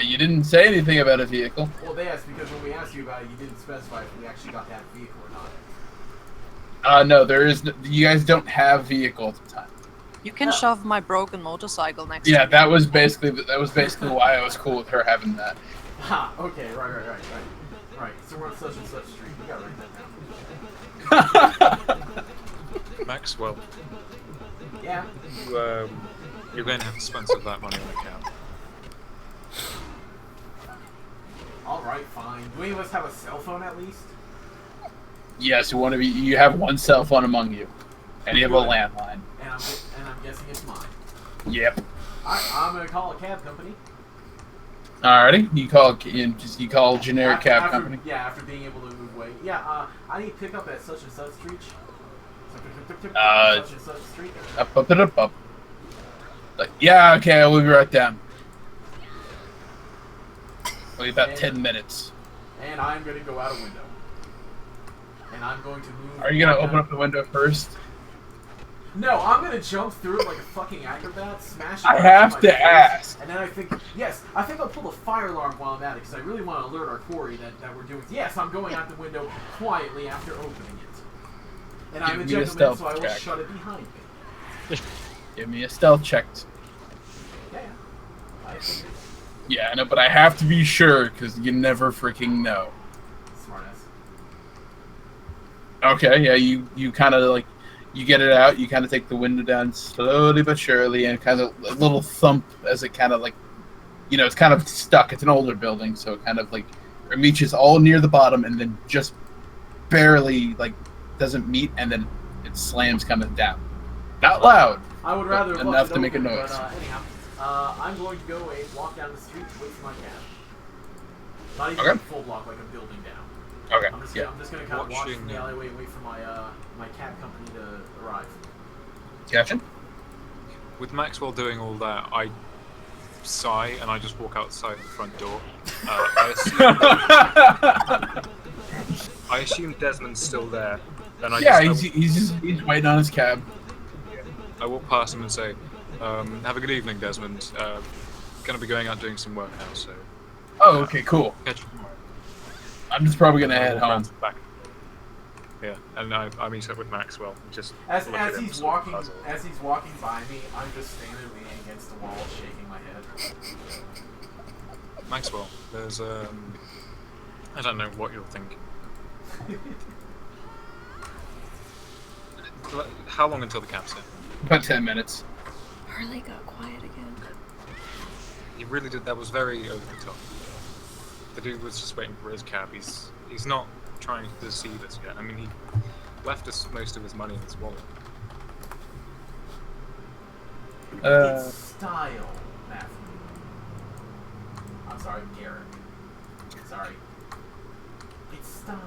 You didn't say anything about a vehicle. Well, they asked because when we asked you about it, you didn't specify if we actually got that vehicle or not. No, there is. You guys don't have vehicle at the time. You can shove my broken motorcycle next to Yeah, me. that was basically why I was cool with her having that. Ha! Okay, right. Right, so we're on such and such street. We gotta write that down. Maxwell, Yeah. you're going to have to spend some of that money on a cab. Alright, fine. Do any of us have a cell phone at least? Yes, you have one cell phone among you, and you have a Good. landline. And I'm guessing it's mine. Yep. I'm gonna call a cab company. Alrighty, you call generic cab After- company. Yeah, after being able to move away. Yeah, I need to pick up at such and such street. Such and such street. Up. Like, yeah, okay, we'll be right down. We'll be about 10 minutes. And I'm gonna go out a window. And I'm going to move. Are you gonna open up the window first? No, I'm gonna jump through it like a fucking acrobat, smash it. I right have in to my face, ask. And then I think I'll pull the fire alarm while I'm at it because I really want to alert our quarry that we're doing. Yes, I'm going out the window quietly after opening it. And I'm a Give me a gentleman, so stealth I will check. shut it behind me. Give me a stealth check. Yeah. I figured. Yeah, I know, but I have to be sure because you never freaking know. Smartass. Okay, yeah, you kind of like, you get it out, you kind of take the window down slowly but surely, and kind of a little thump as it kind of like, it's kind of stuck. It's an older building, so it kind of like, it reaches all near the bottom and then just barely like doesn't meet, and then it slams kind of down. Not loud. I would rather have enough left it to make a open, noise. But anyhow, I'm going to go and walk down the street and wait for my cab. Not even Okay. a full block, like a building down. Okay. I'm just Yeah. gonna kind of watch Watching, from the alleyway and wait for my my cab company to arrive. Gotcha. With Maxwell doing all that, I sigh and I just walk outside the front door. I assume Desmond's still there. And Yeah, he's waiting on his cab. I walk past him and say, "Have a good evening, Desmond. Gonna be going out doing some work now, so Oh, okay, cool. catch you tomorrow." I'm just probably gonna I head walk around home. to the back. Yeah, and I meet up with Maxwell. Just As look at him, he's sort of walking puzzled. by me, I'm just standing leaning against the wall, shaking my head. Maxwell, there's I don't know what you're thinking. How long until the cab's here? About 10 minutes. Harley got quiet again. He really did. That was very over the top. The dude was just waiting for his cab. He's not trying to deceive us yet. I mean, he left us most of his money in his wallet. It's style, Matthew. I'm sorry, Garrett. Sorry. It's style.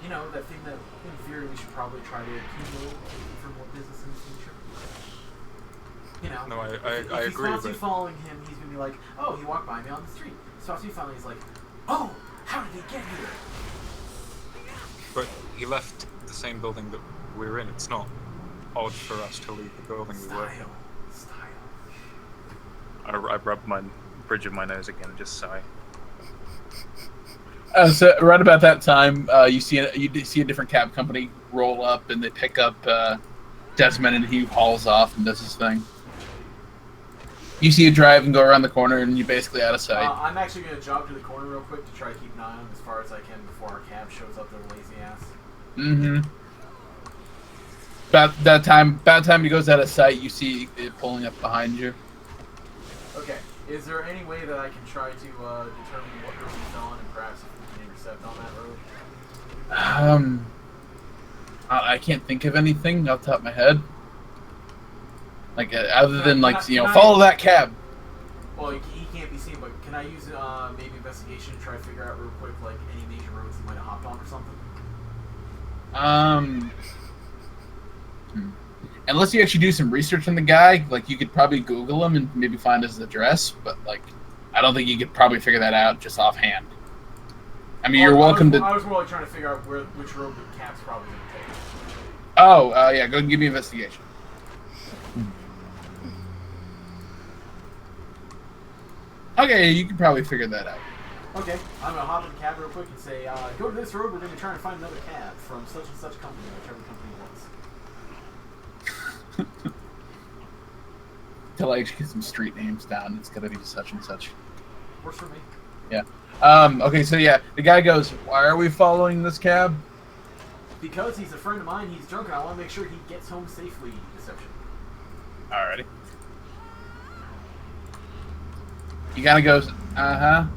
You know, that thing that, in theory, we should probably try to accumulate for more business in the future. You know, No, I if agree he spots with you following him, he's gonna be like, oh, he walked by me on the street. Spots you following, he's like, oh, how did he get here? But he left the same building that we were in. It's not odd for us to leave the building we were in. Style. I rub my bridge of my nose again and just sigh. So right about that time, you see a different cab company roll up, and they pick up Desmond, and he hauls off and does his thing. You see it drive and go around the corner, and you're basically out of sight. I'm actually going to jog to the corner real quick to try to keep an eye on him as far as I can before our cab shows up their lazy ass. Mm-hmm. About that time he goes out of sight, you see it pulling up behind you. Okay. Is there any way that I can try to determine what road he's on and perhaps if we can intercept on that road? I can't think of anything off the top of my head. Like other than Can I follow that cab. Well, he can't be seen, but can I use maybe investigation to try to figure out real quick like any major roads he might have hopped on or something? Unless you actually do some research on the guy, like you could probably Google him and maybe find his address, but like I don't think you could probably figure that out just offhand. I mean, you're welcome to. I was more like trying to figure out which road the cab's probably going to take. Oh, yeah, go ahead and give me investigation. Okay, you can probably figure that out. Okay, I'm going to hop in the cab real quick and say, go to this road, we're going to try and find another cab from such and such company, whichever company it was. Till I actually get some street names down, it's gonna be such and such. Works for me. Yeah. Okay, so yeah, the guy goes, "Why are we following this cab?" Because he's a friend of mine, he's drunk, and I want to make sure he gets home safely, Deception. Alrighty. He kind of goes, are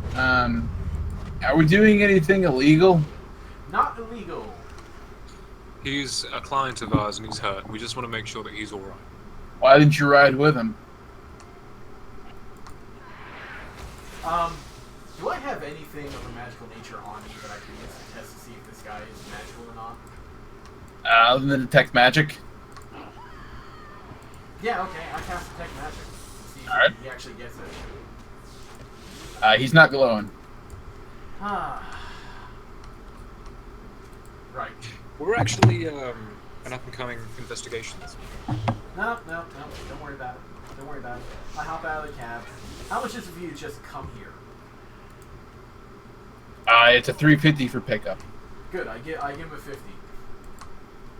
we doing anything illegal? Not illegal. He's a client of ours and he's hurt. We just want to make sure that he's alright. Why didn't you ride with him? Do I have anything of a magical nature on me that I can use to test to see if this guy is magical or not? Other than detect magic? Yeah, okay, I cast detect magic. See if Alright. he actually gets it. He's not glowing. Right. We're actually an up-and-coming investigation this week. No, don't worry about it. Don't worry about it. I hop out of the cab. How much is it for you to just come here? It's a $3.50 for pickup. Good, I give him a 50.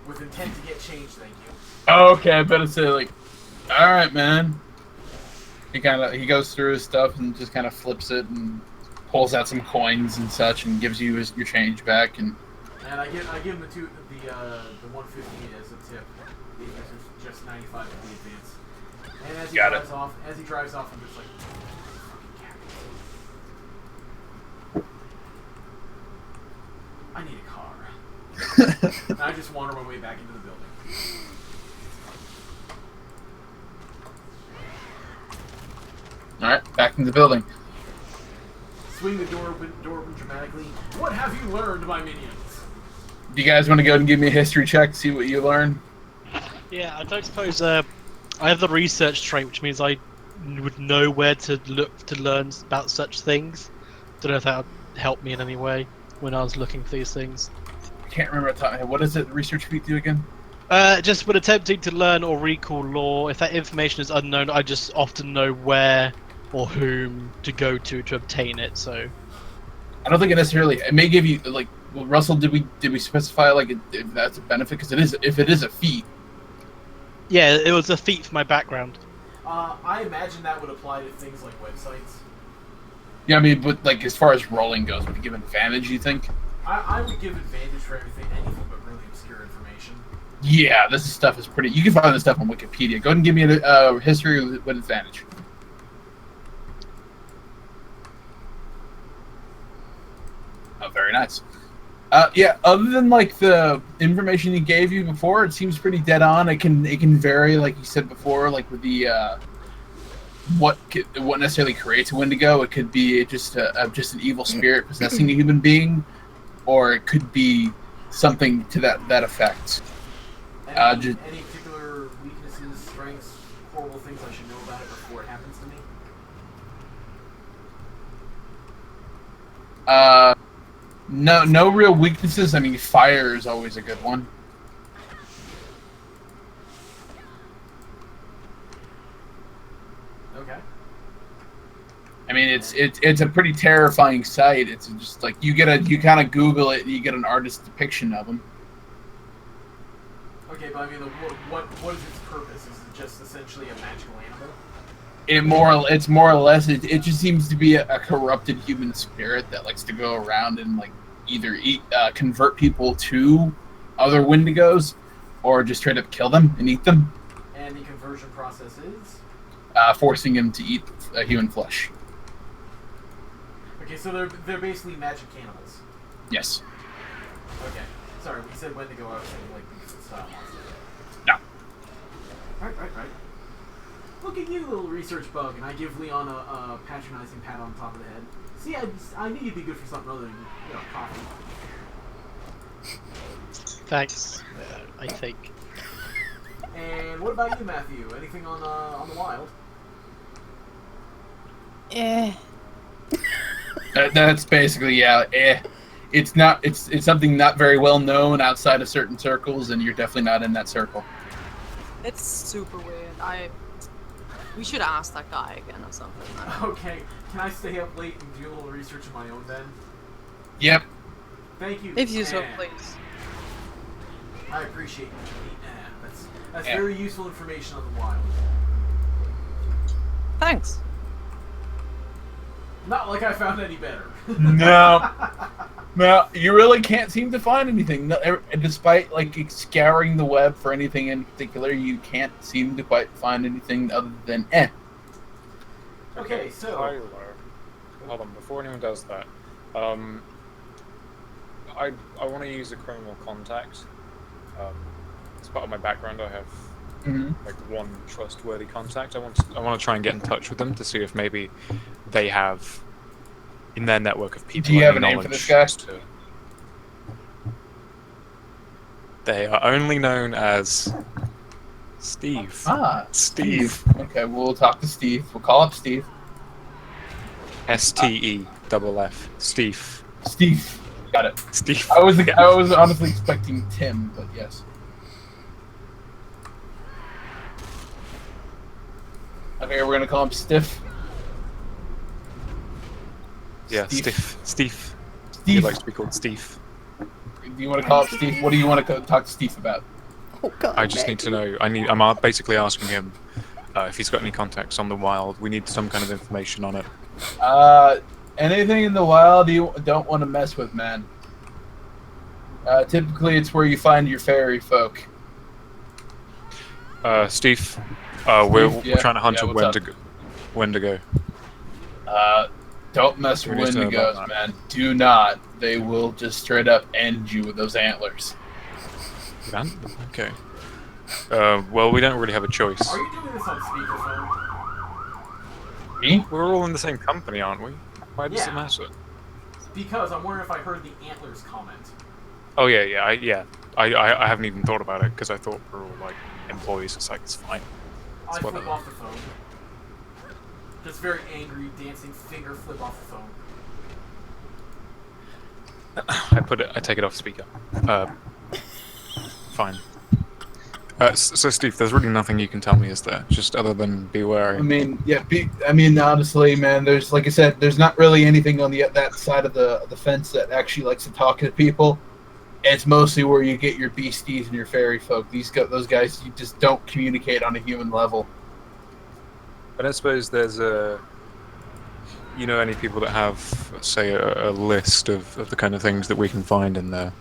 With intent to get change, thank you. Okay, I better say all right, man. He goes through his stuff and just kind of flips it and pulls out some coins and such and gives you your change back and I give him the 150 as a tip. It's just 95 in the advance. And as he drives off, I'm just like, I need a car. And I just wander my way back into the building. Alright, back in the building. Swing the door open dramatically. What have you learned, my minions? Do you guys want to go and give me a history check, see what you learn? Yeah, I don't suppose I have the research trait, which means I would know where to look to learn about such things. Don't know if that would help me in any way when I was looking for these things. I can't remember off the top of my head. What does it research feat do again? Just when attempting to learn or recall lore, if that information is unknown, I just often know where or whom to go to obtain it. So I don't think it may give you well, Russell, did we specify if that's a benefit? Because if it is a feat. Yeah, it was a feat for my background. I imagine that would apply to things like websites. Yeah, I mean, but as far as rolling goes, would you give advantage? You think? I would give advantage for anything but really obscure information. Yeah, this stuff is pretty. You can find this stuff on Wikipedia. Go ahead and give me a history with advantage. Oh, very nice. Yeah, other than the information he gave you before, it seems pretty dead on. It can vary, like you said before, with the what necessarily creates a Wendigo. It could be just an evil spirit possessing a human being, or it could be something to that effect. Any particular weaknesses, strengths, horrible things I should know about it before it happens to me? No real weaknesses. I mean, fire is always a good one. Okay. I mean, it's a pretty terrifying sight. It's just like you kind of Google it and you get an artist's depiction of them. Okay, but I mean, what is its purpose? Is it just essentially a magical animal? It's more or less. It just seems to be a corrupted human spirit that likes to go around and like either convert people to other Wendigos, or just straight up kill them and eat them. And the conversion process is forcing them to eat human flesh. Okay, so they're basically magic cannibals. Yes. Okay. Sorry, we said Wendigo. I was saying like the style monster. No. Right. Look at you, little research bug, and I give Leon a patronizing pat on top of the head. See, I knew you'd be good for something other than coffee. Thanks. I think. And what about you, Matthew? Anything on the wild? That's basically It's not. It's something not very well known outside of certain circles, and you're definitely not in that circle. It's super weird. We should ask that guy again or something. Okay, can I stay up late and do a little research of my own then? Yep. Thank you. If you so please. I appreciate it. That's very useful information on the wild. Thanks. Not like I found any better. No, you really can't seem to find anything. Despite like scouring the web for anything in particular, you can't seem to quite find anything other than Okay, so Tyler, hold on. Before anyone does that, I want to use a criminal contact. As part of my background, I have like one trustworthy contact. I want to try and get in touch with them to see if maybe they have in their network of people. Do you have a name for this guy? They are only known as Steve. Steve. Okay, we'll talk to Steve. We'll call up Steve. STEFF. Steve. Steve. Got it. Steve. I was honestly expecting Tim, but yes. Okay, we're gonna call him Stiff. Yeah, Steve. Steve. He likes to be called Steve. Do you want to call up Steve? What do you want to talk to Steve about? Oh God. I just need to know. I'm basically asking him if he's got any contacts on the wild. We need some kind of information on it. Anything in the wild you don't want to mess with, man. Typically, it's where you find your fairy folk. Steve, we're trying to hunt a Wendigo. Don't mess with Wendigos, man. Do not. They will just straight up end you with those antlers. Okay. Well, we don't really have a choice. Are you doing this on speakerphone? Me? We're all in the same company, aren't we? Why does it matter? Because I'm wondering if I heard the antlers comment. Oh yeah. I haven't even thought about it because I thought we were all like employees. It's like it's fine. I flip off the phone. Just very angry, dancing finger flip off the phone. I take it off speaker. Fine. So Steve, there's really nothing you can tell me, is there? Just other than be wary. I mean, honestly, man, there's, like I said, there's not really anything on that side of the fence that actually likes to talk to people. It's mostly where you get your beasties and your fairy folk. Those guys, you just don't communicate on a human level. But I suppose there's any people that have, say, a list of the kind of things that we can find in there.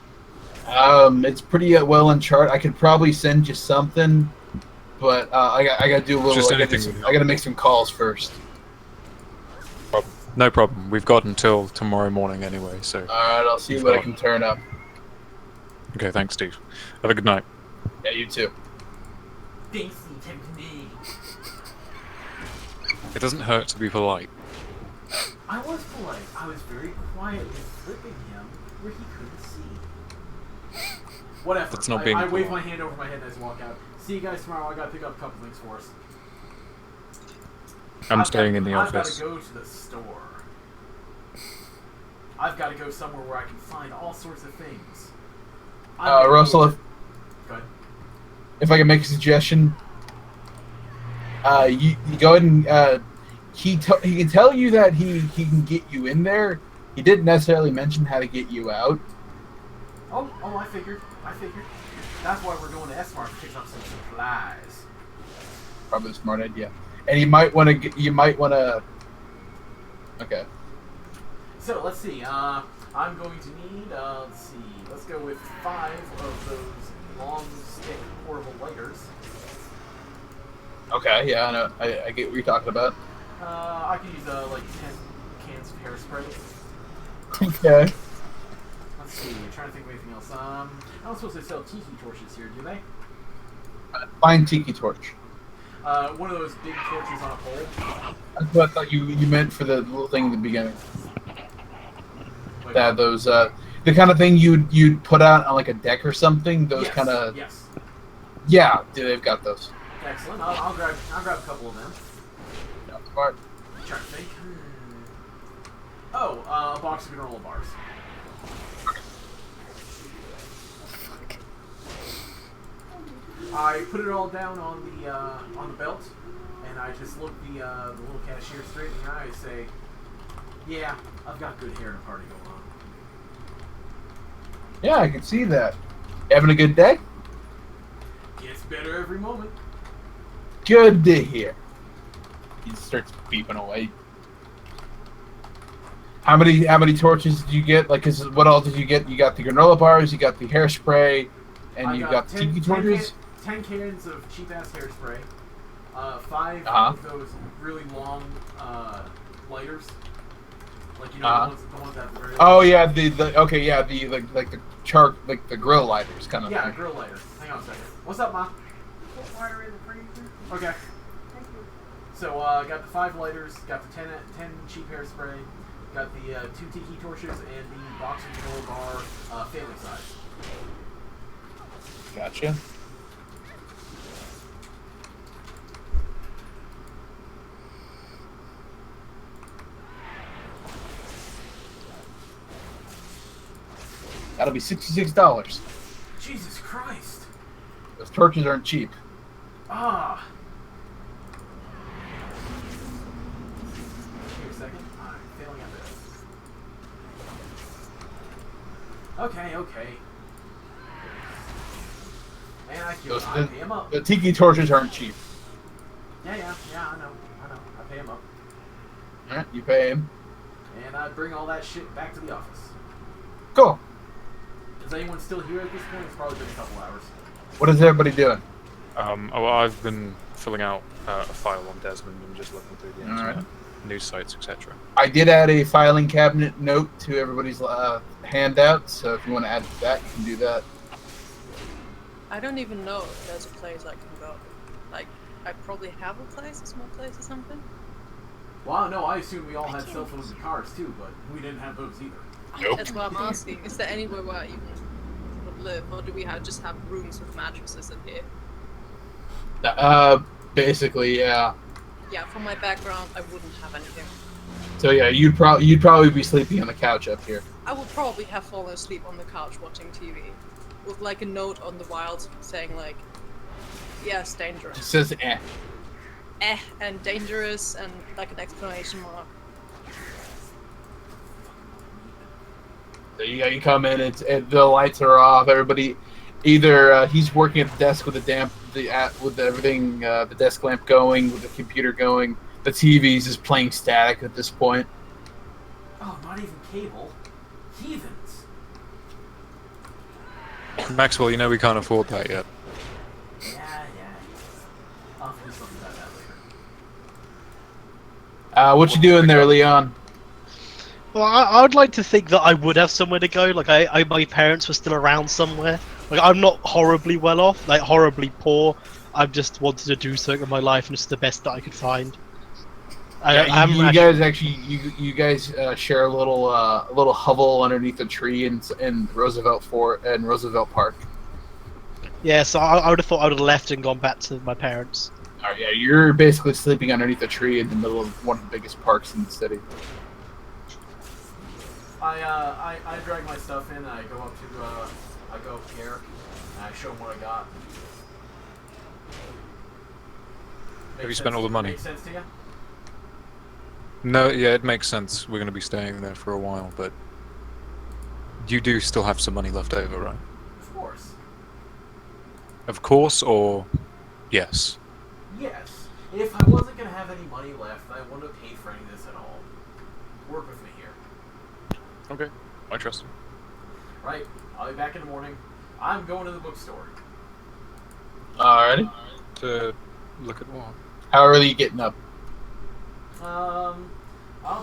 It's pretty well in chart. I could probably send you something, but I got to do a little. Just I got to make some calls first. No problem. We've got until tomorrow morning anyway, so. All right, I'll see what I can turn up. Okay, thanks, Steve. Have a good night. Yeah, you too. Daisy technique. It doesn't hurt to be polite. I was polite. I was very quietly flipping him where he couldn't see. Whatever. That's not being I wave polite. my hand over my head as I walk out. See you guys tomorrow. I gotta pick up a couple things for us. I'm staying in the I've office. gotta go to the store. I've gotta go somewhere where I can find all sorts of things. Russell, Go ahead. if I can make a suggestion, you go ahead and he can tell you that he can get you in there. He didn't necessarily mention how to get you out. Oh, I figured. That's why we're going to S-Mart to pick up some supplies. Probably a smart idea. And you might want to. Okay. So let's see. I'm going to need. Let's see. Let's go with 5 of those long stick portable lighters. Okay. Yeah. I know. I get what you're talking about. I could use like 10 cans of hairspray. Okay. Let's see. I'm trying to think of anything else. I don't suppose they sell tiki torches here, do they? Fine tiki torch. One of those big torches on a pole. That's what I thought you meant for the little thing in the beginning. Wait, That those the kind of thing you'd put out on like a deck or something. Those yes, kind of. Yes. Yeah, they've got those. Excellent. I'll grab a couple of them. Yeah, smart. I'm trying to think. Oh, a box of granola bars. I put it all down on the belt, and I just look the little cashier straight in the eye and say, "Yeah, I've got good hair and a party going on." Yeah, I can see that. Having a good day? Gets better every moment. Good to hear. He starts beeping away. How many torches did you get? Like, what all did you get? You got the granola bars, you got the hairspray, and you got the tiki torches. 10 cans of cheap-ass hairspray, 5 Uh-huh. of those really long lighters, like the ones that have the very Oh long- yeah, the grill lighters kind of yeah, thing. grill lighters. Hang on a second. What's up, Mom? Put water in the freezer. Okay. Thank you. So got the 5 lighters, got the 10 cheap hairspray, got the 2 tiki torches, and the box of granola bar family size. Gotcha. That'll be $66. Jesus Christ! Those torches aren't cheap. Ah. Give me a second. I'm failing at this. Okay. And I pay him up. The tiki torches aren't cheap. Yeah, I know. I pay him up. Yeah, you pay him. And I bring all that shit back to the office. Cool. Is anyone still here at this point? It's probably been a couple hours. What is everybody doing? Well, I've been filling out a file on Desmond and just looking through the internet, Alright. news sites, etc. I did add a filing cabinet note to everybody's handout, so if you want to add that, you can do that. I don't even know if there's a place I can go. Like, I probably have a place, a small place or something. Well, no, I assume we all had cell phones and cars too, but we didn't have those either. Nope. That's what I'm asking. Is there anywhere where I even would live, or do we just have rooms with mattresses in here? Basically, yeah. Yeah, from my background, I wouldn't have anything. So yeah, you'd probably be sleeping on the couch up here. I would probably have fallen asleep on the couch watching TV, with like a note on the wilds saying like, "Yes, It dangerous." says And dangerous, and like an exclamation mark. So you come in, the lights are off. Everybody, either he's working at the desk with everything, the desk lamp going, with the computer going. The TV's just playing static at this point. Oh, not even cable. Heathens. Maxwell, you know we can't afford that yet. Yeah. I'll have to do something about that later. What you doing there, Leon? Well, I would like to think that I would have somewhere to go. Like, my parents were still around somewhere. Like, I'm not horribly well off, like horribly poor. I've just wanted to do something in my life, and it's the best that I could find. You guys share a little hovel underneath a tree in Roosevelt Park. Yeah, so I would have thought I would have left and gone back to my parents. Oh yeah, you're basically sleeping underneath a tree in the middle of one of the biggest parks in the city. I drag my stuff in, and I go up here, and I show them what I got. Have you spent all the money? Make sense to you? No, yeah, it makes sense. We're going to be staying there for a while, but you do still have some money left over, right? Of course. Of course, or yes? Yes. If I wasn't going to have any money left, I wouldn't have paid for any of this at all. Work with me here. Okay, I trust you. Right. I'll be back in the morning. I'm going to the bookstore. Alrighty. To look at what? How early are you getting up? I'll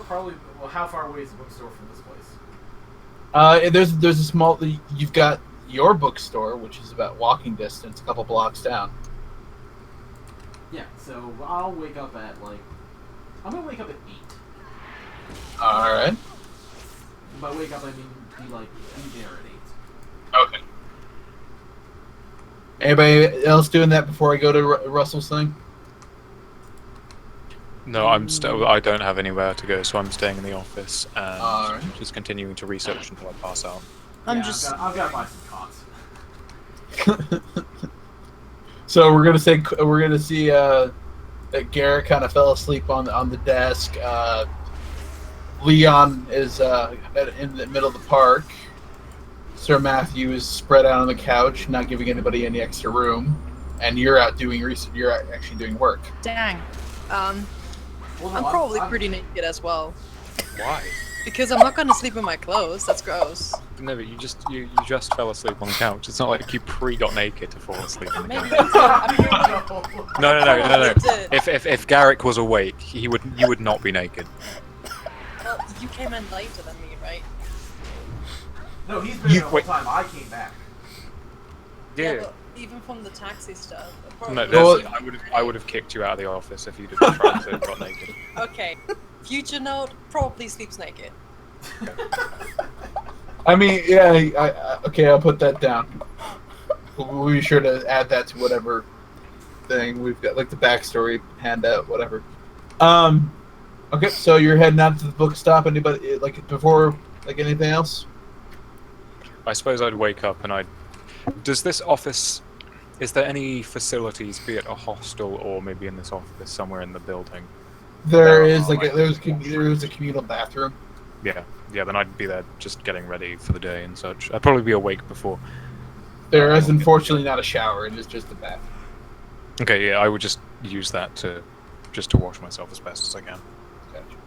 probably... Well, how far away is the bookstore from this place? There's a small... You've got your bookstore, which is about walking distance, a couple blocks down. Yeah, so I'll wake up at, like... I'm going to wake up at 8. Alright. By wake up, I mean be there at 8. Okay. Anybody else doing that before I go to Russell's thing? No, I don't have anywhere to go, so I'm staying in the office and Alright. just continuing to research until I pass out. I've got to buy some cots. So we're gonna see that Garrett kind of fell asleep on the desk. Leon is in the middle of the park. Sir Matthew is spread out on the couch, not giving anybody any extra room, and you're out doing research. You're actually doing work. Dang. I'm probably pretty naked as well. Why? Because I'm not going to sleep in my clothes. That's gross. No, but you just fell asleep on the couch. It's not like you got naked to fall asleep on the Maybe couch. No. If Garrick was awake, you would not be naked. Well, you came in later than me, right? No, he's been there the whole time. I came back. Yeah. But even from the taxi stuff. No, I would have kicked you out of the office if you didn't try to got naked. Okay. Future note, probably sleeps naked. I mean, yeah. Okay, I'll put that down. We'll be sure to add that to whatever thing we've got, like the backstory handout, whatever. Okay, so you're heading out to the book stop. Anybody before anything else? I suppose I'd wake up and Does this office... Is there any facilities, be it a hostel or maybe in this office somewhere in the building? There is there was a communal bathroom. Yeah, then I'd be there just getting ready for the day and such. I'd probably be awake before. There is unfortunately not a shower. It is just a bath. Okay, yeah, I would just use that to wash myself as best as I can. Gotcha.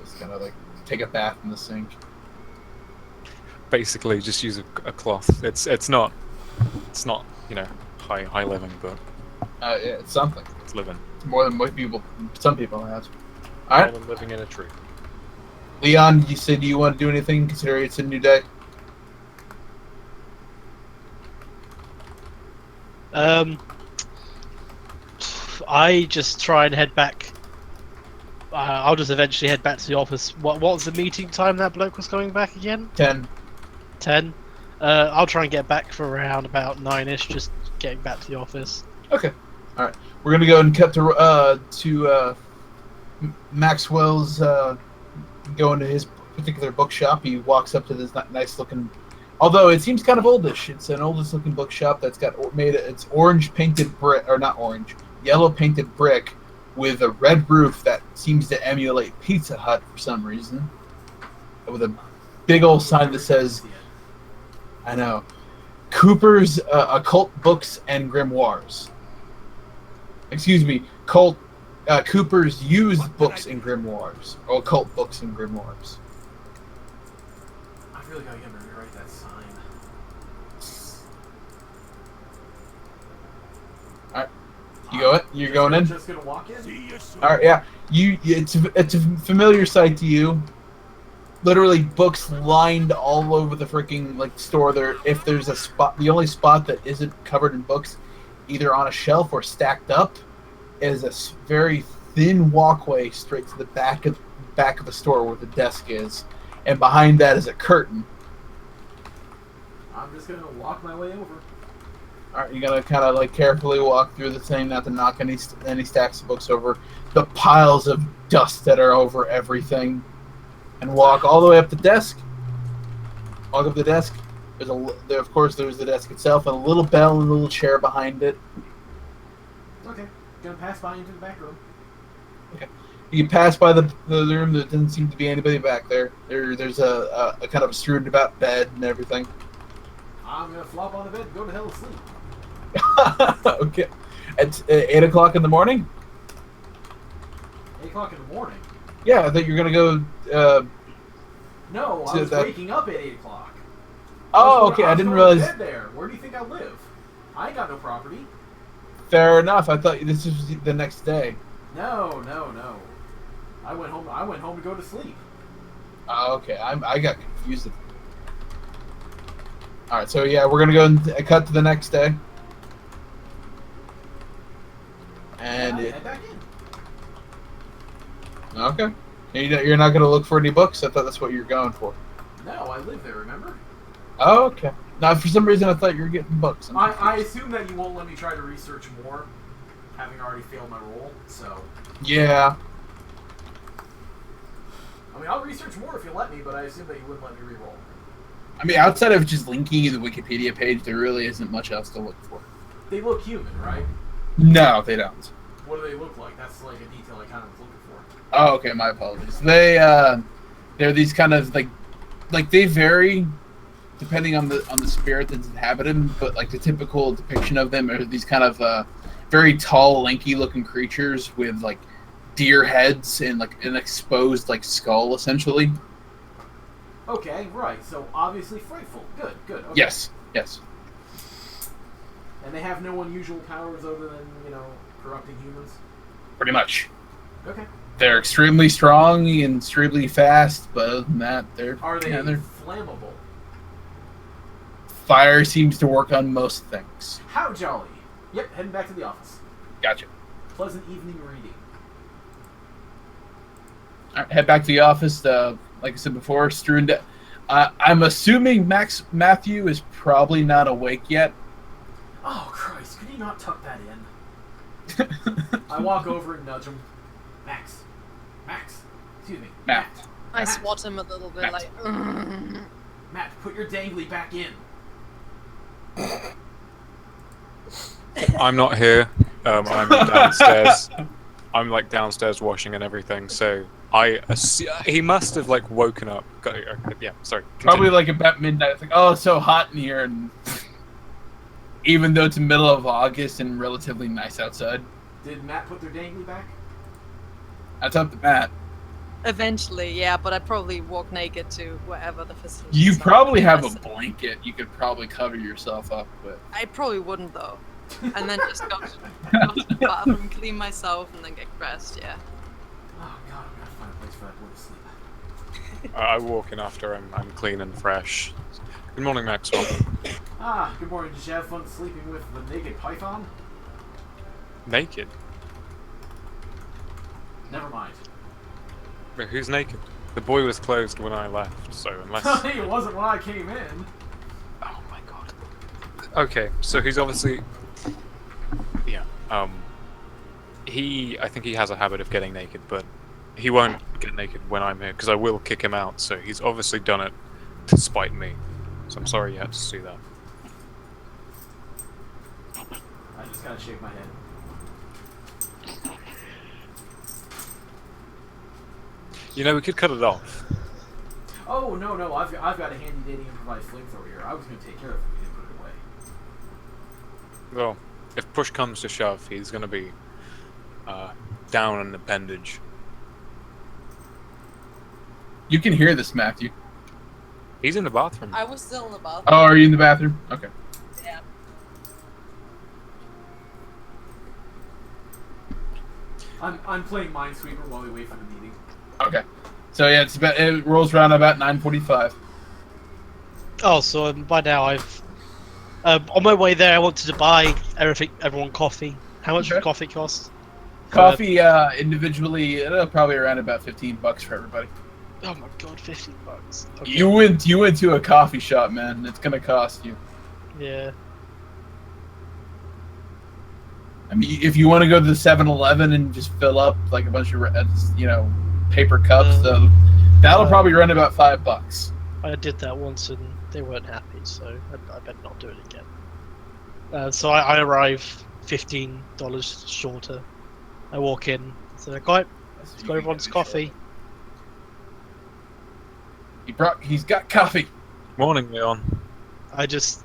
Just gonna take a bath in the sink. Basically, just use a cloth. It's not high living, but Yeah, it's something. it's living. It's more than some people have. All right, More than living in a tree. Leon, you said you want to do anything considering it's a new day? I just try and head back. I'll just eventually head back to the office. What was the meeting time that bloke was coming back again? 10. 10. I'll try and get back for around about 9ish, just getting back to the office. Okay. All right. We're gonna go and cut to Maxwell's going to his particular bookshop. He walks up to this nice looking, although it seems kind of oldish. It's an oldest looking bookshop that's got it's orange painted brick, or not orange, yellow painted brick with a red roof that seems to emulate Pizza Hut for some reason, with a big old sign that says, I know, Cooper's Occult Books and Grimoires. Excuse me, Cooper's Used Books and Grimoires, or Occult Books and Grimoires. I really gotta get him to rewrite that sign. All right, you're going in. Just gonna walk in. All right, yeah. It's a familiar sight to you. Literally, books lined all over the freaking store. There, if there's a spot, the only spot that isn't covered in books, either on a shelf or stacked up, is a very thin walkway straight to the back of the store where the desk is, and behind that is a curtain. I'm just gonna walk my way over. All right, you're gonna kind of carefully walk through the thing, not to knock any stacks of books over the piles of dust that are over everything, and walk all the way up the desk. Walk up the desk. Of course, there's the desk itself, and a little bell and a little chair behind it. Okay. Gonna pass by into the back room. Okay. You pass by the room. There doesn't seem to be anybody back there. There's a kind of a strewn about bed and everything. I'm gonna flop on the bed and go to hell asleep. Okay. At 8 o'clock in the morning? 8 o'clock in the morning? Yeah, I thought you were going to go... No, I was waking up at 8 o'clock. Oh, okay, I didn't realize... Bed there. Where do you think I live? I ain't got no property. Fair enough. I thought this was the next day. No. I went home to go to sleep. Oh, okay. I got confused. All right, so yeah, we're gonna go and cut to the next day. And head back in. Okay. And you're not gonna look for any books. I thought that's what you were going for. No, I live there. Remember? Oh, okay. Now, for some reason, I thought you were getting books. I assume that you won't let me try to research more, having already failed my role. So. Yeah. I mean, I'll research more if you let me, but I assume that you wouldn't let me re-roll. I mean, outside of just linking the Wikipedia page, there really isn't much else to look for. They look human, right? No, they don't. What do they look like? That's like a detail I kind of was looking for. Oh, okay. My apologies. They're these kind of like they vary depending on the spirit that's inhabited them, but like the typical depiction of them are these kind of very tall, lanky-looking creatures with like deer heads and like an exposed like skull, essentially. Okay, right. So obviously frightful. Good. Okay. Yes. And they have no unusual powers other than, corrupting humans? Pretty much. Okay. They're extremely strong and extremely fast, but other than that, they're flammable? Fire seems to work on most things. How jolly. Yep, heading back to the office. Gotcha. Pleasant evening reading. All right, head back to the office. Like I said before, strewn. I'm assuming Matthew is probably not awake yet. Oh, Christ. Could you not tuck that in? I walk over and nudge him. Max. Excuse me. Matt. I swat him a little bit, like... Matt, put your dangly back in. I'm not here. I'm downstairs. I'm like downstairs washing and everything, so he must have like woken up. Yeah, sorry. Continue. Probably like about midnight. It's like, oh, it's so hot in here, and even though it's the middle of August and relatively nice outside. Did Matt put their dangly back? That's up to Matt. Eventually, yeah, but I'd probably walk naked to wherever the facility. You probably have a blanket. You could probably cover yourself up with. I probably wouldn't though. And then just go to the bathroom, clean myself, and then get dressed. Yeah. Oh God, I'm gonna find a place for that boy to sleep. I walk in after I'm clean and fresh. Good morning, Maxwell. Good morning. Did you have fun sleeping with the naked python? Naked? Never mind. Wait, who's naked? The boy was closed when I left, so unless... It wasn't when I came in. Oh my god. Okay, so he's obviously... Yeah, I think he has a habit of getting naked, but he won't get naked when I'm here, because I will kick him out, so he's obviously done it to spite me. So I'm sorry you had to see that. I just gotta shake my head. You know, we could cut it off. Oh, no, I've got a handy dandy improvised flamethrower here. I was gonna take care of it if you didn't put it away. Well, if push comes to shove, he's gonna be down an appendage. You can hear this, Matthew. He's in the bathroom. I was still in the bathroom. Oh, are you in the bathroom? Okay. Yeah. I'm playing Minesweeper while we wait for the meeting. Okay. So yeah, it rolls around about 9:45. Oh, so by now I've... on my way there, I wanted to buy everyone coffee. How much would coffee cost? Coffee individually, probably around about $15 for everybody. Oh my god, $15. Okay. You went to a coffee shop, man. It's gonna cost you. Yeah. I mean, if you want to go to the 7-Eleven and just fill up like a bunch of paper cups, that'll probably run about $5. I did that once and they weren't happy, so I better not do it again. So I arrive $15 shorter I walk in, so I got everyone's coffee. He's got coffee. Morning, Leon. I just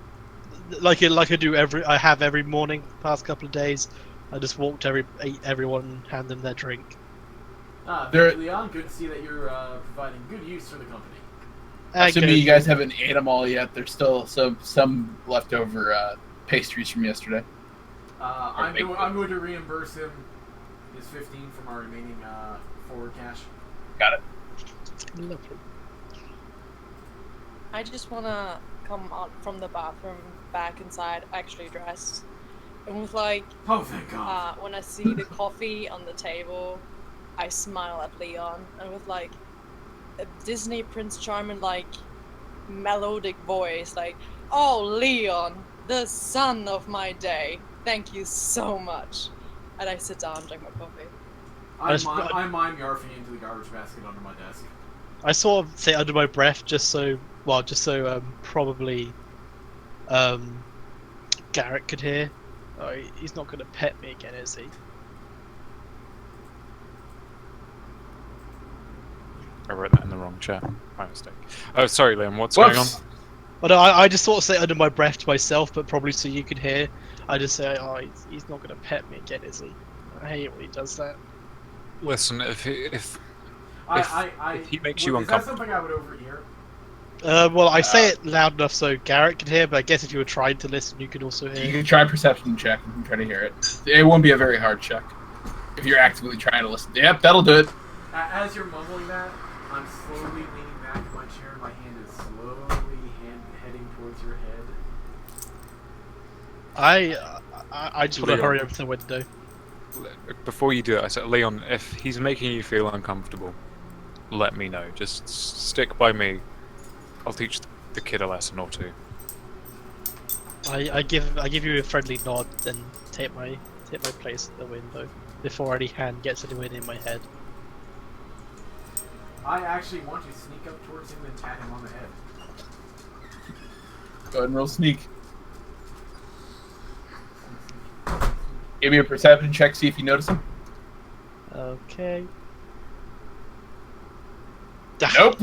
like I do every morning the past couple of days. I just walked to everyone and hand them their drink. Thank you, Leon. Good to see that you're providing good use for the company. Assuming you guys haven't ate them all yet, there's still some leftover pastries from yesterday. I'm going to reimburse him his 15 from our remaining forward cash. Got it. Lovely. I just wanna come out from the bathroom back inside, actually dressed, and with like, oh thank God. When I see the coffee on the table, I smile at Leon, and with like a Disney Prince Charming like melodic voice, like, "Oh Leon, the son of my day, thank you so much," and I sit down and drink my coffee. I mime Yarfing into the garbage basket under my desk. I sort of say under my breath, just so probably Garrett could hear. Oh, he's not gonna pet me again, is he? I wrote that in the wrong chat. My mistake. Oh, sorry, Liam. What's going on? Well, no, I just sort of say under my breath to myself, but probably so you could hear. I just say, "Oh, he's not gonna pet me again, is he?" I hate it when he does that. Listen, if he makes you uncomfortable, is that something I would overhear? Well, I say it loud enough so Garrett can hear, but I guess if you were trying to listen, you could also hear. You can try a perception check and try to hear it. It won't be a very hard check if you're actively trying to listen. Yep, that'll do it. As you're mumbling that, I'm slowly leaning back in my chair. My hand is slowly heading towards your head. I just want to hurry over to the window. Before you do it, I said, Leon, if he's making you feel uncomfortable, let me know. Just stick by me. I'll teach the kid a lesson or two. I give you a friendly nod, then take my place at the window before any hand gets anywhere near my head. I actually want you to sneak up towards him and pat him on the head. Go ahead and roll sneak. Give me a perception check, see if you notice him. Okay. Nope.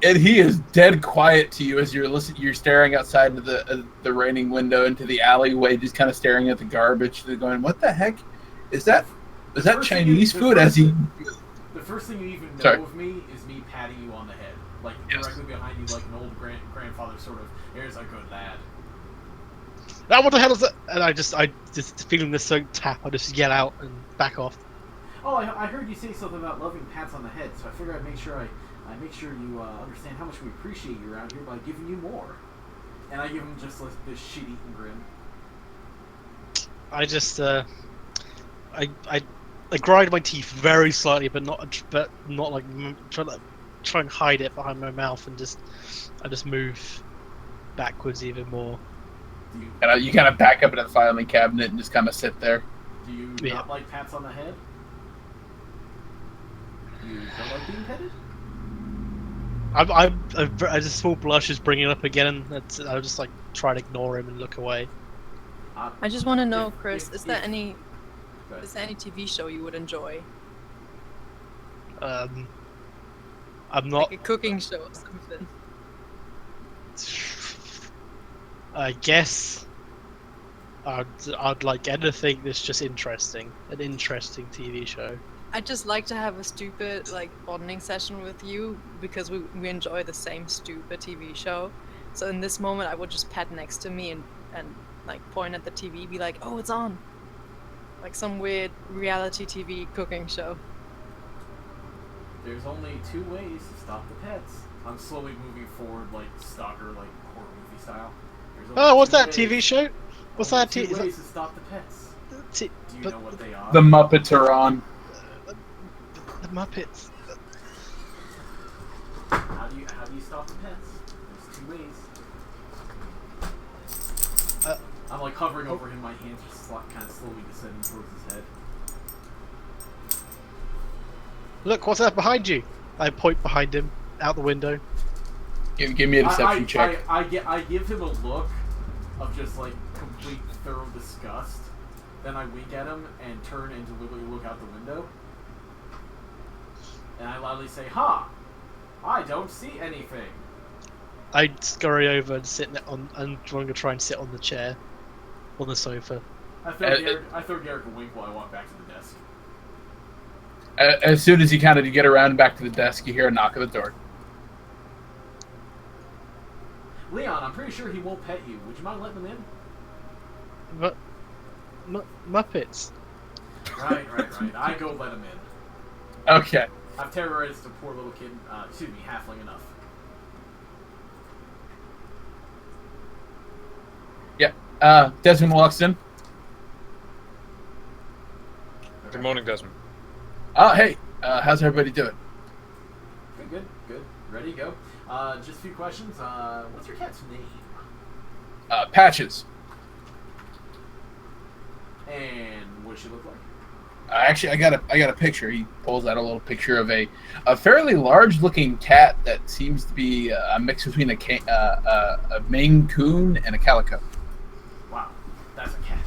And he is dead quiet to you as you're staring outside into the raining window into the alleyway, just kind of staring at the garbage, going, "What the heck? Is that Chinese food?" The first thing you even know of me is me patting you on the head, like directly behind you, like an old grandfather sort of. Here's a good lad. Now what the hell is that? And I just feeling this so tap, I just yell out and back off. Oh, I heard you say something about loving pats on the head, so I figured I'd make sure you understand how much we appreciate you around here by giving you more. And I give him just like this shit-eating grin. I just I grind my teeth very slightly, but not like try and hide it behind my mouth, and I just move backwards even more. You kind of back up into the filing cabinet and just kind of sit there. Do you not like pats on the head? You don't like being petted? I just small blushes bringing it up again, and I'll just like try to ignore him and look away. I just want to know, Chris, is there any TV show you would enjoy? I'm not. Like a cooking show or something. I guess I'd like anything that's just interesting, an interesting TV show. I'd just like to have a stupid like bonding session with you because we enjoy the same stupid TV show. So in this moment, I would just pat next to me and like point at the TV, be like, "Oh, it's on," like some weird reality TV cooking show. There's only two ways to stop the pets. I'm slowly moving forward, like stalker, like horror movie style. Oh, what's that TV show? What's that TV? Two ways to stop the pets. Do you know what they are? The Muppets are on. The Muppets. How do you stop the pets? There's two ways. I'm like hovering over him, my hands just kind of slowly descending towards his head. Look, what's that behind you? I point behind him, out the window. Give me a deception check. I give him a look of just like complete thorough disgust, Then I wink at him and turn and deliberately look out the window. And I loudly say, "Ha! I don't see anything." I scurry over and sit on, and going to try and sit on the chair, on the sofa. I throw Garrick a wink while I walk back to the desk. As soon as you kind of get around back to the desk, you hear a knock at the door. Leon, I'm pretty sure he won't pet you. Would you mind letting him in? But Muppets. Right. I go let him in. Okay. I've terrorized a poor little kid, halfling enough. Yeah. Desmond walks in. Good morning, Desmond. Oh, hey. How's everybody doing? Good. Ready to go. Just a few questions. What's your cat's name? Patches. And what does she look like? Actually, I got a picture. He pulls out a little picture of a fairly large-looking cat that seems to be a mix between a Maine Coon and a Calico. Wow, that's a cat.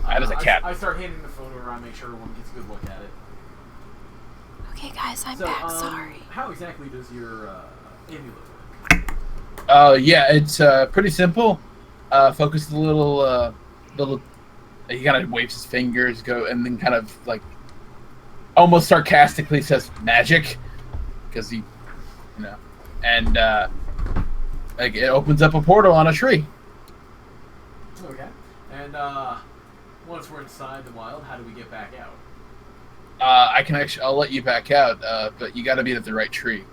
That is a cat. I start handing the photo around, make sure everyone gets a good look at it. Okay, guys, I'm So, back. Sorry. How exactly does your amulet work? Yeah, it's pretty simple. Focus the little. He kind of waves his fingers, and then kind of like almost sarcastically says magic, because he, and like it opens up a portal on a tree. Okay. And once we're inside the wild, how do we get back out? I'll let you back out, but you got to be at the right tree.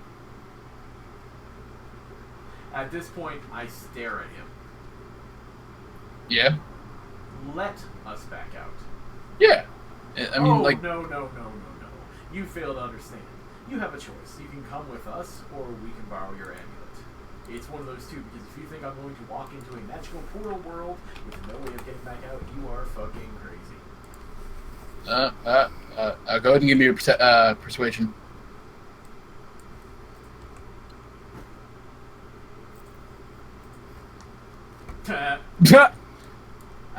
At this point, I stare at him. Yeah. Let us back out. Yeah. I mean, like. No. You fail to understand. You have a choice. You can come with us, or we can borrow your amulet. It's one of those two, because if you think I'm going to walk into a magical portal world with no way of getting back out, you are fucking crazy. Go ahead and give me your persuasion.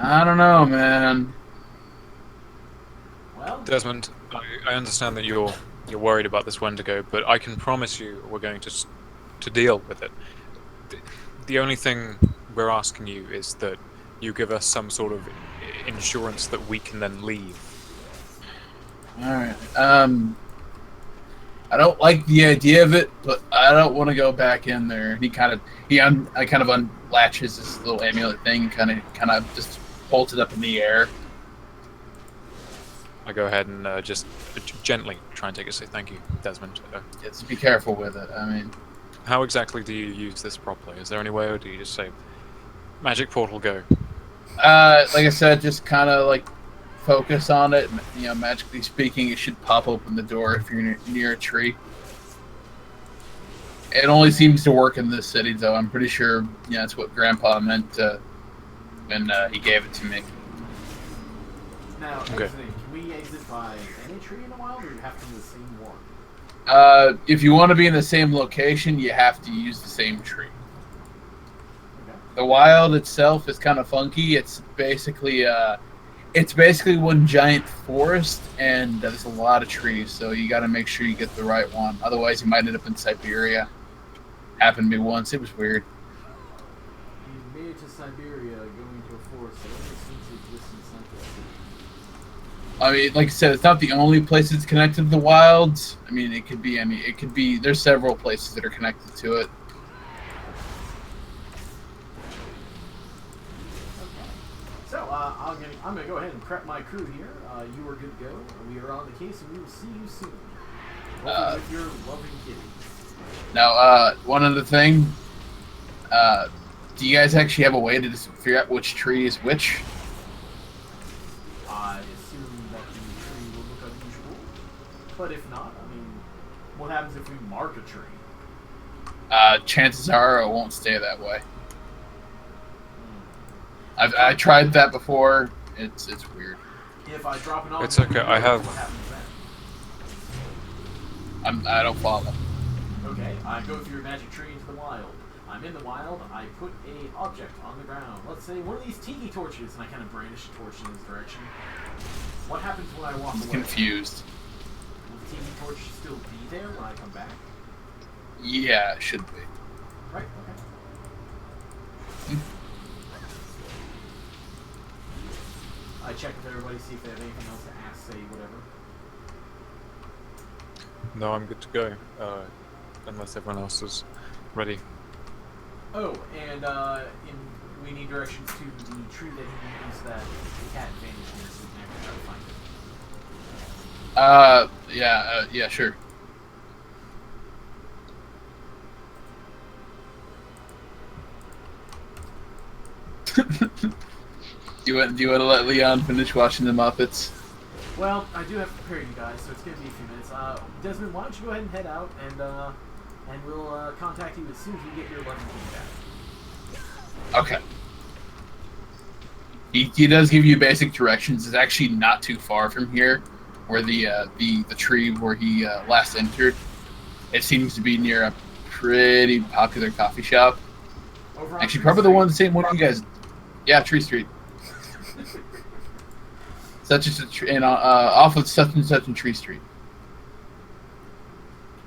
I don't know, man. Well, Desmond, I understand that you're worried about this Wendigo, but I can promise you we're going to deal with it. The only thing we're asking you is that you give us some sort of insurance that we can then leave. All right. I don't like the idea of it, but I don't want to go back in there. He kind of unlatches this little amulet thing, kind of just holds it up in the air. I go ahead and just gently try and take it. Say thank you, Desmond. Just be careful with it. I mean, how exactly do you use this properly? Is there any way, or do you just say, "Magic portal, go"? Like I said, just kind of like focus on it. Magically speaking, it should pop open the door if you're near a tree. It only seems to work in this city, though. I'm pretty sure that's what Grandpa meant when he gave it to me. Now, okay. Exiting, can we exit by any tree in the wild, or do you have to be the same one? If you want to be in the same location, you have to use the same tree. Okay. The wild itself is kind of funky. It's basically one giant forest, and there's a lot of trees, so you got to make sure you get the right one. Otherwise, you might end up in Siberia. Happened to me once. It was weird. You made it to Siberia going to a forest that only seems to exist in Central. I mean, like I said, it's not the only place that's connected to the wilds. I mean, it could be. There's several places that are connected to it. So, I'm gonna go ahead and prep my crew here. You are good to go. We are on the case, and we will see you soon. Hopefully with your loving kitty. Now, one other thing. Do you guys actually have a way to just figure out which tree is which? I assume that the tree will look unusual. But if not, I mean, what happens if we mark a tree? Chances are it won't stay that way. I tried that before. It's weird. If I drop it on, It's okay. I have. What happens then? I don't follow. Okay, I go through your magic tree into the wild. I'm in the wild. I put a object on the ground. Let's say one of these tiki torches, and I kind of brandish a torch in this direction. What happens when I walk away? Confused. Will the tiki torch still be there when I come back? Yeah, it should be. Right. Okay. I check with everybody, see if they have anything else to ask, say, whatever. No, I'm good to go. Unless everyone else is ready. Oh, and we need directions to the tree that he used that the cat vanished in, so we can actually try to find it. Yeah, sure. Do you want to let Leon finish watching the Muppets? Well, I do have to prepare you guys, so it's going to be a few minutes. Desmond, why don't you go ahead and head out, and we'll contact you as soon as we get your 11 back. Okay. He does give you basic directions. It's actually not too far from here, where the tree where he last entered. It seems to be near a pretty popular coffee shop. Actually, probably the same one you guys. Yeah, Tree Street. Such as off of such and Tree Street.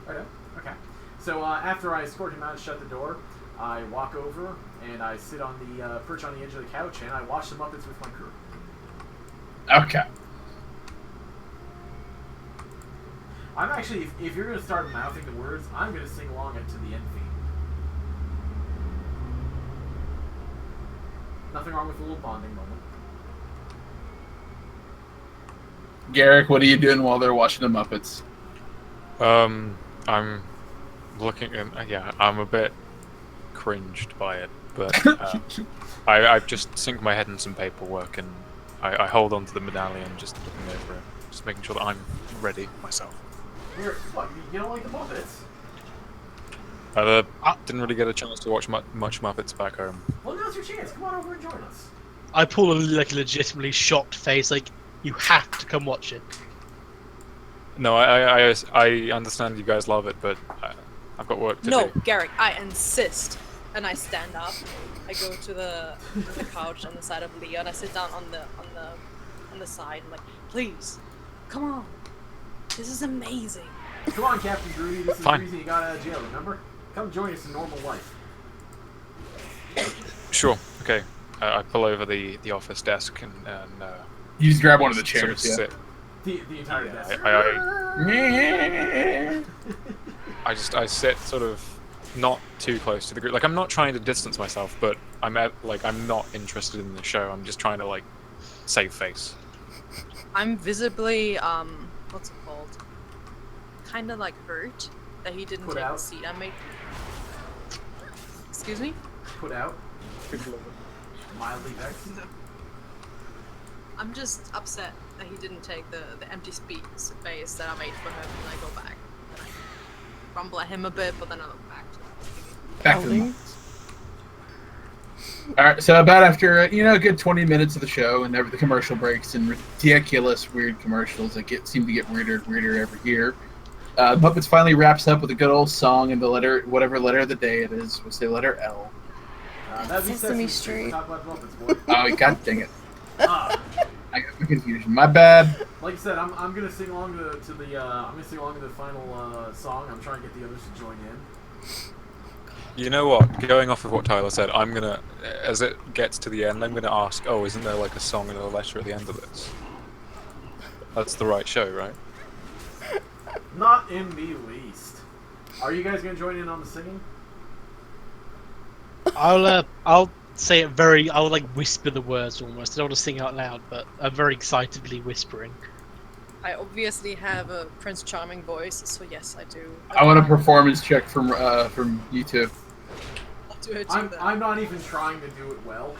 Okay. So after I escort him out and shut the door, I walk over and I sit on the perch on the edge of the couch and I watch the Muppets with my crew. Okay. I'm actually, if you're going to start mouthing the words, I'm going to sing along it to the end theme. Nothing wrong with a little bonding moment. Garrick, what are you doing while they're watching the Muppets? I'm looking and I'm a bit cringed by it, but I just sink my head in some paperwork and I hold on to the medallion, just looking over it, just making sure that I'm ready myself. What, you don't like the Muppets? Didn't really get a chance to watch much Muppets back home. Well, now's your chance. Come on over and join us. I pull a legitimately shocked face, like, you have to come watch it. No, I understand you guys love it, but I've got work to do. No, Garrick, I insist. And I stand up. I go to the couch on the side of Leon. I sit down on the side. I'm like, please, come on. This is amazing. Come on, Captain Groovy. This is the reason you got out of jail. Remember? Come join us in normal life. Sure. Okay. I pull over the office desk and you just grab one of the chairs. Sort of sit. The entire desk. I sit sort of not too close to the group. Like, I'm not trying to distance myself, but I'm not interested in the show. I'm just trying to like save face. I'm visibly what's it called? Kind of like hurt that he didn't take the seat I made. Excuse me? Put out. Mildly vexed. I'm just upset that he didn't take the empty space that I made for him when I go back. And I rumble at him a bit, but then I look back to him. Back to the Alright, so about after a good 20 minutes of the show and the commercial breaks and ridiculous weird commercials that seem to get weirder and weirder every year, Muppets finally wraps up with a good old song and the letter, whatever letter of the day it is, we'll say letter L. That'd be Sesame Street. Talk about Muppets, boy. Oh, god dang it. I got the confusion. My bad. Like I said, I'm gonna sing along to the final song. I'm trying to get the others to join in. You know what? Going off of what Tyler said, I'm gonna, as it gets to the end, I'm gonna ask, oh, isn't there like a song and a letter at the end of this? That's the right show, right? Not in the least. Are you guys gonna join in on the singing? I'll say it I'll like whisper the words almost. I don't want to sing out loud, but I'm very excitedly whispering. I obviously have a Prince Charming voice, so yes, I do. I want a performance check from you two. I'm not even trying to do it well.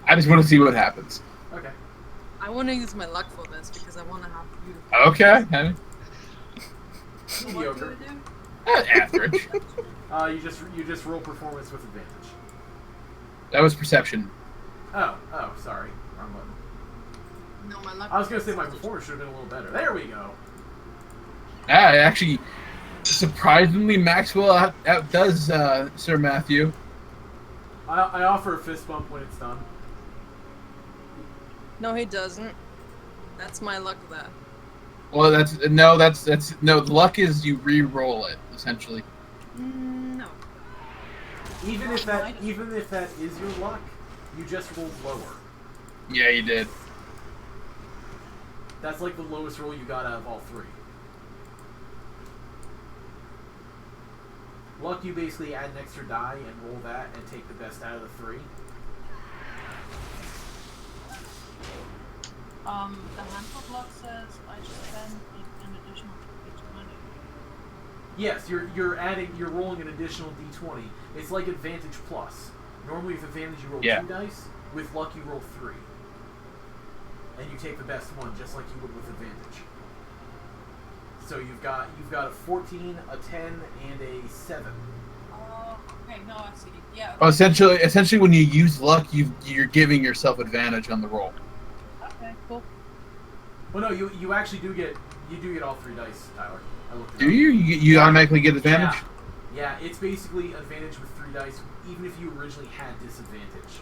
I just want to see what happens. Okay. I want to use my luck for this because I want to have beautiful. Okay. Mediocre. Average. You just roll performance with advantage. That was perception. Oh, sorry. Wrong button. No, my luck. I was gonna say my performance should have been a little better. There we go. Actually, Surprisingly, Maxwell outdoes Sir Matthew. I offer a fist bump when it's done. No, he doesn't. That's my luck there. Well, that's no. The luck is you re-roll it essentially. No. Even if that is your luck, you just rolled lower. Yeah, you did. That's like the lowest roll you got out of all three. Luck, you basically add an extra die and roll that and take the best out of the three. The handbook luck says I should spend an additional d20. Yes, you're rolling an additional d20. It's like advantage plus. Normally with advantage you roll 2 dice. With luck you roll 3. And you take the best one just like you would with advantage. So you've got a 14, a 10, and a 7. Okay, no, I see. Yeah. Okay. Oh, essentially, when you use luck, you're giving yourself advantage on the roll. Okay, cool. Well, no, you actually do get all 3 dice, Tyler. I looked it Do up. you automatically get advantage? Yeah, it's basically advantage with 3 dice, even if you originally had disadvantage.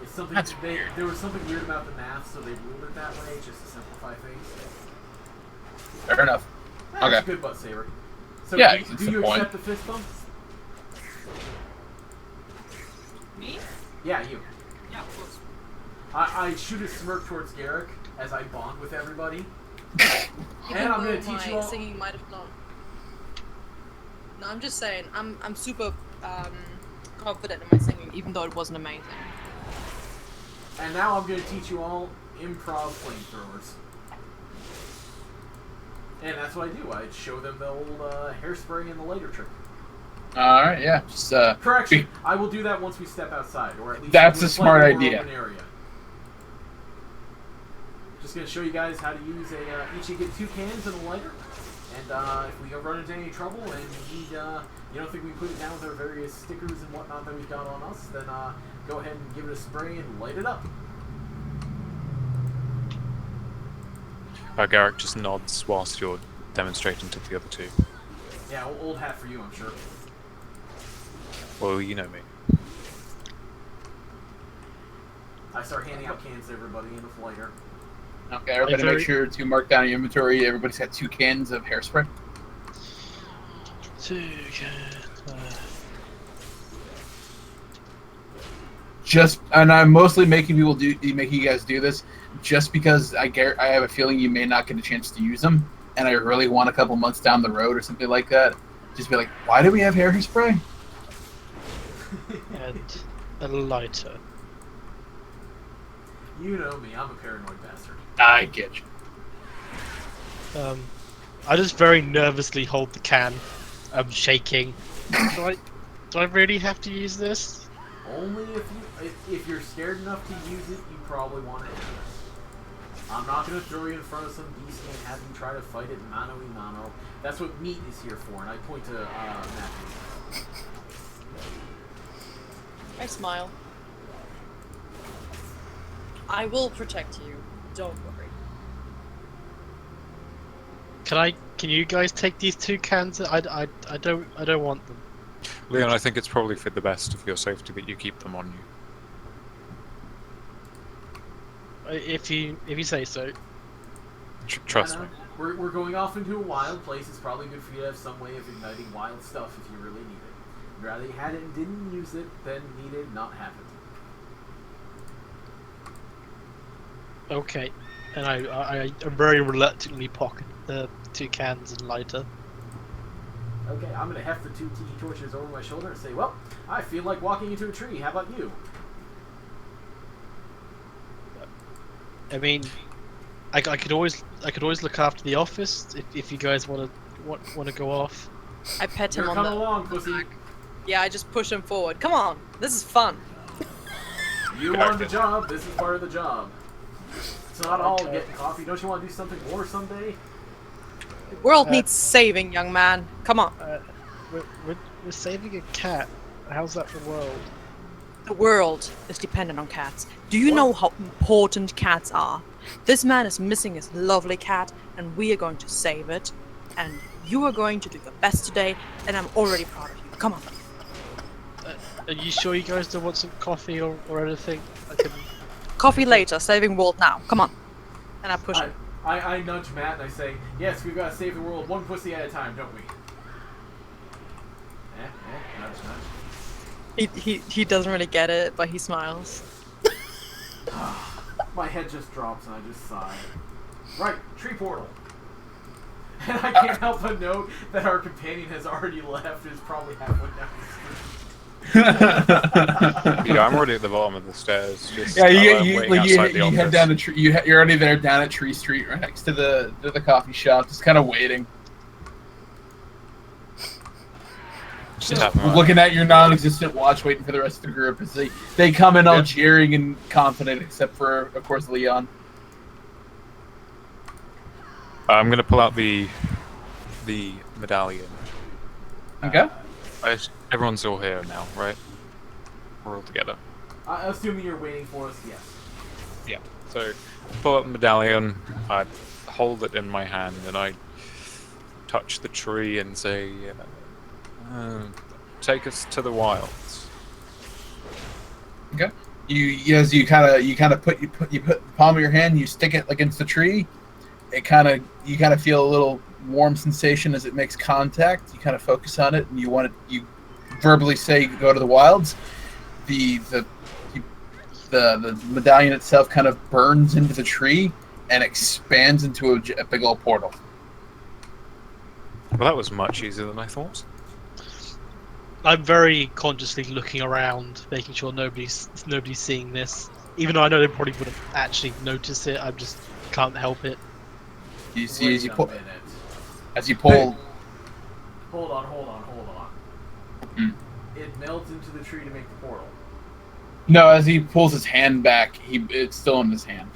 It's something That's weird. There was something weird about the math, so they ruled it that way just to simplify things. Fair enough. That's good, butt saber. So Yeah, do you accept the fist bump? Me? Yeah, you. Yeah, of course. I shoot a smirk towards Garrick as I bond with everybody. And I'm gonna teach you all. Singing might have not. No, I'm just saying. I'm super confident in my singing, even though it wasn't amazing. And now I'm gonna teach you all improv flamethrowers. And that's what I do. I show them the old hairspray and the lighter trick. All right, yeah. Just Correction. I will do that once we step outside, or at least That's into a smart slightly more idea. open area. Just gonna show you guys how to use a. Each you get 2 cans and a lighter, and if we run into any trouble and you need, you don't think we put it down with our various stickers and whatnot that we've got on us, then go ahead and give it a spray and light it up. Garrick just nods whilst you're demonstrating to the other 2. Yeah, old hat for you, I'm sure. Well, you know me. I start handing out cans to everybody in a lighter. Okay, everybody make sure to mark down your inventory. Everybody's got 2 cans of hairspray. 2 cans. And I'm mostly making you guys do this just because I have a feeling you may not get a chance to use them, and I really want a couple months down the road or something like that. Just be like, why do we have hairspray? And a lighter. You know me, I'm a paranoid bastard. I get you. I just very nervously hold the can. I'm shaking. Do I really have to use this? Only if you're scared enough to use it, you probably want to have it. I'm not going to throw you in front of some beast and have you try to fight it mano-y-mano. That's what meat is here for, and I point to Matthew. I smile. I will protect you. Don't worry. Can you guys take these 2 cans? I don't want them. Leon, I think it's probably for the best of your safety that you keep them on you. If you say so. Trust me. We're going off into a wild place. It's probably good for you to have some way of igniting wild stuff if you really need it. You'd rather you had it and didn't use it than needed not have it. Okay. And I very reluctantly pocket the 2 cans and lighter. Okay, I'm gonna heft the 2 tiki torches over my shoulder and say, well, I feel like walking into a tree. How about you? I mean, I could always look after the office if you guys want to go off. I pet him You're on coming the along, pussy. Yeah, I just push him forward. Come on, this is fun. You wanted the job. This is part of the job. It's not all getting coffee. Don't you want to do something more someday? The world needs saving, young man. Come on. We're saving a cat. How's that the world? The world is dependent on cats. Do you know how important cats are? This man is missing his lovely cat, and we are going to save it. and you are going to do the best today, and I'm already proud of you. Come on. Are you sure you guys don't want some coffee or anything? Coffee later, saving world now. Come on. And I push him. I nudge Matt and I say, yes, we've got to save the world one pussy at a time, don't we? Nudge, nudge. He doesn't really get it, but he smiles. My head just drops and I just sigh. Right, tree portal. And I can't help but note that our companion has already left and is probably halfway down the street. Yeah, I'm already at the bottom of the stairs. Just, Yeah, you you head down the tree. You're already there down at Tree Street, right next to the coffee shop, just kind of waiting. Just looking at your non-existent watch, waiting for the rest of the group as they come in all jeering and confident, except for, of course, Leon. I'm gonna pull out the medallion. Okay. Everyone's all here now, right? We're all together. Assuming you're waiting for us, yes. Yeah. So, pull out the medallion. I hold it in my hand, and I touch the tree and say, "Take us to the wilds." Okay. You kind of put the palm of your hand, you stick it against the tree. You kind of feel a little warm sensation as it makes contact. You kind of focus on it, and you verbally say, "Go to the wilds." The medallion itself kind of burns into the tree and expands into a big old portal. Well, that was much easier than I thought. I'm very consciously looking around, making sure nobody's seeing this. Even though I know they probably wouldn't actually notice it, I just can't help it. You see as you pull. Hold on. Hmm. It melts into the tree to make the portal. No, as he pulls his hand back, it's still in his hand.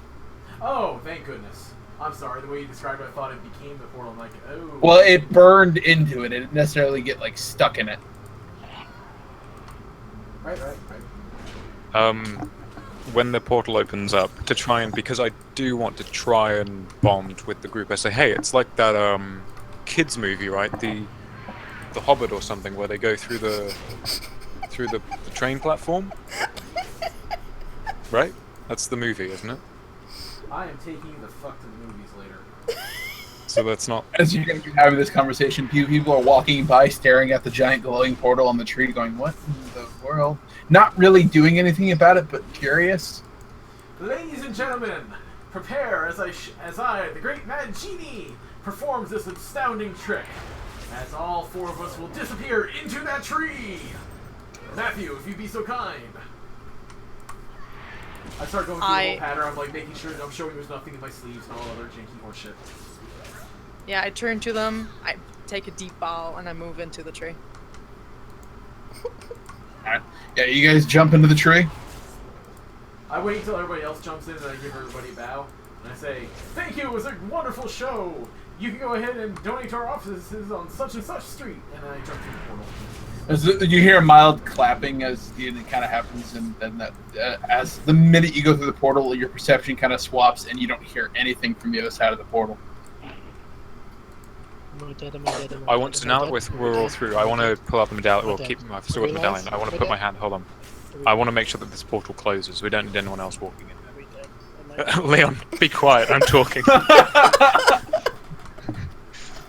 Oh, thank goodness. I'm sorry, the way you described it, I thought it became the portal. I'm like, oh. Well, it burned into it. It didn't necessarily get stuck in it. Right. When the portal opens up, because I do want to try and bond with the group, I say, hey, it's like that kids movie, right? The Hobbit or something, where they go through the train platform, right? That's the movie, isn't it? I am taking you the fuck to the movies later. So that's not. As you're going to be having this conversation, people are walking by, staring at the giant glowing portal on the tree, going, "What in the world?" Not really doing anything about it, but curious. Ladies and gentlemen, prepare as I, the great Mad Genie, performs this astounding trick. As all four of us will disappear into that tree. Matthew, if you'd be so kind. I start going through the whole pattern. I'm like making sure that I'm showing there's nothing in my sleeves and all other janky horse shit. Yeah, I turn to them, I take a deep bow, and I move into the tree. Alright. Yeah, you guys jump into the tree. I wait until everybody else jumps in and I give everybody a bow. And I say, thank you, it was a wonderful show. You can go ahead and donate to our offices on such and such street. And I jump through the portal. You hear a mild clapping as it kind of happens, and then as the minute you go through the portal, your perception kind of swaps, and you don't hear anything from the other side of the portal. I want to, now that we're all through, I want to pull out the medallion, or keep my sword the medallion. I want to put my hand, hold on. I want to make sure that this portal closes. We don't need anyone else walking in there. Leon, be quiet, I'm talking.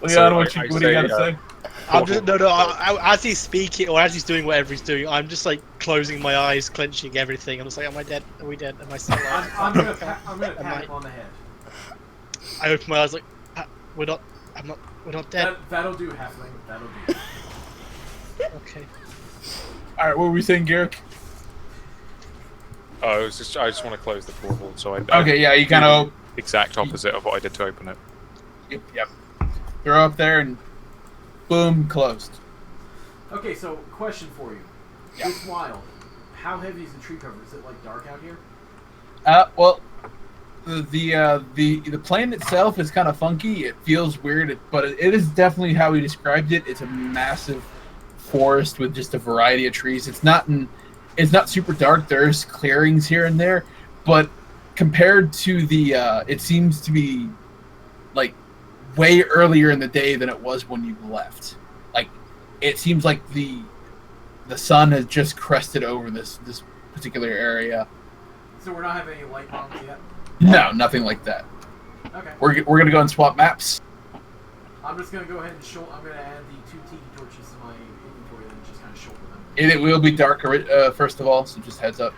Leon, what do you got to say? I'm just, as he's speaking, or as he's doing whatever he's doing, I'm just like closing my eyes, clenching everything. I'm just like, am I dead? Are we dead? Am I still alive? I'm gonna pat him on the head. I open my eyes like, we're not dead. That'll do, halfling. That'll do. Okay. Alright, what were we saying, Garrick? I just want to close the portal, so okay, yeah, you kind of... Exact opposite of what I did to open it. Yep. Throw up there and boom, closed. Okay, so question for you. Yeah. It's wild. How heavy is the tree cover? Is it like dark out here? Well, the plane itself is kind of funky. It feels weird, but it is definitely how he described it. It's a massive forest with just a variety of trees. It's not super dark. There's clearings here and there, but compared to it seems to be like way earlier in the day than it was when you left. Like, it seems like the sun has just crested over this particular area. So we're not having any light bombs yet? No, nothing like that. Okay. We're gonna go and swap maps. I'm just gonna go ahead and I'm gonna add the 2 tiki torches to my inventory and just kind of shoulder them. It will be dark first of all, so just heads up.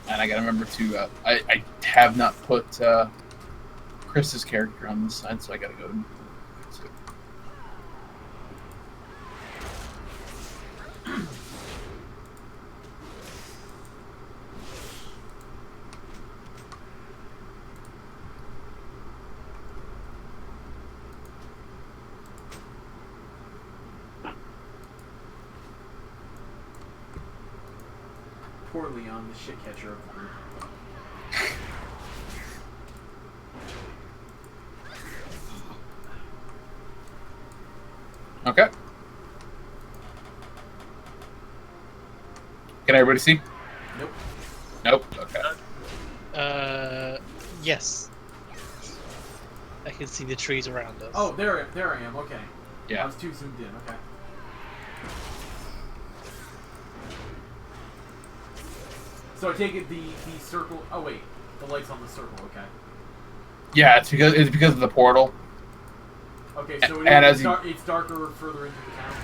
And I gotta remember to I have not put Chris's character on this side, so I gotta go and Poor Leon, the shit catcher of the group. Okay. Can everybody see? Nope. Nope. Okay. Yes. I can see the trees around us. Oh, there I am. Okay. Yeah. I was too zoomed in. Okay. So I take it the circle. Oh wait, the light's on the circle. Okay. Yeah, it's because of the portal. Okay, so it's darker further into the town.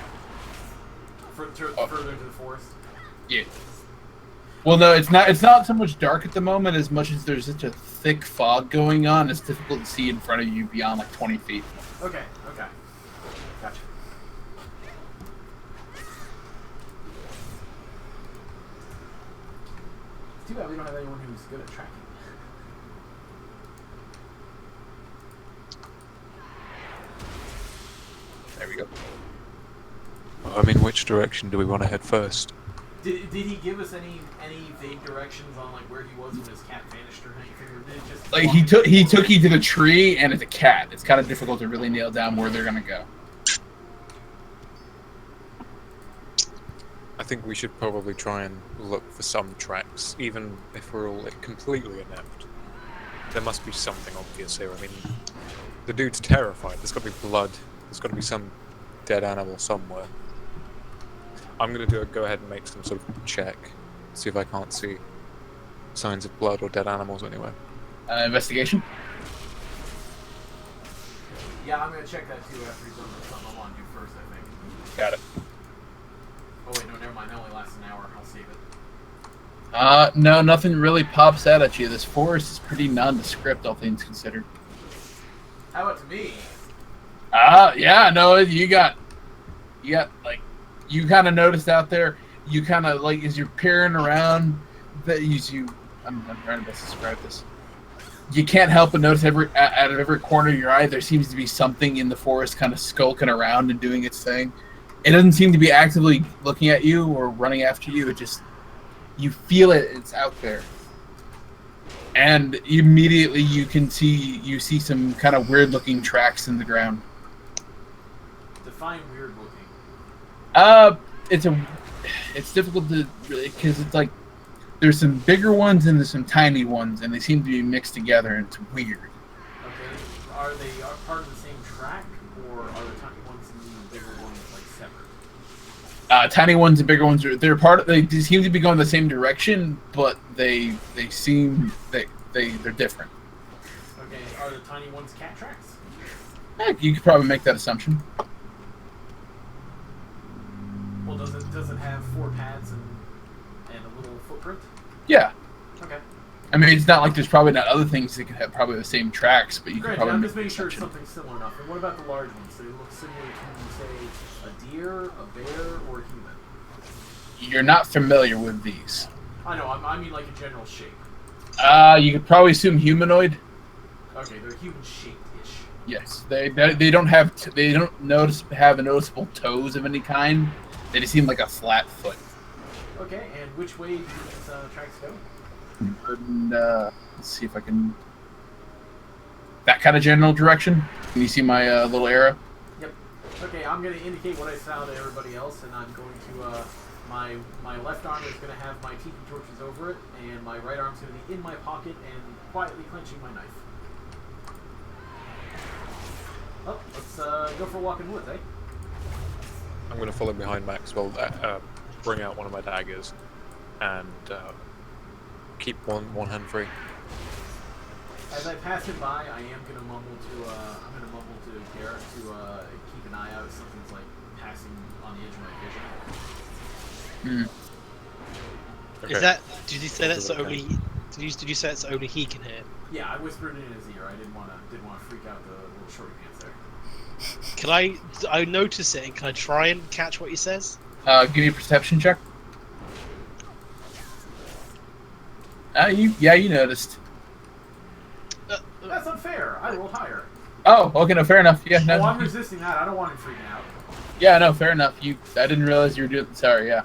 Further into the forest. Yeah. Well, no, it's not so much dark at the moment as much as there's such a thick fog going on. It's difficult to see in front of you beyond like 20 feet. Okay. Okay. Gotcha. It's too bad we don't have anyone who's good at tracking. There we go. I mean, which direction do we want to head first? Did he give us any vague directions on like where he was when his cat vanished or anything, or did it just Like he took you to the tree and it's a cat. It's kind of difficult to really nail down where they're gonna go. I think we should probably try and look for some tracks, even if we're all like completely inept. There must be something obvious here. I mean, the dude's terrified. There's got to be blood. There's got to be some dead animal somewhere. I'm gonna go ahead and make some sort of check, see if I can't see signs of blood or dead animals anywhere. Investigation. Yeah, I'm gonna check that too after he's done with something I want to do first. I think. Got it. Oh wait, no, never mind. That only lasts an hour. I'll save it. No, nothing really pops out at you. This forest is pretty nondescript, all things considered. How about to me? Yeah, no, you got like, you kind of noticed out there, you kind of like, as you're peering around, I'm trying to best describe this. You can't help but notice out of every corner of your eye, there seems to be something in the forest kind of skulking around and doing its thing. It doesn't seem to be actively looking at you or running after you. It just, you feel it, it's out there. And immediately you see some kind of weird looking tracks in the ground. Define weird looking. It's difficult to really, because it's like there's some bigger ones and there's some tiny ones, and they seem to be mixed together, and it's weird. Okay, are they part of the same track, or are the tiny ones and the bigger ones like separate? Tiny ones and bigger ones they seem to be going the same direction, but they're different. Okay, are the tiny ones cat tracks? You could probably make that assumption. Well, does it have 4 pads and a little footprint? Yeah. Okay. I mean, it's not like there's probably not other things that could have probably the same tracks, but you could probably. I'm make just making sure it's assumption. something similar enough. And what about the large ones? Do they look similar to, say, a deer, a bear, or a human? You're not familiar with these. I know. I mean, like a general shape. You could probably assume humanoid. Okay, they're human shaped-ish. Yes, they don't have have noticeable toes of any kind. They just seem like a flat foot. Okay, and which way do these tracks go? And, let's see if I can. That kind of general direction. Can you see my little arrow? Yep. Okay, I'm going to indicate what I saw to everybody else, and I'm going to my left arm is going to have my tiki torches over it, and my right arm's going to be in my pocket and quietly clenching my knife. go for a walk in the woods, eh? I'm going to follow behind Maxwell, bring out one of my daggers, and keep one hand free. As I pass him by, I am gonna mumble to Garrett to keep an eye out if something's like passing on the edge of my vision. Okay. Is that? Did you say that's the only? Did you say that's only he can hear? Yeah, I whispered in his ear. I didn't want to freak out the little shorty pants there. Can I notice it and can I try and catch what he says? Give me a perception check. You noticed. That's unfair. I rolled higher. Oh, okay, no, fair enough. Yeah, no. Oh, I'm resisting that. I don't want him freaking out. Yeah, no, fair enough. I didn't realize you were doing. Sorry, yeah.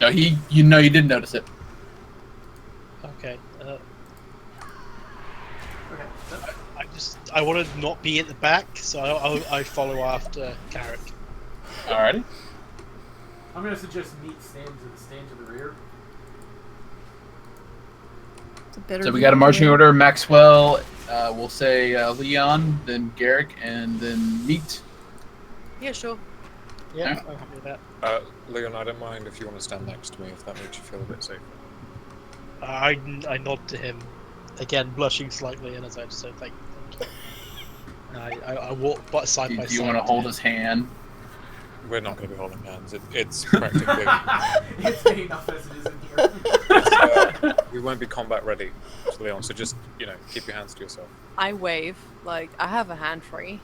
No, you did notice it. Okay. Okay. I want to not be at the back, so I follow after Carrick. Alrighty. I'm gonna suggest Meat stand to the rear. So we got a marching order: Maxwell, we'll say Leon, then Garrick, and then Meat. Yeah, sure. Yeah, Yeah. I'm happy with that. Leon, I don't mind if you want to stand next to me if that makes you feel a bit safer. I nod to him, again blushing slightly, and as I just say thank you. And I walk side by side. Do you want to hold his hand? We're not going to be holding hands. It's practically. It's big enough as it is in here. We won't be combat ready, Leon. So just keep your hands to yourself. I wave, like, I have a hand free.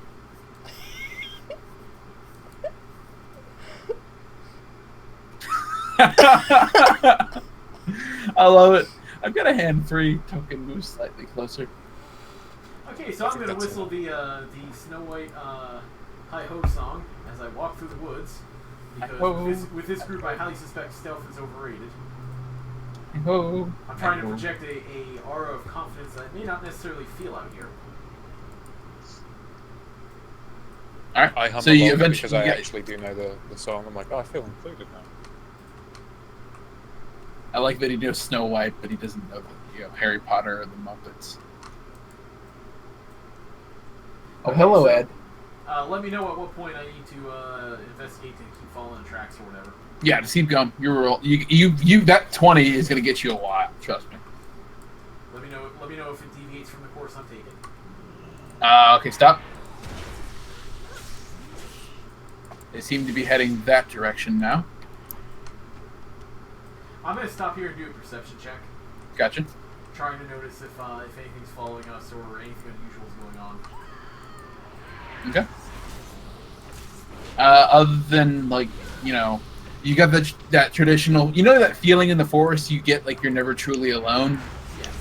I love it. I've got a hand free. Token moves slightly closer. Okay, so I'm gonna whistle the Snow White Hi-Ho song as I walk through the woods. Because with this group, I highly suspect stealth is overrated. Oh. I'm trying to project a aura of confidence that I may not necessarily feel out here. Alright, I hum so along you eventually because I get... actually do know the song. I'm like, oh, I feel included now. I like that he knows Snow White, but he doesn't know Harry Potter or the Muppets. Oh, hello, Ed. Let me know at what point I need to investigate to keep following the tracks or whatever. Yeah, just keep going. You that 20 is gonna get you a lot. Trust me. Let me know if it deviates from the course I'm taking. Okay, stop. They seem to be heading that direction now. I'm gonna stop here and do a perception check. Gotcha. Trying to notice if anything's following us or anything unusual is going on. Okay. Other than you got that traditional, that feeling in the forest you get like you're never truly alone. Yeah.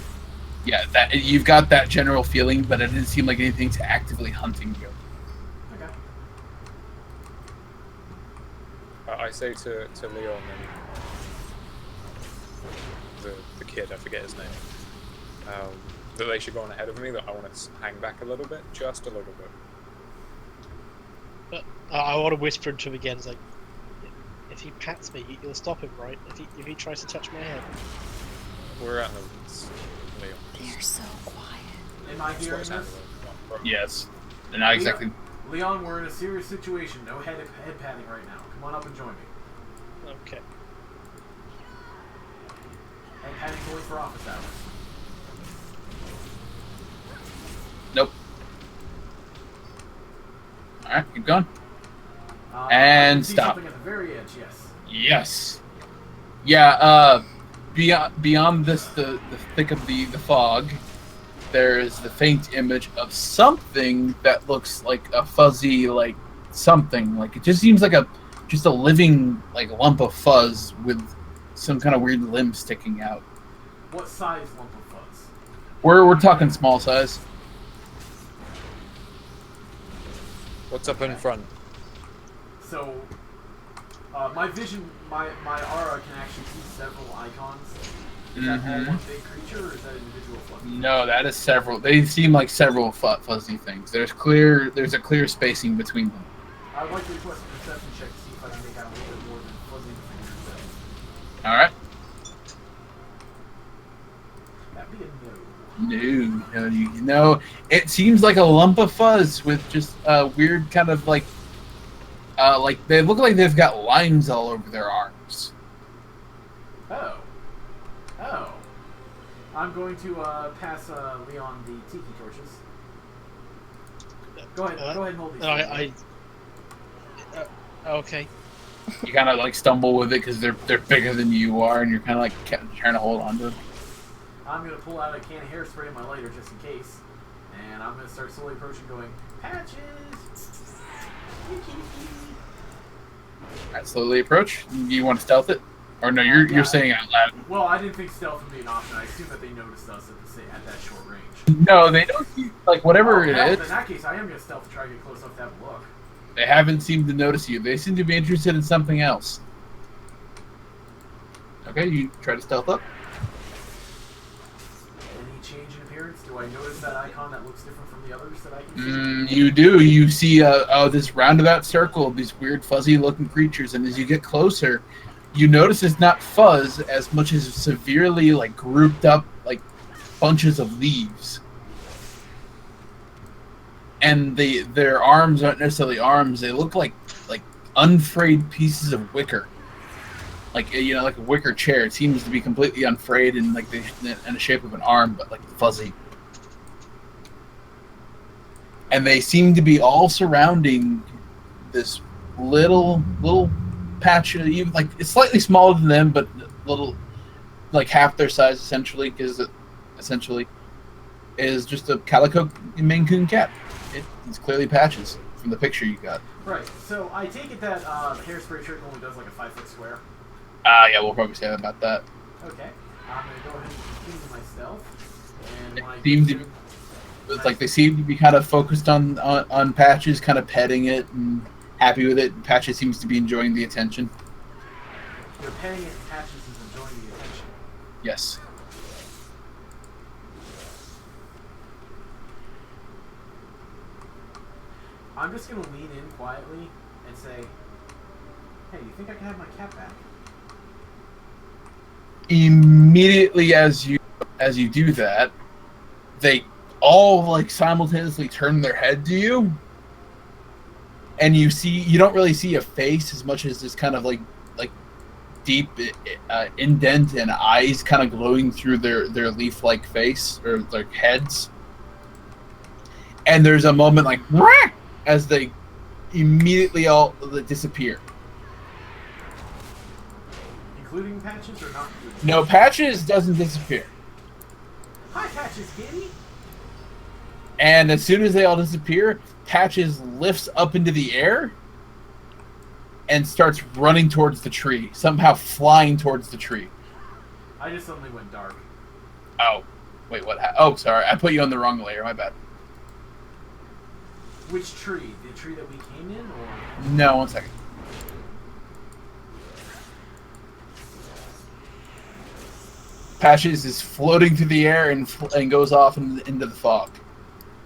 Yeah, that you've got that general feeling, but it doesn't seem like anything's actively hunting you. Okay. I say to Leon and the kid, I forget his name, that they should go on ahead of me, that I want to hang back a little bit, just a little bit. But I want to whisper into him again. It's like, if he pats me, you'll stop him, right? If he tries to touch my head. We're out in the woods, Leon. They're so quiet. Am I hearing Just this? Yes. They're not exactly. Leon, we're in a serious situation. No head patting right now. Come on up and join me. Okay. Head patting's only for office hours. Nope. Alright, keep going. I And see stop. something at the very edge, yes. Yes. Yeah, beyond this, the thick of the fog, there is the faint image of something that looks like a fuzzy, like something. Like it just seems like just a living like lump of fuzz with some kind of weird limb sticking out. What size lump of fuzz? We're talking small size. What's up in front? So, my vision, my aura can actually see several icons. Is that all one big creature, or is that individual fuzzy? No, that is several. They seem like several fuzzy things. There's a clear spacing between them. I would like to request a perception check to see if I can make out a little bit more than fuzzy fingers themselves. All right. That'd be a no. No. It seems like a lump of fuzz with just a weird kind of like they look like they've got lines all over their arms. Oh. I'm going to pass Leon the tiki torches. Go ahead and hold these. Okay. You kind of like stumble with it because they're bigger than you are, and you're kind of like trying to hold on to them. I'm going to pull out a can of hairspray in my lighter just in case, and I'm going to start slowly approaching, going, Patches! Alright, slowly approach. You want to stealth it? Or no, you're saying it out loud. Well, I didn't think stealth would be an option. I assume that they noticed us at that short range. No, they don't see, like, whatever it is. In that case, I am going to stealth to try to get close enough to have a look. They haven't seemed to notice you. They seem to be interested in something else. Okay, you try to stealth up. Any change in appearance? Do I notice that icon that looks different from the others that I can see? You do. You see this roundabout circle of these weird fuzzy-looking creatures, and as you get closer, you notice it's not fuzz as much as severely like grouped up like bunches of leaves. And their arms aren't necessarily arms. They look like unfrayed pieces of wicker. Like like a wicker chair. It seems to be completely unfrayed and like in the shape of an arm, but like fuzzy. And they seem to be all surrounding this little patch. Even like it's slightly smaller than them, but little, like half their size essentially, because it essentially is just a calico Maine Coon cat. It's clearly Patches from the picture you got. Right. So I take it that the hairspray trick only does like a 5-foot square. Yeah, we'll probably say about that. Okay. I'm gonna go ahead and continue my stealth. And they seem to be kind of focused on Patches, kind of petting it and happy with it. Patches seems to be enjoying the attention. You're petting it, and Patches is enjoying the attention. Yes. I'm just gonna lean in quietly and say, "Hey, you think I can have my cat back?" Immediately as you do that, they all like simultaneously turn their head to you, and you don't really see a face as much as this kind of like deep indent and eyes kind of glowing through their leaf-like face or their heads. And there's a moment like Rah! As they immediately all disappear. Including Patches or not including? No, Patches doesn't disappear. Hi, Patches, kitty. And as soon as they all disappear, Patches lifts up into the air and starts running towards the tree, somehow flying towards the tree. I just suddenly went dark. Oh, wait, what? Oh, sorry, I put you on the wrong layer. My bad. Which tree? The tree that we came in, or? No, 1 second. Patches is floating through the air and goes off into the fog.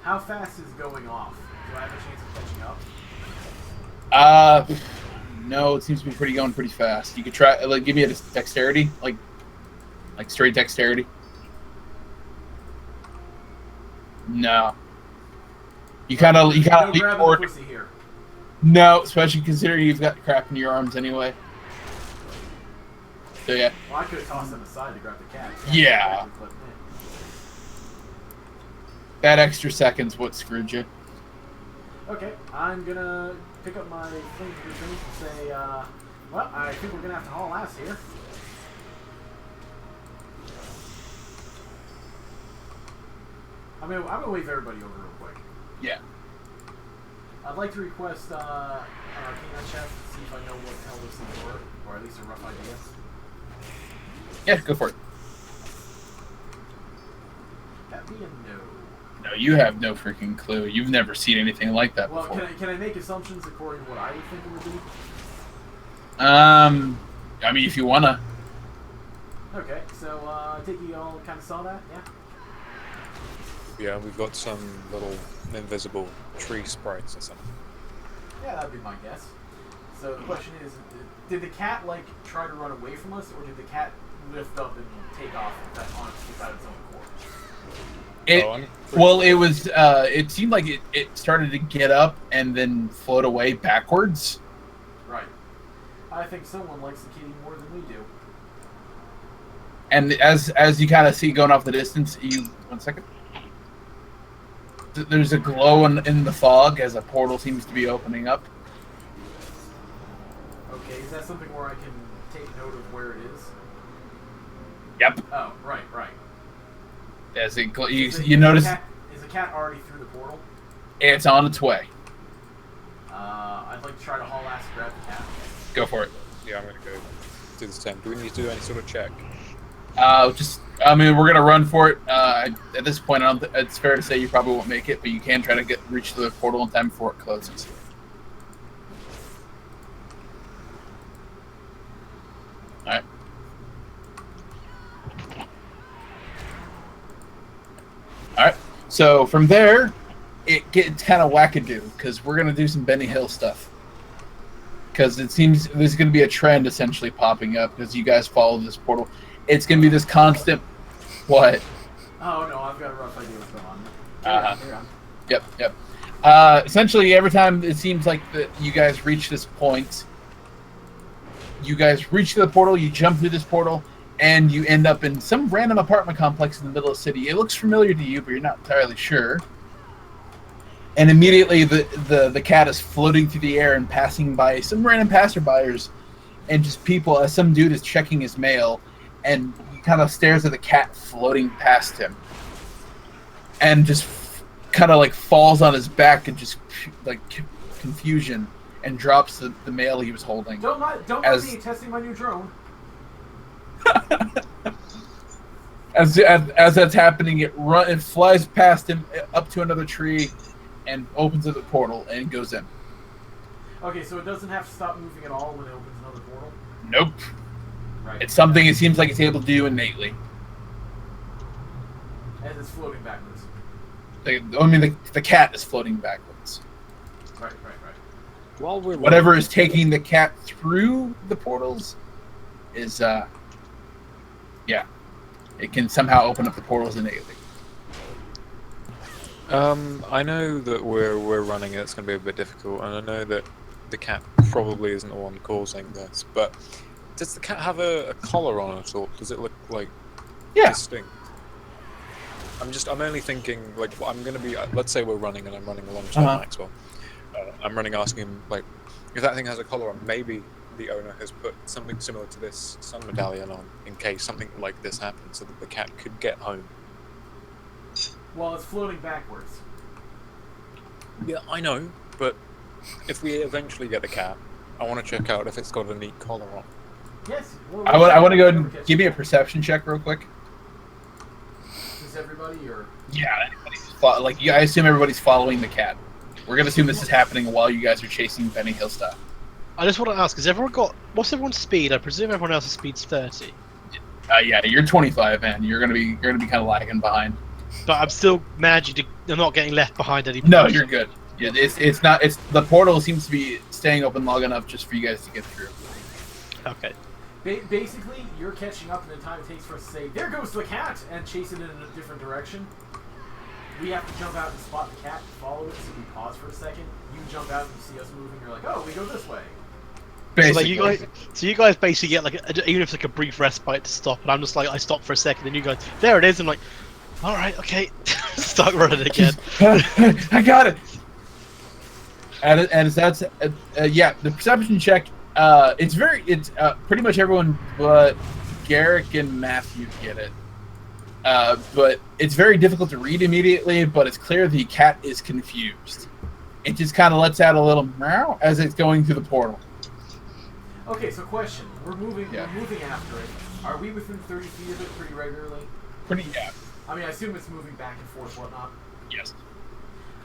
How fast is going off? Do I have a chance of catching up? No, it seems to be going pretty fast. You could try, like, give me a dexterity, like straight dexterity. No. You kind of leap forward. Here. No, especially considering you've got crap in your arms anyway. So yeah. Well, I could have tossed them aside to grab the cat. Yeah. That extra second's what screwed you. Okay, I'm gonna pick up my things and say, well, I think we're gonna have to haul ass here. I'm gonna wave everybody over real quick. Yeah. I'd like to request a canine check to see if I know what the hell this things were, or at least a rough idea. Yeah, go for it. That'd be a no. No, you have no freaking clue. You've never seen anything like that before. Well, can I make assumptions according to what I would think it would be? I mean, if you wanna. Okay, so I think you all kind of saw that, yeah? Yeah, we've got some little invisible tree sprites or something. Yeah, that'd be my guess. So the question is, did the cat, like, try to run away from us, or did the cat lift up and take off on its own accord? Well, it was. It seemed like it started to get up and then float away backwards. Right. I think someone likes the kitty more than we do. And as you kind of see going off the distance, 1 second. There's a glow in the fog as a portal seems to be opening up. Okay, is that something where I can take note of where it is? Yep. Oh, right. As it you notice. Is the cat already through the portal? It's on its way. I'd like to try to haul ass and grab the cat. Go for it. Yeah, I'm gonna go do the same. Do we need to do any sort of check? We're gonna run for it. At this point, it's fair to say you probably won't make it, but you can try to reach the portal in time before it closes. All right. All right. So from there, it gets kind of wackadoo because we're gonna do some Benny Hill stuff. Because it seems there's going to be a trend essentially popping up because you guys follow this portal. It's going to be this constant. What? Oh no, I've got a rough idea what's going on. Here on. Yep. Essentially, every time it seems like that you guys reach this point, you guys reach the portal, you jump through this portal, and you end up in some random apartment complex in the middle of the city. It looks familiar to you, but you're not entirely sure. And immediately the cat is floating through the air and passing by some random passerbyers and just people as some dude is checking his mail and he kind of stares at the cat floating past him and just kind of like falls on his back and just like confusion and drops the mail he was holding. Don't let me testing my new drone. As that's happening, it flies past him up to another tree and opens up the portal and goes in. Okay, so it doesn't have to stop moving at all when it opens another portal? Nope. Right. It's something it seems like it's able to do innately. As it's floating backwards. The cat is floating backwards. Right. While we're Whatever is taking the cat through the portals is, it can somehow open up the portals innately. I know that we're running it. It's going to be a bit difficult, and I know that the cat probably isn't the one causing this. But does the cat have a collar on at all? Does it look like distinct? I'm only thinking like I'm going to be. Let's say we're running, and I'm running alongside Maxwell. I'm running, asking him like if that thing has a collar on. Maybe the owner has put something similar to this sun medallion on in case something like this happens, so that the cat could get home. Well, it's floating backwards. Yeah, I know, but if we eventually get the cat, I want to check out if it's got a neat collar on. Yes. Well, I want to go ahead and give me a perception check real quick. Is everybody or? Yeah, I assume everybody's following the cat. We're gonna assume this is happening while you guys are chasing Benny Hill stuff. I just want to ask: what's everyone's speed? I presume everyone else's speed's 30. Yeah, you're 25, man. You're gonna be kind of lagging behind. But I'm still mad I'm not getting left behind anymore. No, you're good. Yeah, it's not. It's the portal seems to be staying open long enough just for you guys to get through. Okay. Basically, you're catching up in the time it takes for us to say, "There goes the cat," and chase it in a different direction. We have to jump out and spot the cat, follow it, so we pause for a second. You jump out and you see us moving. You're like, "Oh, we go this way." Basically. So you guys basically get like even if it's like a brief respite to stop, and I'm just like I stop for a second, and you guys, there it is. I'm like, all right, okay, start running again. I got it. And that's the perception check. It's pretty much everyone but Garrick and Matthew get it. But it's very difficult to read immediately. But it's clear the cat is confused. It just kind of lets out a little meow as it's going through the portal. Okay, so question: We're moving after it. Are we within 30 feet of it pretty regularly? Pretty, yeah. I mean, I assume it's moving back and forth, whatnot. Yes.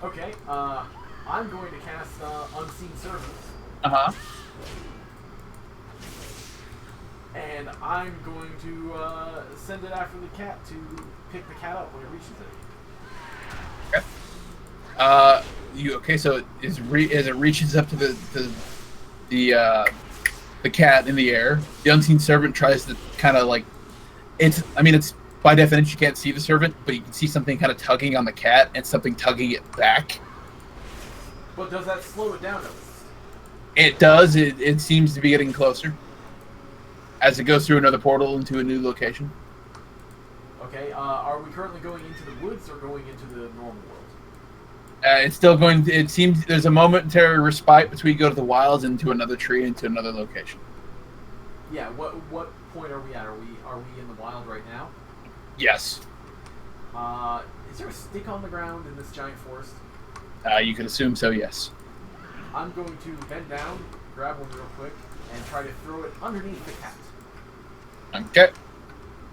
Okay. I'm going to cast Unseen Servants. And I'm going to send it after the cat to pick the cat up when it reaches it. So as it reaches up to the cat in the air, the Unseen Servant tries to kind of like it's by definition, you can't see the servant, but you can see something kind of tugging on the cat and something tugging it back. But does that slow it down at least? It does. It seems to be getting closer as it goes through another portal into a new location. Okay, are we currently going into the woods or going into the normal world? It's still going. It seems there's a momentary respite between you go to the wilds into another tree into another location. Yeah. What point are we at? Are we in the wild right now? Yes. Is there a stick on the ground in this giant forest? You can assume so. Yes. I'm going to bend down, grab one real quick, and try to throw it underneath the cat. Okay.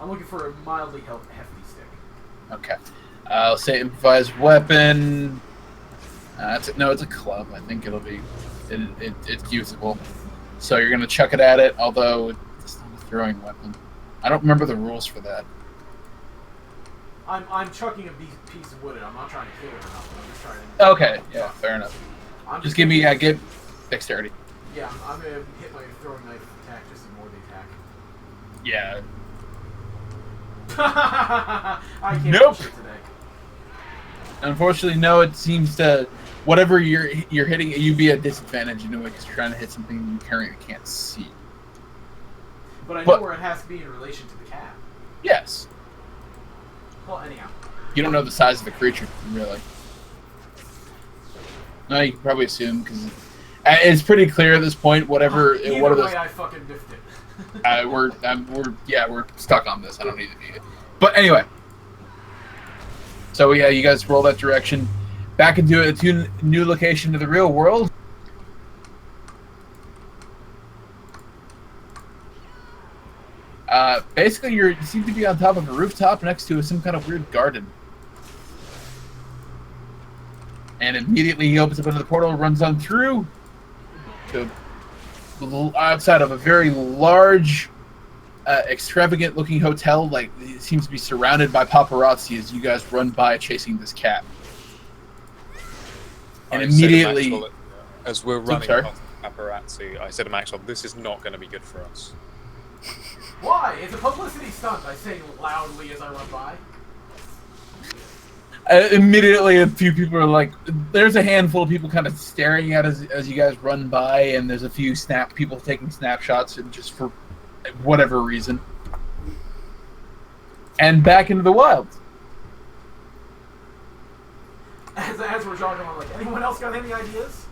I'm looking for a mildly hefty stick. Okay. I'll say improvised weapon. It's a club. I think it'll be. It's usable. So you're gonna chuck it at it, although it's not a throwing weapon. I don't remember the rules for that. I'm chucking a piece of wood. I'm not trying to kill it or nothing. I'm just trying to. Okay. Yeah. Fair enough. Just give me get dexterity. Yeah, I'm gonna hit my throwing knife attack. Just ignore the attack. Yeah. I can't Nope. shit today. Unfortunately, no. It seems to whatever you're hitting, you'd be at disadvantage anyway because you're trying to hit something you currently can't see. But I know where it has to be in relation to the cat. Yes. Well, anyhow. You don't know the size of the creature, really. No, you can probably assume because it's pretty clear at this point. Whatever, Either one of way, those. I fucking biffed it. we're stuck on this. I don't need to be it. But anyway, so yeah, you guys roll that direction, back into a new location to the real world. Basically, you seem to be on top of a rooftop next to some kind of weird garden. And immediately he opens up another portal, runs on through to outside of a very large, extravagant-looking hotel. Like, it seems to be surrounded by paparazzi as you guys run by chasing this cat. And immediately, as we're running past paparazzi, I said to Maxwell, "This is not going to be good for us." Why? It's a publicity stunt. I say loudly as I run by. Immediately, a few people are like, there's a handful of people kind of staring at us as you guys run by, and there's a few people taking snapshots and just for whatever reason. And back into the wild. As we're jogging on, like, anyone else got any ideas?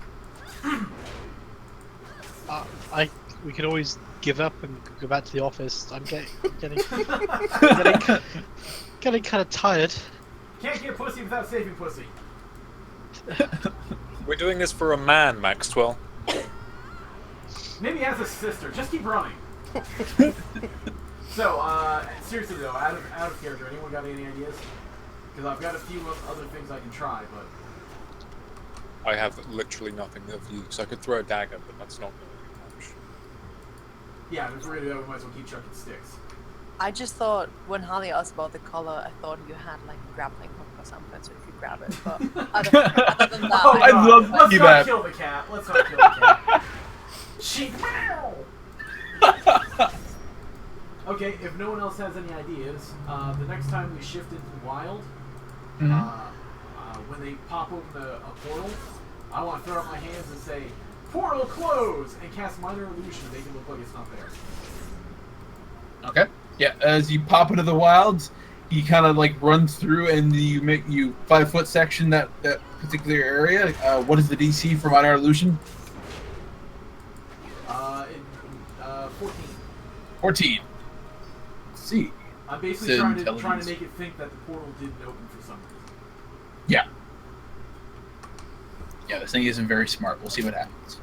We could always give up and go back to the office. I'm getting kind of tired. Can't get pussy without saving pussy. We're doing this for a man, Maxwell. Maybe he has a sister. Just keep running. So, seriously though, out of character, anyone got any ideas? Because I've got a few other things I can try, but... I have literally nothing of use. I could throw a dagger, but that's not going to do much. Yeah, if we're going to do that, we might as well keep chucking sticks. I just thought, when Harley asked about the collar, I thought you had like a grappling hook or something so you could grab it, but other than that... Oh, I'd love to see that. Let's not kill the cat. Let's not kill the cat. She... Okay, if no one else has any ideas, the next time we shift into the wild, when they pop open a portal, I want to throw up my hands and say, "Portal close!" and cast minor illusion to make it look like it's not there. Okay. Yeah, as you pop into the wilds, he kind of like runs through and you 5-foot section that particular area. What is the DC for minor illusion? 14. 14. Let's see. I'm basically trying to make it think that the portal didn't open for some reason. Yeah. Yeah, this thing isn't very smart. We'll see what happens.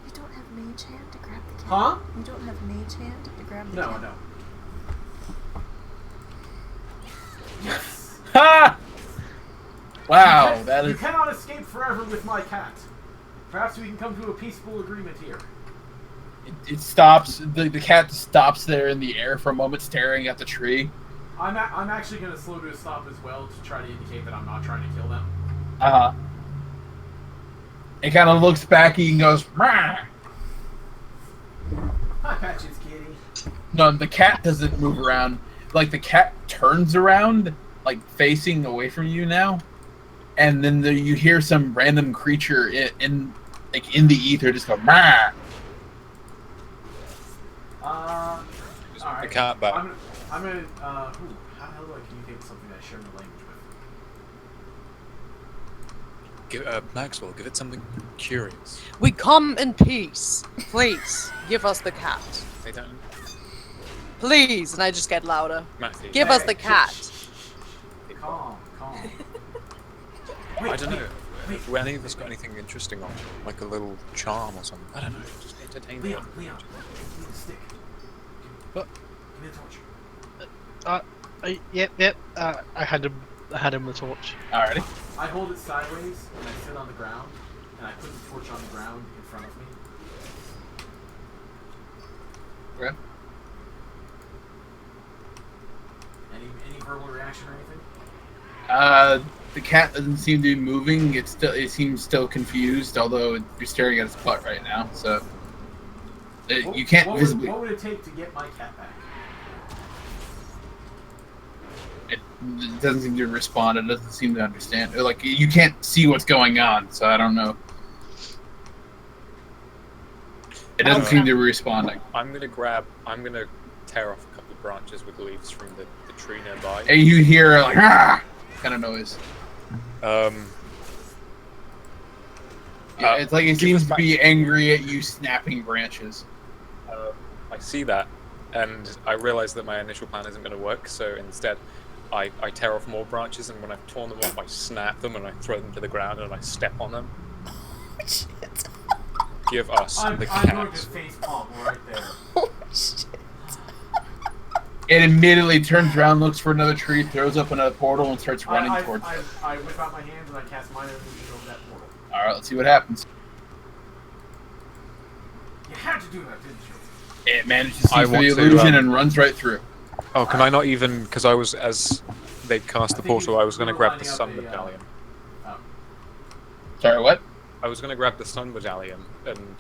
You don't have mage hand to grab the cat? Huh? You don't have mage hand to grab the cat? No. Yes! Ha! Wow, that You is... cannot escape forever with my cat. Perhaps we can come to a peaceful agreement here. It stops. The cat stops there in the air for a moment, staring at the tree. I'm actually going to slow to a stop as well to try to indicate that I'm not trying to kill them. It kind of looks back and goes, "Rah!" Hi, Patches, kitty. No, the cat doesn't move around. Like, the cat turns around, like, facing away from you now. And then you hear some random creature in the ether just go, "Mah!" Alright. The cat back. I'm gonna, how the hell do I communicate with something that I share the language with? Maxwell, give it something curious. We come in peace. Please, give us the cat. They don't. Please, and I just get louder. Matthew. Give us the cat. Calm. I don't know. Have any of us got anything interesting on? Like a little charm or something? I don't know. Just entertain me. Leon, give me the stick. What? Give me the torch. Yep. I had him the torch. Alrighty. I hold it sideways, and I sit on the ground, and I put the torch on the ground in front of me. Okay. Any verbal reaction or anything? The cat doesn't seem to be moving. It seems still confused, although you're staring at its butt right now, so you can't visibly. What would it take to get my cat back? It doesn't seem to respond. It doesn't seem to understand. Like, you can't see what's going on, so I don't know. It doesn't seem to be responding. I'm gonna tear off a couple of branches with leaves from the tree nearby. And you hear like kind of noise. Yeah, it's like it seems to be angry at you snapping branches. I see that, and I realize that my initial plan isn't going to work, so instead I tear off more branches, and when I've torn them off, I snap them and I throw them to the ground and I step on them. Oh, shit. Give us the cat. I'm going to face palm right there. Oh, shit. It immediately turns around, looks for another tree, throws up another portal, and starts running towards it. I whip out my hands and I cast minor illusion over that portal. Alright, let's see what happens. You had to do that, didn't you? It manages to see through the illusion and runs right through. Oh, can I not even... Because I was, as they cast the portal, I was going to grab the sun medallion. Sorry, what? I was going to grab the sun medallion and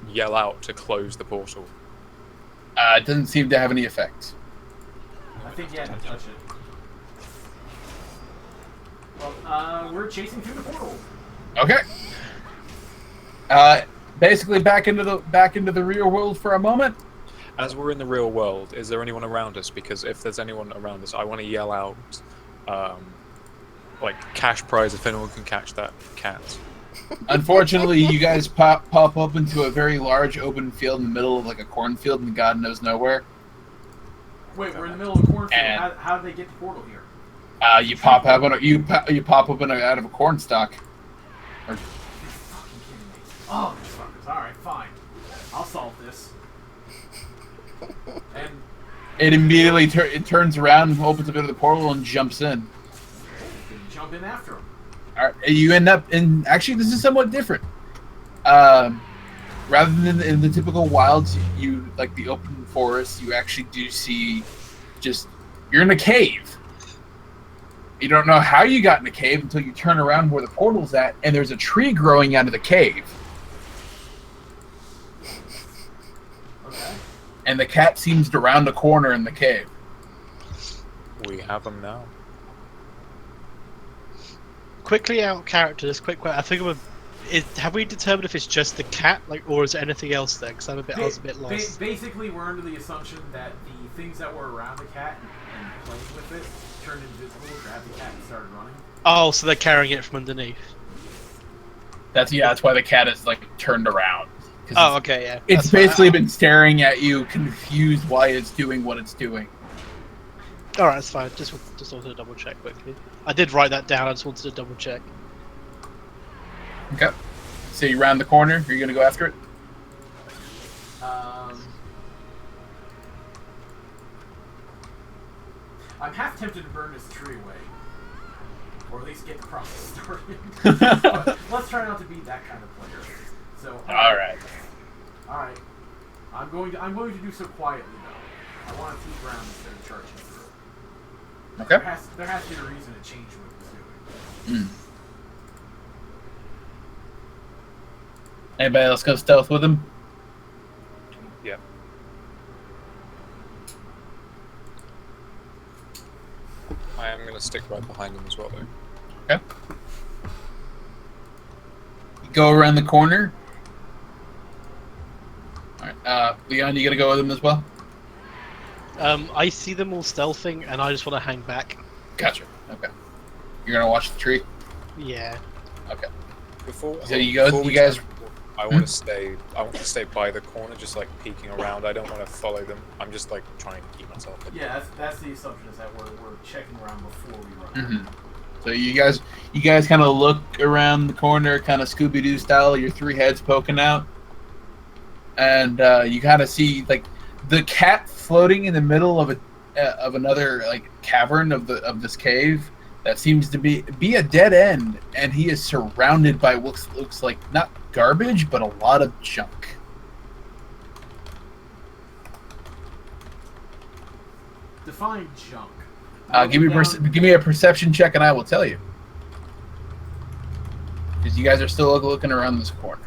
yell out to close the portal. It doesn't seem to have any effect. I think you had to touch it. Well, we're chasing through the portal. Okay. Basically back into the real world for a moment. As we're in the real world, is there anyone around us? Because if there's anyone around us, I want to yell out, like, cash prize if anyone can catch that cat. Unfortunately, you guys pop up into a very large open field in the middle of like a cornfield in God knows nowhere. Wait, we're in the middle of a cornfield. How did they get the portal here? You pop up out of a corn stalk. You're fucking kidding me. Oh, these fuckers. Alright, fine. I'll solve this. And it immediately turns around, opens a bit of the portal, and jumps in. Jump in after him. Alright, you end up in... Actually, this is somewhat different. Rather than in the typical wilds, you like the open forest, you actually do see you're in a cave. You don't know how you got in a cave until you turn around where the portal's at, and there's a tree growing out of the cave. Okay. And the cat seems to round a corner in the cave. We have them now. Quickly out characters, I think have we determined if it's just the cat, or is there anything else there? Because I was a bit lost. Basically, we're under the assumption that the things that were around the cat and playing with it turned invisible, grabbed the cat, and started running. Oh, so they're carrying it from underneath. That's why the cat is like turned around. Oh, okay, yeah. It's basically been staring at you, confused why it's doing what it's doing. Alright, that's fine. Just wanted to double check quickly. I did write that down, I just wanted to double check. Okay. So you round the corner, are you gonna go after it? I'm half tempted to burn this tree away. Or at least get the process started. But let's try not to be that kind of player. So Alright. Alright. I'm going to do so quietly though. I want to keep around instead of charging through. Okay. There has to be a reason to change what he's doing. Anybody else go stealth with him? Yeah. I am gonna stick right behind him as well, though. Okay. You go around the corner. All right. Leon, you gonna go with him as well? I see them all stealthing, and I just want to hang back. Gotcha. Okay. You're gonna watch the tree. Yeah. Okay. Before You we guys. turn, I want to stay. I want to stay by the corner, just like peeking around. I don't want to follow them. I'm just like trying to keep myself. Yeah, that's the assumption, is that we're checking around before we run. Mm-hmm. So you guys kind of look around the corner, kind of Scooby Doo style. Your three heads poking out, and you kind of see like the cat floating in the middle of another like cavern of this cave that seems to be a dead end, and he is surrounded by looks like not garbage but a lot of junk. Define junk. Give me a perception check, and I will tell you. Because you guys are still looking around this corner.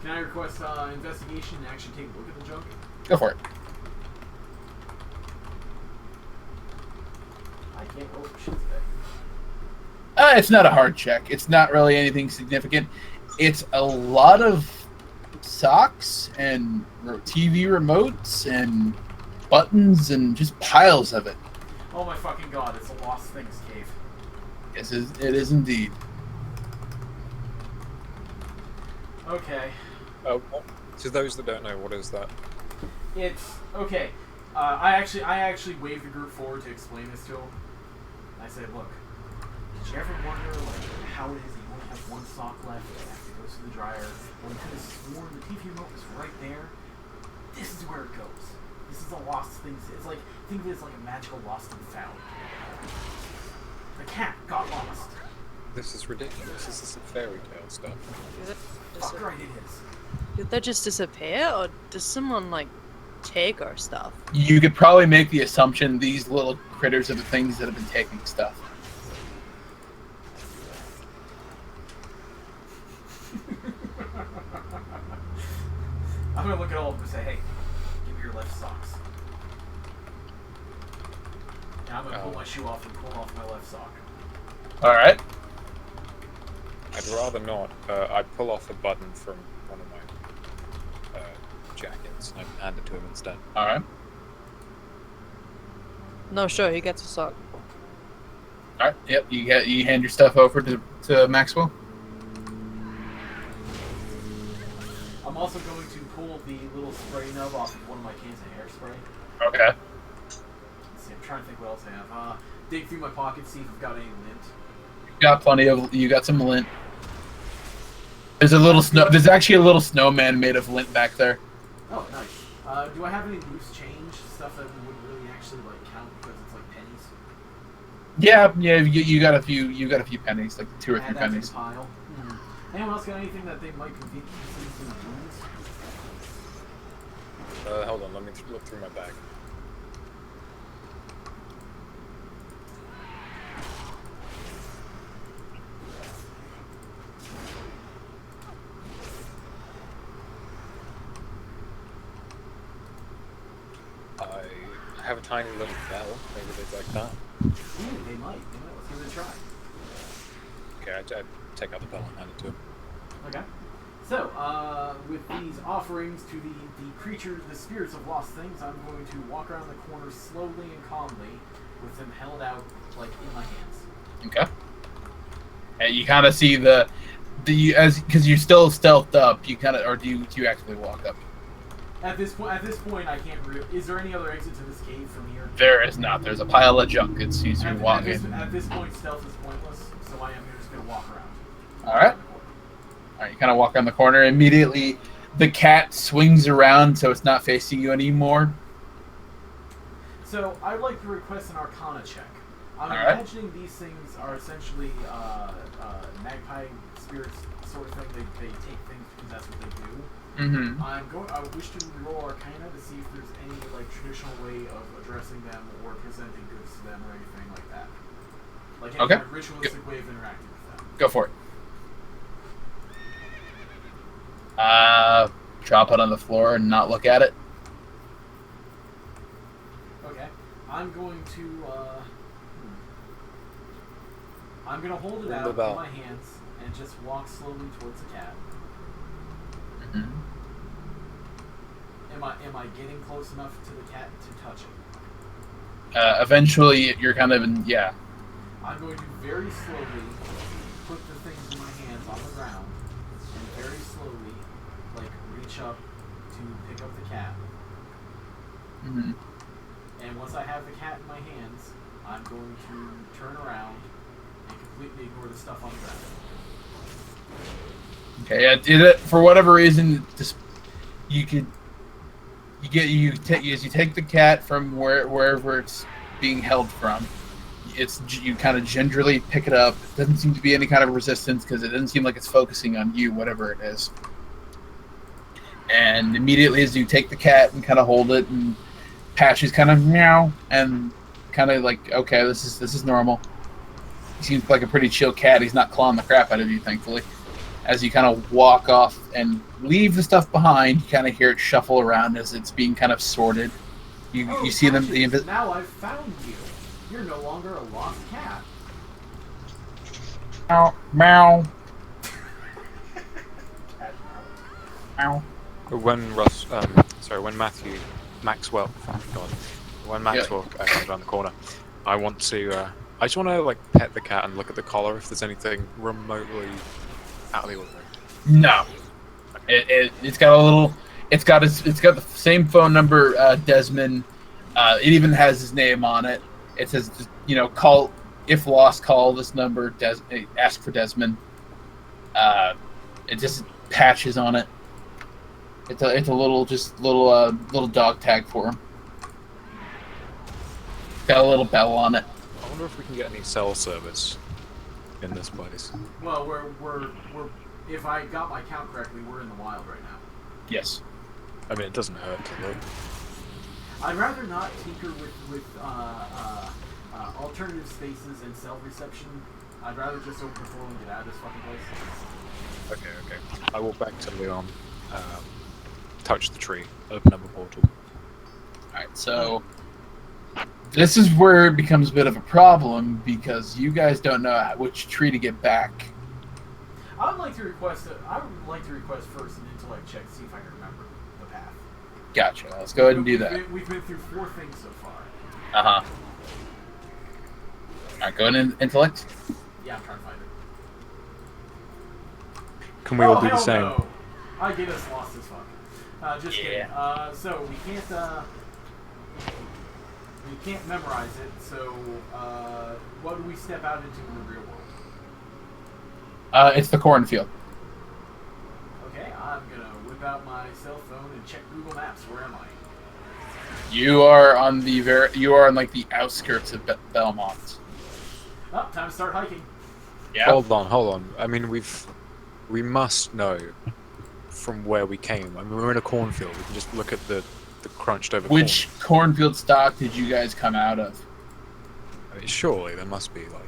Can I request investigation and actually take a look at the junk? Go for it. I can't roll for shit today. It's not a hard check. It's not really anything significant. It's a lot of socks and TV remotes and buttons and just piles of it. Oh my fucking god, it's a Lost Things cave. Yes, it is indeed. Okay. To those that don't know, what is that? It's okay. I actually waved the group forward to explain this to them. I said, look, did you ever wonder like how it is that you only have one sock left after it goes to the dryer when you could have sworn the TV remote was right there? This is where it goes. This is a Lost Things. It's like, think of it as like a magical lost and found. The cat got lost. This is ridiculous. This is fairy tale stuff. Fuck right it is. Did they just disappear, or does someone like take our stuff? You could probably make the assumption these little critters are the things that have been taking stuff. I'm gonna look at all of them and say, hey, give me your left socks. And I'm gonna pull my shoe off and pull off my left sock. Alright. I'd rather not. I pull off a button from one of my jackets and I hand it to him instead. Alright. No, sure, he gets a sock. Alright, yep, you hand your stuff over to Maxwell. I'm also going to pull the little spray nub off of one of my cans of hairspray. Okay. Let's see, I'm trying to think what else I have. Dig through my pockets, see if I've got any lint. You got some lint. There's there's actually a little snowman made of lint back there. Oh, nice. Do I have any loose change? Stuff that would really actually like count because it's like pennies? Yeah, you got a few pennies, like 2 or 3 pennies. Pile. Anyone else got anything that they might consider wounds? Hold on, let me look through my bag. I have a tiny little bell. Maybe they'd like that. Ooh, they might. Let's give it a try. Okay, I take out the bell and hand it to him. Okay. So, with these offerings to the creatures, the spirits of lost things, I'm going to walk around the corner slowly and calmly, with them held out, like, in my hands. Okay. And you kind of see because you're still stealthed up. You kind of, or do you actually walk up? At this point, I can't. Is there any other exit to this cave from here? There is not. There's a pile of junk. It sees you walk in. At this point, stealth is pointless, so I am just going to walk around. All right. All right. You kind of walk around the corner. Immediately, the cat swings around, so it's not facing you anymore. So I'd like to request an Arcana check. I'm imagining these things are essentially magpie spirits, sort of thing. They take things because that's what they do. Mm-hmm. I wish to roll Arcana to see if there's any like traditional way of addressing them or presenting goods to them or anything like that. Like any kind of ritualistic way of interacting with them. Go for it. Drop it on the floor and not look at it. Okay. I'm going to I'm gonna hold it Ring out the in bell. my hands and just walk slowly towards the cat. Mhm. Am I getting close enough to the cat to touch it? Eventually, you're kind of in, yeah. I'm going to very slowly put the things in my hands on the ground and very slowly, like, reach up to pick up the cat. Mhm. And once I have the cat in my hands, I'm going to turn around and completely ignore the stuff on the ground. Okay, for whatever reason, just you take the cat from wherever it's being held from. You kind of gingerly pick it up. It doesn't seem to be any kind of resistance because it doesn't seem like it's focusing on you, whatever it is. And immediately as you take the cat and kind of hold it, and Patchy's kind of meow and kind of like, okay, this is normal. He seems like a pretty chill cat. He's not clawing the crap out of you, thankfully. As you kind of walk off and leave the stuff behind, you kind of hear it shuffle around as it's being kind of sorted. You see them. Patches, now I've found you. You're no longer a lost cat. Meow, meow. Meow. When when Maxwell comes around the corner, I just want to like pet the cat and look at the collar if there's anything remotely out of the ordinary. No, it's got a little. It's got the same phone number, Desmond. It even has his name on it. It says, call if lost, call this number. Ask for Desmond. It just patches on it. It's a little dog tag for him. Got a little bell on it. I wonder if we can get any cell service in this place. Well, we're if I got my count correctly, we're in the wild right now. Yes. I mean, it doesn't hurt to look. I'd rather not tinker with alternative spaces and cell reception. I'd rather just open the portal and get out of this fucking place. Okay. I walk back to Leon, touch the tree, open up a portal. Alright, so this is where it becomes a bit of a problem because you guys don't know which tree to get back. I would like to request first an intellect check to see if I can remember the path. Gotcha. Let's go ahead and do that. We've been through 4 things so far. Uh-huh. Alright, go ahead and intellect. Yeah, I'm trying to find it. Can we all do the hell same? No. I get us lost as fuck. Just kidding. So we can't memorize it. So what do we step out into in the real world? It's the cornfield. Okay, I'm gonna whip out my cell phone and check Google Maps. Where am I? You are on the outskirts of Belmont. Oh, time to start hiking. Yeah. Hold on. I mean, we must know from where we came. I mean, we're in a cornfield. We can just look at the crunched over. Which cornfield stock did you guys come out of? I mean, surely there must be like.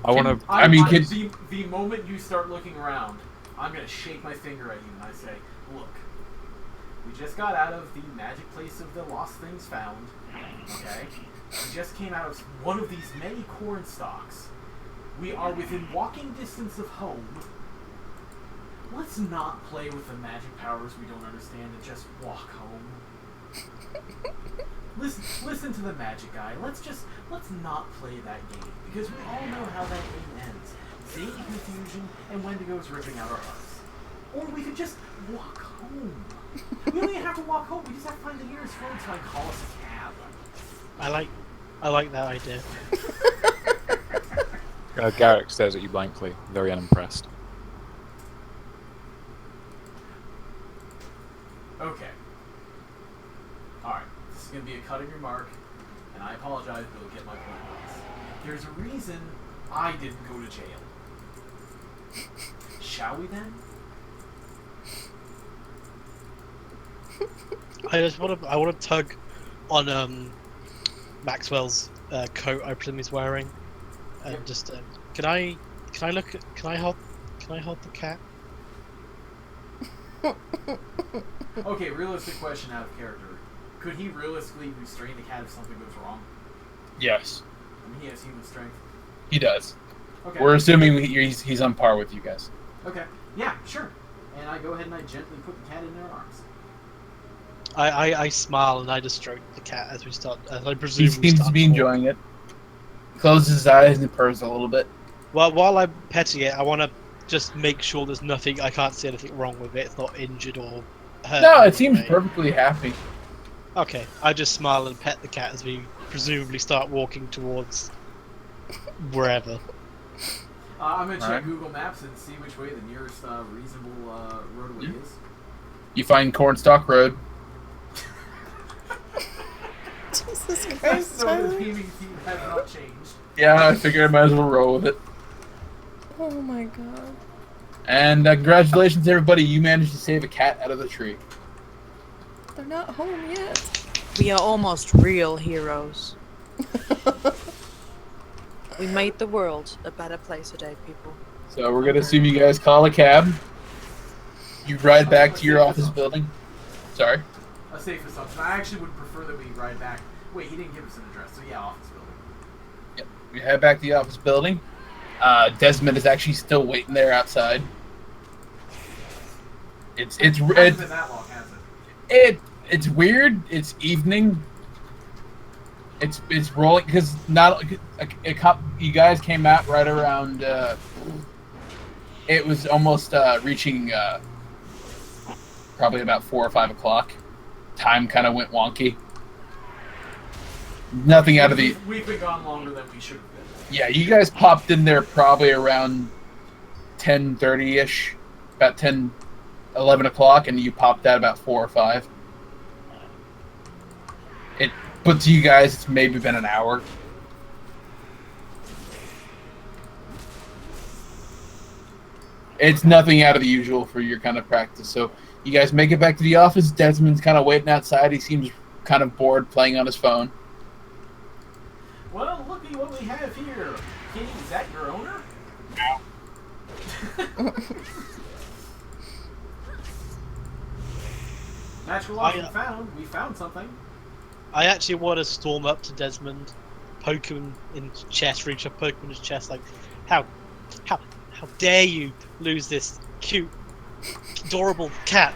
The moment you start looking around, I'm gonna shake my finger at you and I say, "Look, we just got out of the magic place of the lost things found. Okay, we just came out of one of these many corn stalks. We are within walking distance of home. Let's not play with the magic powers we don't understand and just walk home. Listen to the magic guy. Let's not play that game because we all know how that game ends. Satan confusion and Wendigo's ripping out our hearts. Or we could just walk home. We don't even have to walk home. We just have to find the nearest road so I can call us a cab." I like that idea. Garrick stares at you blankly, very unimpressed. Okay. Alright, this is going to be a cutting remark, and I apologize, but it'll get my point across. There's a reason I didn't go to jail. Shall we then? I want to tug on Maxwell's coat. I presume he's wearing, and Yep. just can I hold the cat? Okay, realistic question out of character. Could he realistically restrain the cat if something goes wrong? Yes, I mean, he has human strength. he does. Okay. We're assuming he's on par with you guys. Okay. Yeah, sure. And I go ahead and I gently put the cat in their arms. I smile and I just stroke the cat as we start. As I presume He we seems start to be walking. enjoying it. He closes his eyes and purrs a little bit. Well, while I'm petting it, I want to just make sure there's nothing. I can't see anything wrong with it. It's not injured or hurt. No, in it any seems way. perfectly happy. Okay, I just smile and pet the cat as we presumably start walking towards wherever. I'm gonna check Alright. Google Maps and see which way the nearest reasonable roadway is. You find Cornstalk Road. Jesus So Christ, the Tyler. theming theme has not changed. Yeah, I figured I might as well roll with it. Oh my god. And congratulations, everybody! You managed to save a cat out of the tree. They're not home yet. We are almost real heroes. We made the world a better place today, people. So we're gonna assume you guys call a cab. You ride back to your office building. Sorry. A safe assumption. I actually would prefer that we ride back. Wait, he didn't give us an address, so yeah, office building. Yep. We head back to the office building. Desmond is actually still waiting there outside. It's Hasn't been that long, has it? it's weird. It's evening. It's rolling because you guys came out right around. It was almost reaching probably about 4 or 5 o'clock. Time kind of went wonky. Nothing out of the. We've been gone longer than we should have been. Yeah, you guys popped in there probably around 10:30ish, about 11 o'clock, and you popped out about 4 or 5. But to you guys, it's maybe been an hour. It's nothing out of the usual for your kind of practice. So you guys make it back to the office. Desmond's kind of waiting outside. He seems kind of bored playing on his phone. Well, looky what we have here. Kitty, is that your owner? Natural loss we found something. I actually want to storm up to Desmond, poke him in his chest, reach up, poke him in his chest, like, how dare you lose this cute, adorable cat?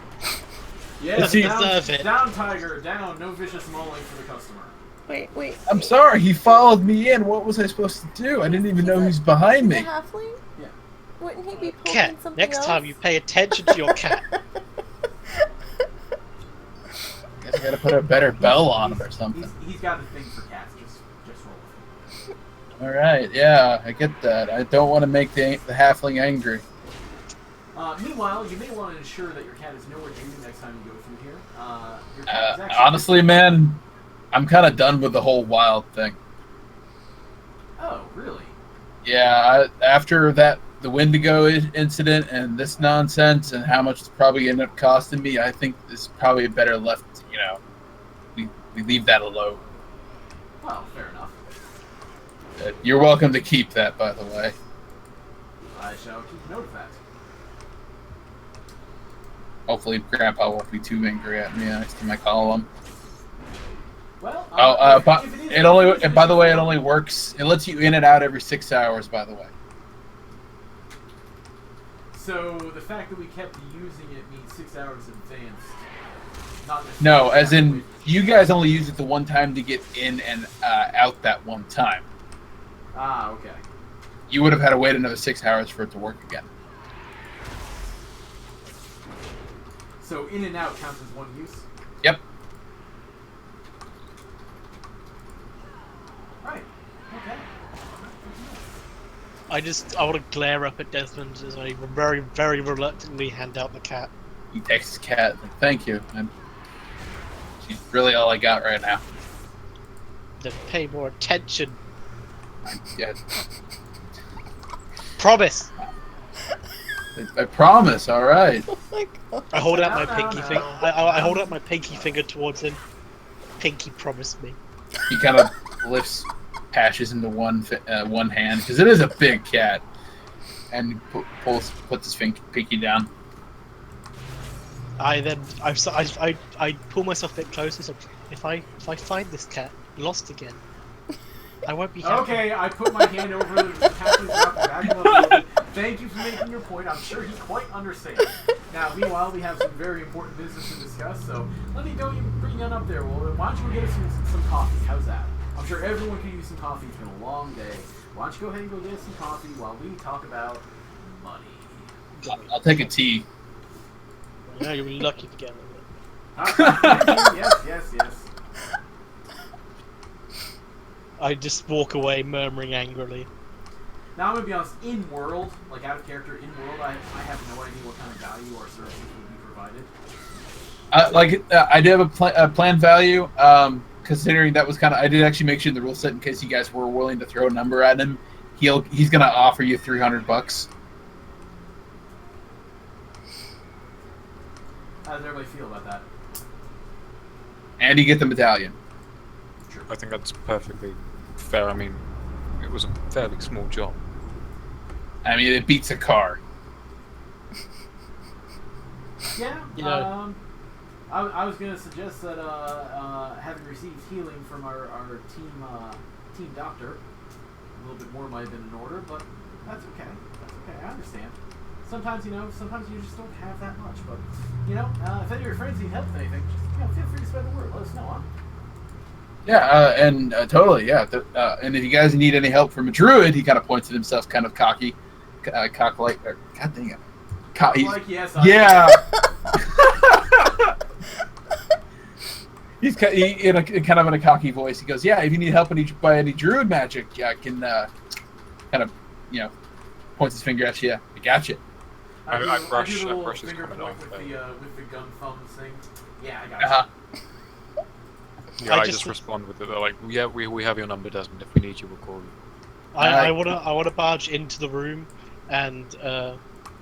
Yes, deserve it. Down, Tiger, down. No vicious mauling for the customer. Wait. I'm sorry, he followed me in. What was I supposed to do? I didn't even know he was behind The me. halfling? Yeah. Wouldn't he be poking Cat, something next else? time you pay attention to your cat. Guess I gotta put a better bell on him or something. He's got a thing for cats. Just roll with it. Alright, yeah, I get that. I don't want to make the halfling angry. Meanwhile, you may want to ensure that your cat is nowhere near you next time you go through here. Your cat is actually Honestly, man, I'm kind of done with the whole wild thing. Oh, really? Yeah, after the Wendigo incident and this nonsense and how much it's probably ended up costing me, I think it's probably better left, we leave that alone. Well, fair enough. You're welcome to keep that, by the way. I shall keep note of that. Hopefully Grandpa won't be too angry at me next time I call him. Well, But it only, by the way, it only works. It lets you in and out every 6 hours, by the way. So the fact that we kept using it means 6 hours advanced. Not No, necessarily as in you guys only use it the one time to get in and out that one time. Ah, okay. You would have had to wait another 6 hours for it to work again. So in and out counts as one use? Yep. Right. Okay. I want to glare up at Desmond as I very, very reluctantly hand out the cat. He takes his cat. Thank you. She's really all I got right now. To pay more attention. Yeah, Promise. I promise. All right. Oh my god. I hold out my pinky finger. I hold out my pinky finger towards him. Pinky, promise me. He kind of lifts Patches into one hand because it is a big cat, and puts his pinky down. I pull myself a bit closer. So if I find this cat lost again, I won't be happy. Okay, I put my hand over the halfling drop and back him up a little bit. Thank you for making your point. I'm sure he quite understands. Now, meanwhile, we have some very important business to discuss, so let me go and bring you on up there. Well, why don't you get us some coffee? How's that? I'm sure everyone could use some coffee. It's been a long day. Why don't you go ahead and go get us some coffee while we talk about money? I'll take a tea. Yeah, you'll be lucky to get it. Yes. I just walk away murmuring angrily. Now I'm gonna be honest. In world, like out of character, in world, I have no idea what kind of value or services would be provided. I did have a planned value. Considering that was kind of, I did actually make sure in the rule set in case you guys were willing to throw a number at him. He's gonna offer you $300. How does everybody feel about that? And you get the medallion. Sure. I think that's perfectly fair. I mean, it was a fairly small job. I mean, it beats a car. Yeah. You know. I was gonna suggest that having received healing from our team doctor, a little bit more might have been in order, but that's okay. That's okay. I understand. Sometimes you just don't have that much. But if any of your friends need help with anything, just feel free to spread the word. Let us know, huh? Yeah, totally, yeah. And if you guys need any help from a druid, he kind of points at himself, kind of cocky, cock-like. God dang it. Yes. Yeah. He's in a cocky voice. He goes, "Yeah, if you need help by any druid magic, yeah, I can kind of points his finger at you. I got you." I brush his finger comment point off. with the gun thumbs thing. Yeah, I got Uh-huh. Yeah, I just respond with it. They're like, "Yeah, we have your number, Desmond. If we need you, we'll call you." I wanna barge into the room and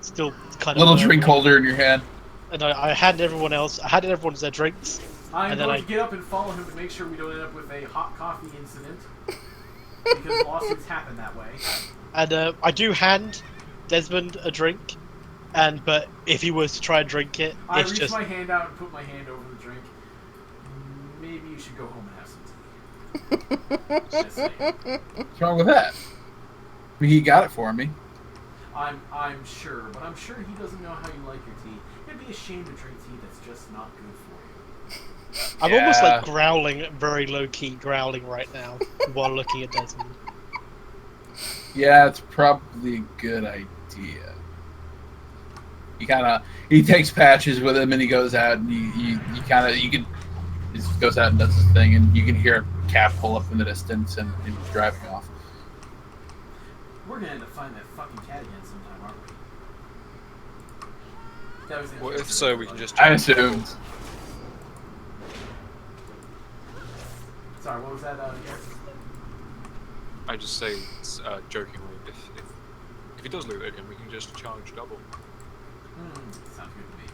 still kind of little drink holder in your hand. And I handed everyone their drinks. I'm going to get up and follow him to make sure we don't end up with a hot coffee incident. Because lawsuits happen that way. And I do hand Desmond a drink, but if he was to try and drink it, I it's reach just... my hand out and put my hand over the drink. Maybe you should go home and have some tea. Just saying. What's wrong with that? I mean, he got it for me. I'm sure, but I'm sure he doesn't know how you like your tea. It'd be a shame to drink tea that's just not good for you. I'm almost like growling, very low-key growling right now while looking at Desmond. Yeah, it's probably a good idea. He takes patches with him and he goes out and he just goes out and does his thing and you can hear a cab pull up in the distance and he's driving off. We're gonna end up finding that fucking cat again sometime, aren't we? Well, if so, we can just... I assumed. Sorry, what was that, Gareth? I just say, jokingly, if he does loot again, we can just charge double. Sounds good to me.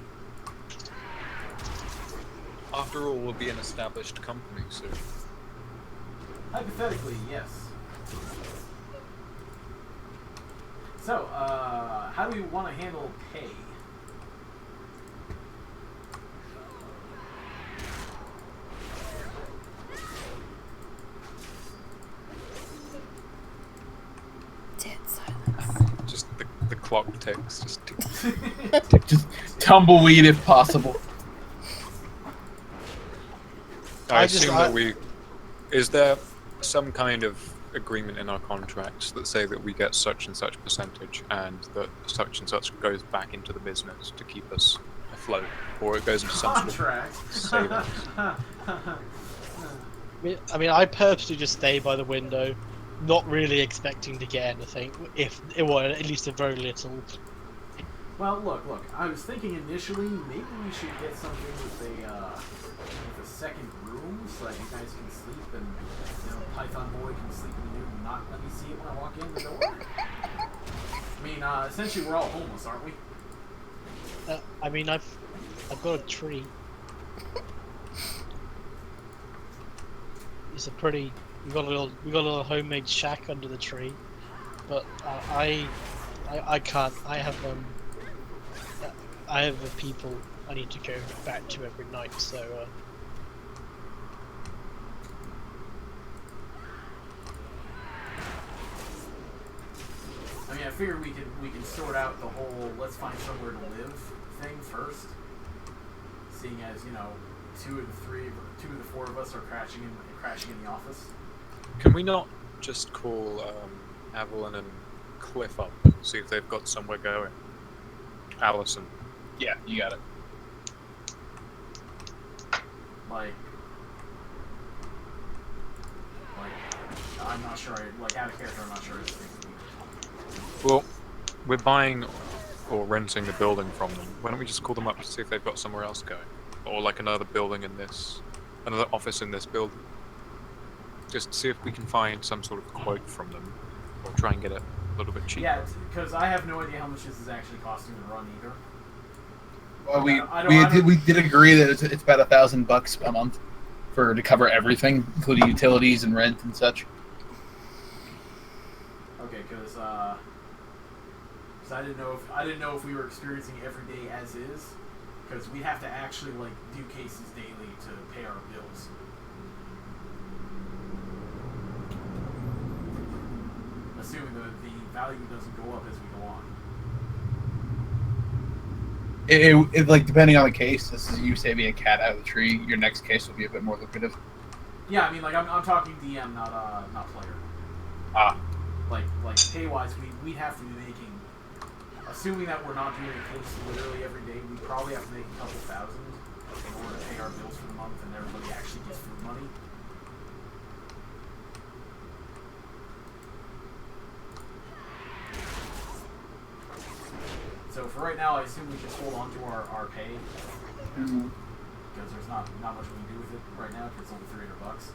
After all, we'll be an established company, so... Hypothetically, yes. So, how do we want to handle pay? Dead silence. Just the clock ticks, just tick. Just tumbleweed if possible. I assume that we... Is there some kind of agreement in our contracts that say that we get such and such percentage and that such and such goes back into the business to keep us afloat? Or it goes into some Contract? sort of savings? I mean, I purposely just stay by the window, not really expecting to get anything, at least a very little. Well, look. I was thinking initially maybe we should get something with a second room so that you guys can sleep and Python Boy can sleep in the room and not let me see it when I walk in the door. I mean, essentially we're all homeless, aren't we? I mean, I've got a tree. It's a pretty. We got a little homemade shack under the tree, but I can't. I have the people I need to go back to every night, so. mean, I figure we can sort out the whole let's find somewhere to live thing first. Seeing as, you know, two of the four of us are crashing in the office. Can we not just call Evelyn and Cliff up and see if they've got somewhere going? Allison. Yeah, you got it. Like I'm not sure. Out of character, I'm not sure. Well, we're buying or renting the building from them. Why don't we just call them up to see if they've got somewhere else going, or like another office in this building? Just see if we can find some sort of quote from them, or try and get it a little bit cheaper. Yeah, because I have no idea how much this is actually costing to run either. Well, we did agree that it's about $1,000 a month to cover everything, including utilities and rent and such. Okay, because I didn't know if we were experiencing every day as is, because we have to actually do cases daily to pay our bills. Assuming the value doesn't go up as we go on. It depending on the case, this is you saving a cat out of the tree. Your next case will be a bit more lucrative. Yeah, I mean, I'm talking DM, not player. Like pay wise, we'd have to be making, assuming that we're not doing a case literally every day, we probably have to make a couple thousand in order to pay our bills for the month, and everybody actually gets food money. So for right now, I assume we just hold on to our pay, because there's not much we can do with it right now, because it's only $300.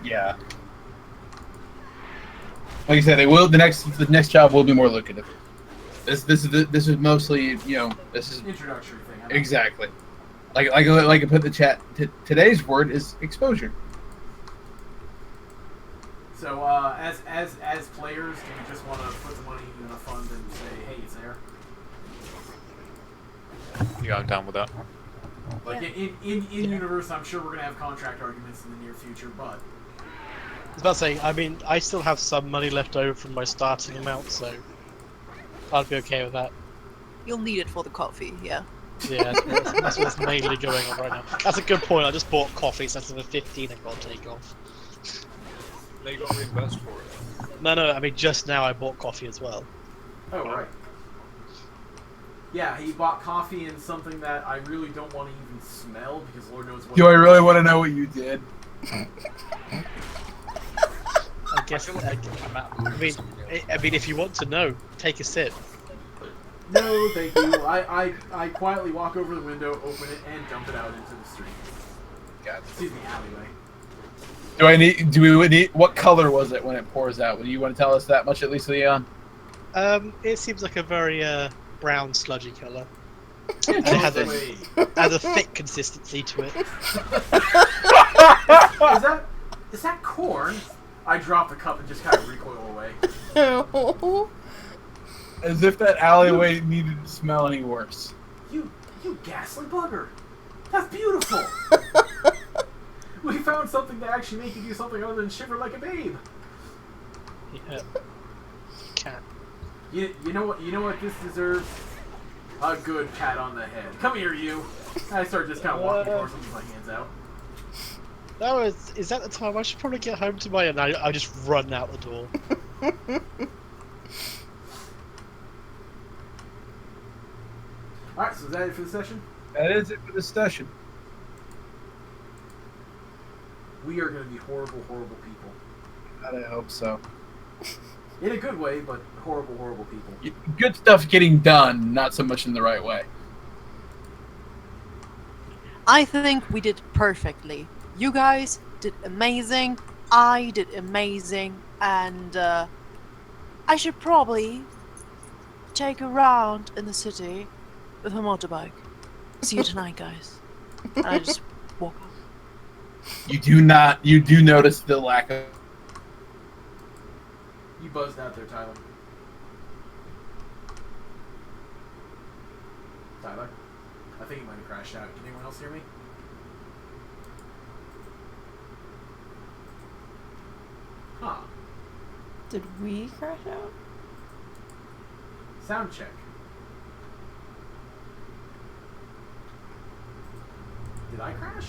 Yeah. Like I said, the next job will be more lucrative. This is mostly, this is introductory thing. Exactly. Like I put in the chat. Today's word is exposure. So as players, do we just want to put the money in a fund and say, hey, it's there? Yeah, I'm down with that. In universe, I'm sure we're gonna have contract arguments in the near future, but I was about to say, I mean, I still have some money left over from my starting amount, so I'd be okay with that. You'll need it for the coffee, yeah. Yeah, that's what's mainly going on right now. That's a good point. I just bought coffee, so that's the 15 I've got to take off. They got reimbursed for it. No, I mean, just now I bought coffee as well. oh right. Yeah, he bought coffee in something that I really don't want to even smell, because Lord knows what. Do I really want to know what you did? I guess. I mean, if you want to know, take a sip. No, thank you. I quietly walk over the window, open it, and dump it out into the street. Gotcha. Excuse me, alleyway. Do we need? What color was it when it pours out? Do you want to tell us that much at least, Leon? It seems like a very brown, sludgy color. And it has a thick consistency to it. Is that corn? I drop the cup and just kind of recoil away. As if that alleyway needed to smell any worse. You ghastly bugger! That's beautiful! We found something to actually make you do something other than shiver like a babe. Yeah. Cat. You know what this deserves? A good pat on the head. Come here, you! I start just kind of walking towards him with my hands out. No, is that the time? I should probably get home to my... And I just run out the door. Alright, so is that it for the session? That is it for the session. We are going to be horrible, horrible people. I hope so. In a good way, but horrible, horrible people. Good stuff getting done, not so much in the right way. I think we did perfectly. You guys did amazing. I did amazing. And I should probably take a round in the city with a motorbike. See you tonight, guys. And I just walk up. You do notice the lack of... You buzzed out there, Tyler. Tyler? I think he might have crashed out. Can anyone else hear me? Huh. Did we crash out? Sound check. Did I crash?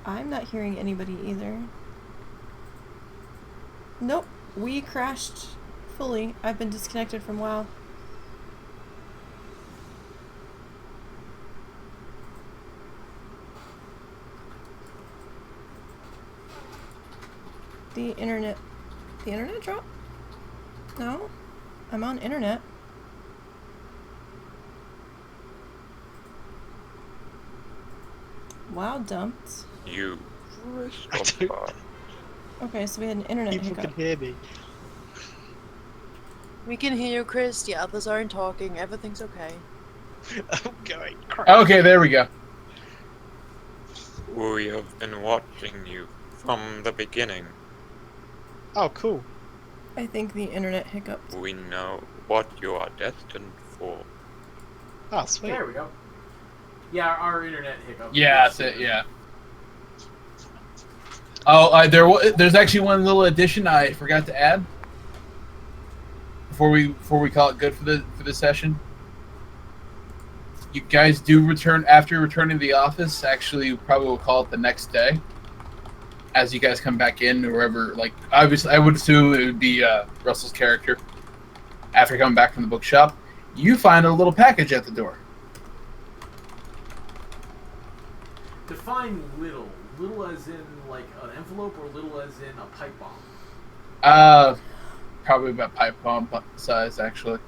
I'm not hearing anybody either. Nope, we crashed fully. I've been disconnected from WoW. The internet dropped? No, I'm on internet. WoW dumped. You. I don't- Okay, so we had an internet People hiccup. can hear me. We can hear you, Chris. The others aren't talking. Everything's okay. I'm going crazy. Okay, there we go. We have been watching you from the beginning. Oh, cool. I think the internet hiccuped. We know what you are destined for. Oh, sweet. There we go. Yeah, our internet hiccup. Yeah, that's it. Yeah. Oh, there's actually one little addition I forgot to add before we call it good for the session. You guys do return after returning to the office. Actually, probably we'll call it the next day. As you guys come back in, or wherever, like, obviously, I would assume it would be Russell's character. After coming back from the bookshop, you find a little package at the door. Define little. Little as in, like, an envelope, or little as in a pipe bomb? Probably about pipe bomb size, actually.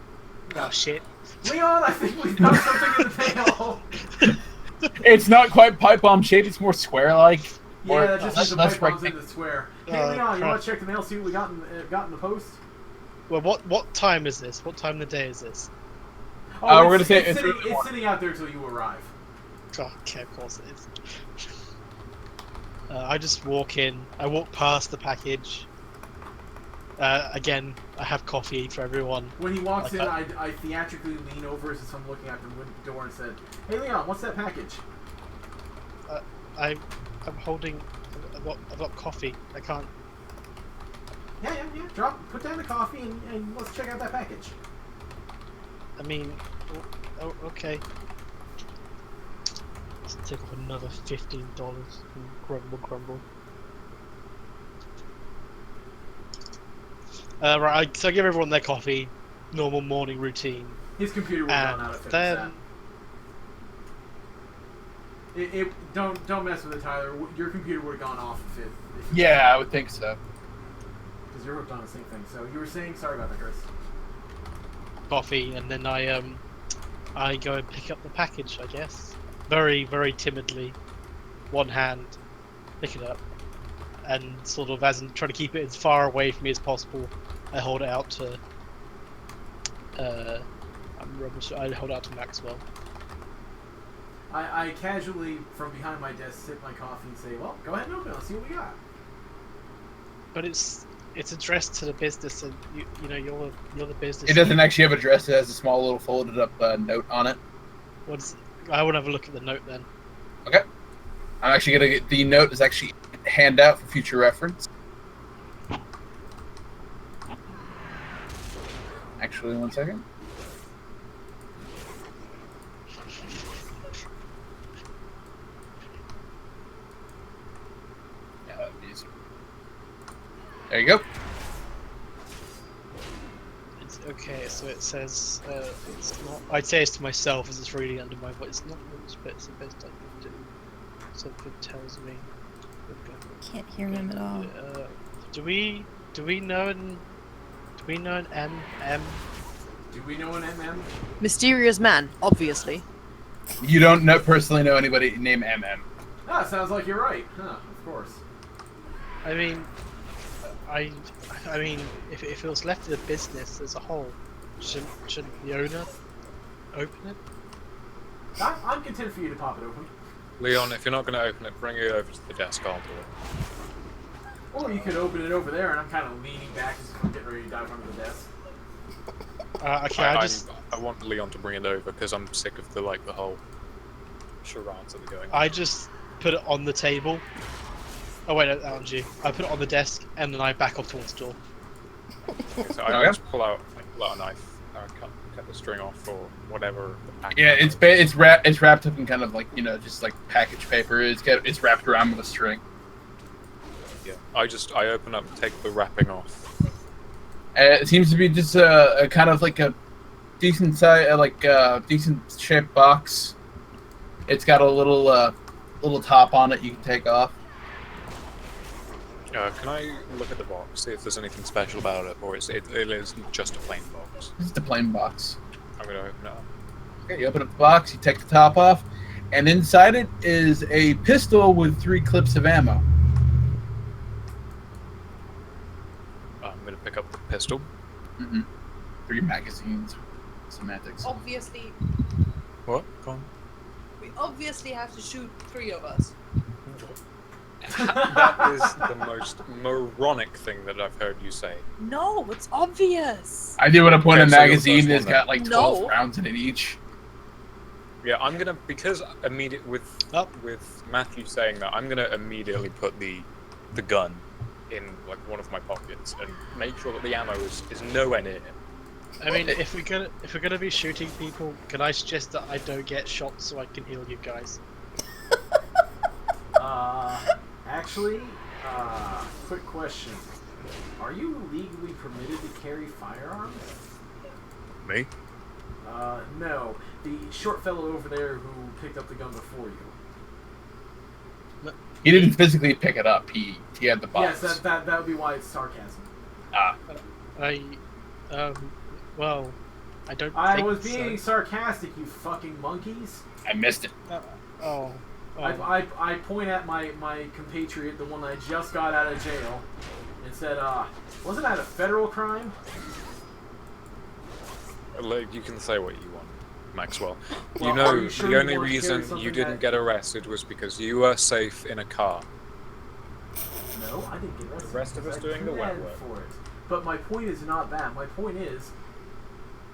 Oh, shit. Leon, I think we've got something in the mail! It's not quite pipe bomb shaped, it's more square-like. Yeah, that just has the that's pipe bombs right. in the square. Hey, Leon, you want to check the mail, see what we got in the post? Well, what time is this? What time of the day is this? Oh, we're gonna say it's it's sitting out there till you arrive. Oh, okay, of course it is. I just walk in. I walk past the package. Again, I have coffee for everyone. When he walks in, I theatrically lean over as if I'm looking out the door and said, "Hey, Leon, what's that package?" I'm holding. I've got coffee. I can't. Yeah. Put down the coffee and let's check out that package. I mean, oh, okay. Let's take off another $15 and grumble. Right, so I give everyone their coffee, normal morning routine. His computer would have gone out at 50%. Don't mess with it, Tyler. Your computer would have gone off if it. Yeah, I would think so. Because you're hooked on the same thing. So you were saying, sorry about that, Chris. Coffee, and then I go and pick up the package, I guess. Very, very timidly, one hand, pick it up, and sort of as in trying to keep it as far away from me as possible, I hold it out to. I hold it out to Maxwell. I casually, from behind my desk, sip my coffee and say, "Well, go ahead and open it. Let's see what we got." But it's addressed to the business, and you know you're the business. It doesn't actually have address. It has a small little folded up note on it. I want to have a look at the note then. Okay. I'm actually gonna get the note is actually a handout for future reference. Actually, one second. There you go. It's okay, so it says it's not. I'd say it's to myself as it's reading under my voice. It's not much, but it's the best I can do. Something tells me. Can't hear him at all. Do we know an MM? Do we know an MM? Mysterious man, obviously. You don't personally know anybody named MM. Ah, sounds like you're right. Huh, of course. I mean, I mean, if it was left to the business as a whole, shouldn't the owner open it? I'm content for you to pop it open. Leon, if you're not going to open it, bring it over to the desk. I'll do it. Or you could open it over there, and I'm kind of leaning back as if I'm getting ready to dive under the desk. Okay, I want Leon to bring it over because I'm sick of the whole charades that are going on. I just put it on the table. Oh wait, no, that one's you. I put it on the desk and then I back off towards the door. So I just pull out a knife, cut the string off or whatever. The package Yeah, it's wrapped up in kind of like just like package paper. It's wrapped around with a string. Yeah, I open up and take the wrapping off. It seems to be just a kind of like a decent size, decent shaped box. It's got a little top on it you can take off. Can I look at the box, see if there's anything special about it, or it is just a plain box? It's a plain box. I'm gonna open it up. Okay, you open up the box, you take the top off, and inside it is a pistol with 3 clips of ammo. I'm gonna pick up the pistol. 3 magazines. Semantics. Obviously, What? Go on. we obviously have to shoot 3 of us. That is the most moronic thing that I've heard you say. No, it's obvious. I do want to point Okay, a so you're the magazine first that's one got like 12 No. rounds in it each. Yeah, I'm gonna, because with Matthew saying that, I'm gonna immediately put the gun in like one of my pockets and make sure that the ammo is nowhere near him. I mean, if we're gonna be shooting people, can I suggest that I don't get shot so I can heal you guys? Actually, quick question. Are you legally permitted to carry firearms? Me? No. The short fellow over there who picked up the gun before you. He didn't physically pick it up. He had the box. Yes, that would be why it's sarcasm. Well, I don't I think was being so. sarcastic, you fucking monkeys. I missed it. I point at my compatriot, the one I just got out of jail, and said, wasn't that a federal crime? You can say what you want, Maxwell. Well, You know, are you sure the you only want to carry reason something you didn't that- get arrested was because you were safe in a car. No, I didn't get arrested. The rest of us because I doing the wet planned work. for it. But my point is not that. My point is,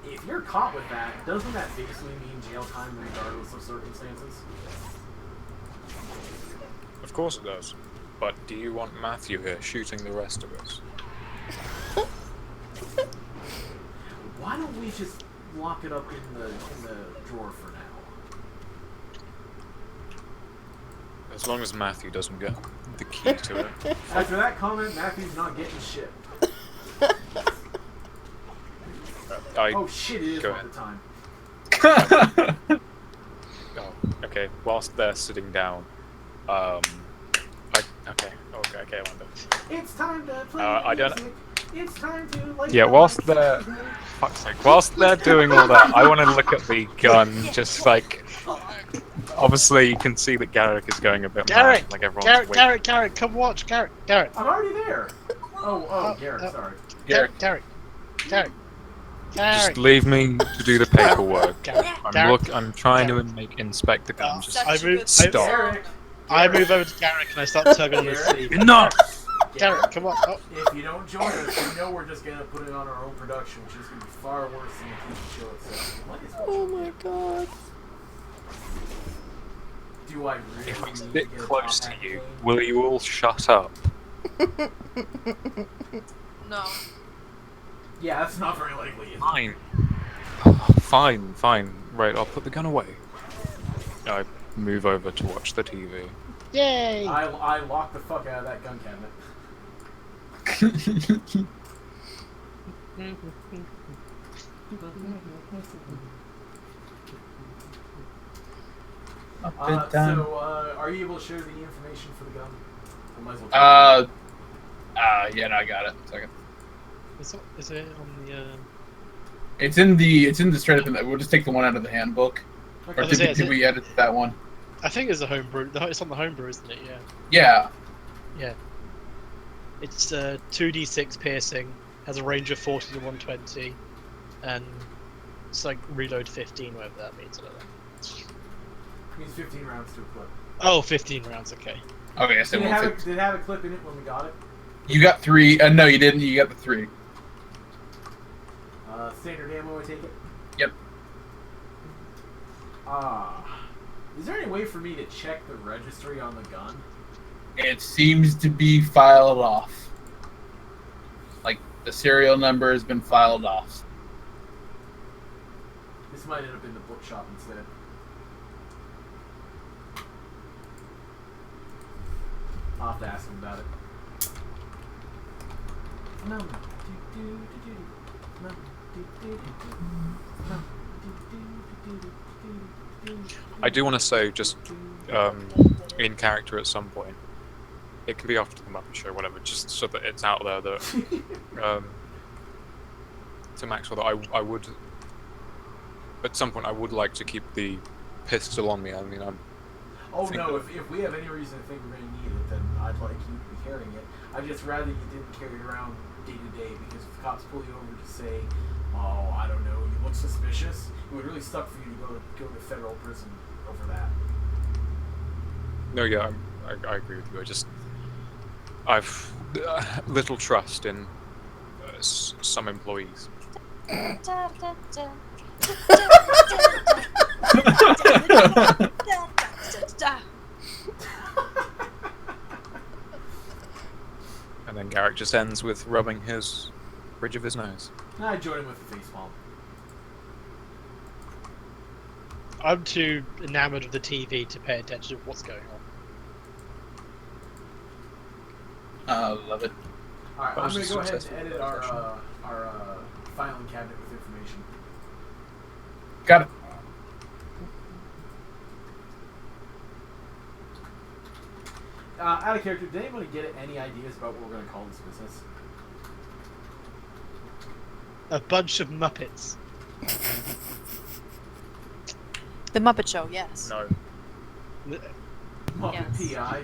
if you're caught with that, doesn't that basically mean jail time regardless of circumstances? Of course it does. But do you want Matthew here shooting the rest of us? Why don't we just lock it up in the drawer for now? As long as Matthew doesn't get the key to it. After that comment, Matthew's not getting shit. Oh shit, it is Go all ahead. the time. Oh, okay. Whilst they're sitting down, okay, Amanda. It's time to play I don't- music. It's time to like. Yeah, whilst they're doing all that, I want to look at the gun. Just like, obviously, you can see that Garrick is going a bit Garrick, mad. Like everyone's waiting. Garrick, come watch, Garrick. I'm already there. Oh, Garrett, sorry. Garrick. Just leave me to do the paperwork. Garrick. I'm trying to inspect the gun. Just stop. Garrick, I move over to Garrick and I start tugging on his sleeve. Enough. Garrick, come on. Oh. if you don't join us, you know we're just gonna put it on our own production, which is gonna be far worse than the TV show itself. Might as well Oh join my it. god. Do I really If I need sit to get a close top to hat you, clean? will you all shut up? No. Yeah, that's not very likely. Is it? Fine. Right, I'll put the gun away. I move over to watch the TV. Yay! I locked the fuck out of that gun cabinet. Are you able to share the information for the gun? I might as well yeah, no, I got it. Second. Is it on the? It's in the straight up. We'll just take the one out of the handbook. Okay. Or did we edit that one? I think it's a homebrew. It's on the homebrew, isn't it? Yeah. Yeah. Yeah. It's 2d6 piercing, has a range of 40 to 120, and it's like reload 15, whatever that means. I don't know. Means 15 rounds to a clip. Oh, 15 rounds. Okay. Okay, so Did it have a clip in it when we got it? you got 3. No, you didn't. You got the 3. Standard ammo, I take it? Yep. Is there any way for me to check the registry on the gun? It seems to be filed off. Like the serial number has been filed off. This might end up in the bookshop instead. I'll have to ask him about it. I do want to say, just in character at some point, it can be after the Muppet Show, whatever, just so that it's out there that to Maxwell that I would, at some point, I would like to keep the pistol on me. I mean, Oh no, if we have any reason to think we're going to need it, then I'd like you to be carrying it. I'd just rather you didn't carry it around day to day, because if the cops pull you over to say, oh, I don't know, you look suspicious, it would really suck for you to go to federal prison over that. No, yeah, I agree with you. I've little trust in some employees. And then Garrick just ends with rubbing his bridge of his nose. I join him with the facepalm. I'm too enamored of the TV to pay attention to what's going on. Love it. Alright, I'm going to go ahead and edit our filing cabinet with information. Got it. Out of character, did anybody get any ideas about what we're going to call this business? A bunch of Muppets. The Muppet Show, yes. No. Muppet Yes. PI.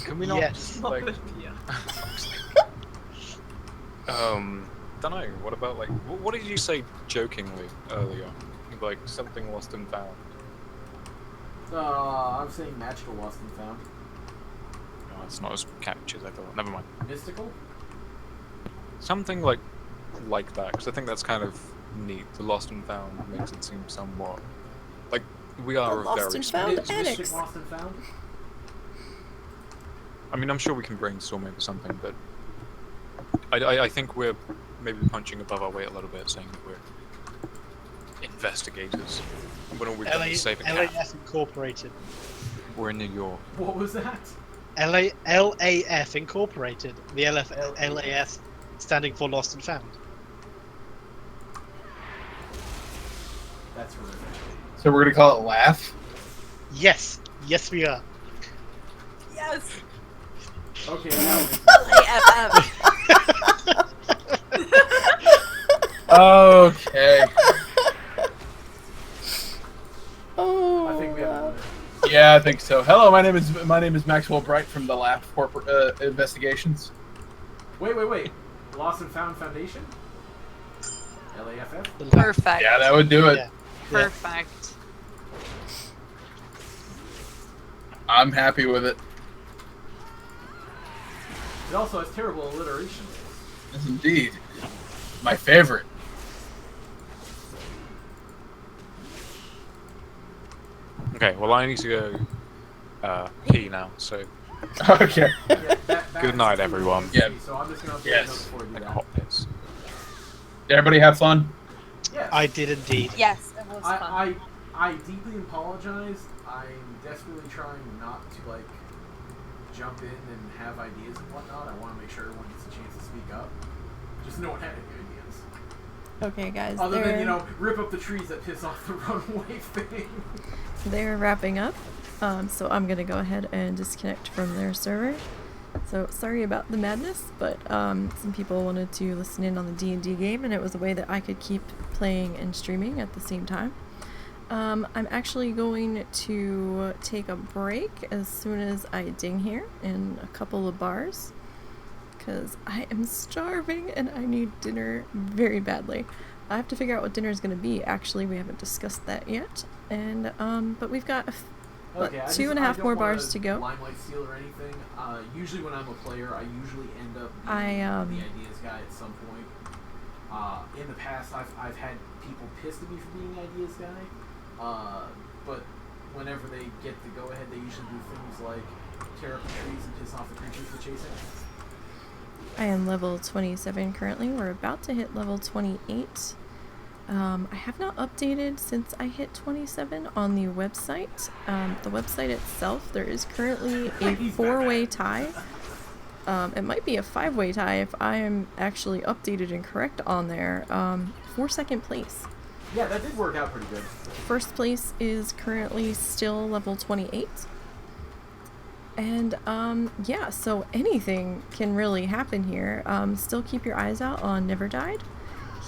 Can we not Yes. just, like... don't know, what about, like... What did you say jokingly earlier? Like, something lost and found. I'm saying magical lost and found. No, it's not as catchy as I thought. Never mind. Mystical? Something like that, because I think that's kind of neat. The lost and found makes it seem somewhat... Like, we are The a lost very... and found Mystic addicts. lost and found? I mean, I'm sure we can brainstorm into something, but I think we're maybe punching above our weight a little bit, saying that we're investigators. When all we've done is save a cat. LAF Incorporated. We're in New York. What was that? LAF Incorporated. The LAF standing for Lost and Found. That's horrific. So we're gonna call it Laugh. Yes. Yes, we are. Yes. Okay, now Okay. Oh, I think we have a winner. Yeah, I think so. Hello, my name is Maxwell Bright from the Laugh Corporate Investigations. Wait. Lost and Found Foundation? LAFF? Perfect. Yeah, that would do it. Yeah. Perfect. I'm happy with it. It also has terrible alliteration. Yes, indeed. My favorite. Okay, well I need to go pee now, so Okay. Yeah, good night everyone. Yeah. So I'm just going to Yes. before you do Like a that. hot piss. Did everybody have fun? Yes. I did indeed. Yes, it was fun. I deeply apologize. I'm desperately trying not to like jump in and have ideas and whatnot. I want to make sure everyone gets a chance to speak up. Just no one had any ideas. Okay, guys. Other than, rip up the trees that piss off the runway thing. They're wrapping up, so I'm gonna go ahead and disconnect from their server. So sorry about the madness, but some people wanted to listen in on the D&D game, and it was a way that I could keep playing and streaming at the same time. I'm actually going to take a break as soon as I ding here in a couple of bars, because I am starving and I need dinner very badly. I have to figure out what dinner is going to be. Actually, we haven't discussed that yet, and but we've got Okay, I 2.5 more bars to go. Limelight steal or anything. Usually when I'm a player, I usually end up being the ideas guy at some point. In the past, I've had people pissed at me for being the ideas guy. But whenever they get the go-ahead, they usually do things like tear up the trees and piss off the creatures we're chasing. I am level 27 currently. We're about to hit level 28. I have not updated since I hit 27 on the website. The website itself, there is currently a 4-way tie. It might be a 5-way tie if I am actually updated and correct on there. For second place. Yeah, that did work out pretty good. First place is currently still level 28. And, yeah, so anything can really happen here. Still keep your eyes out on Never Died.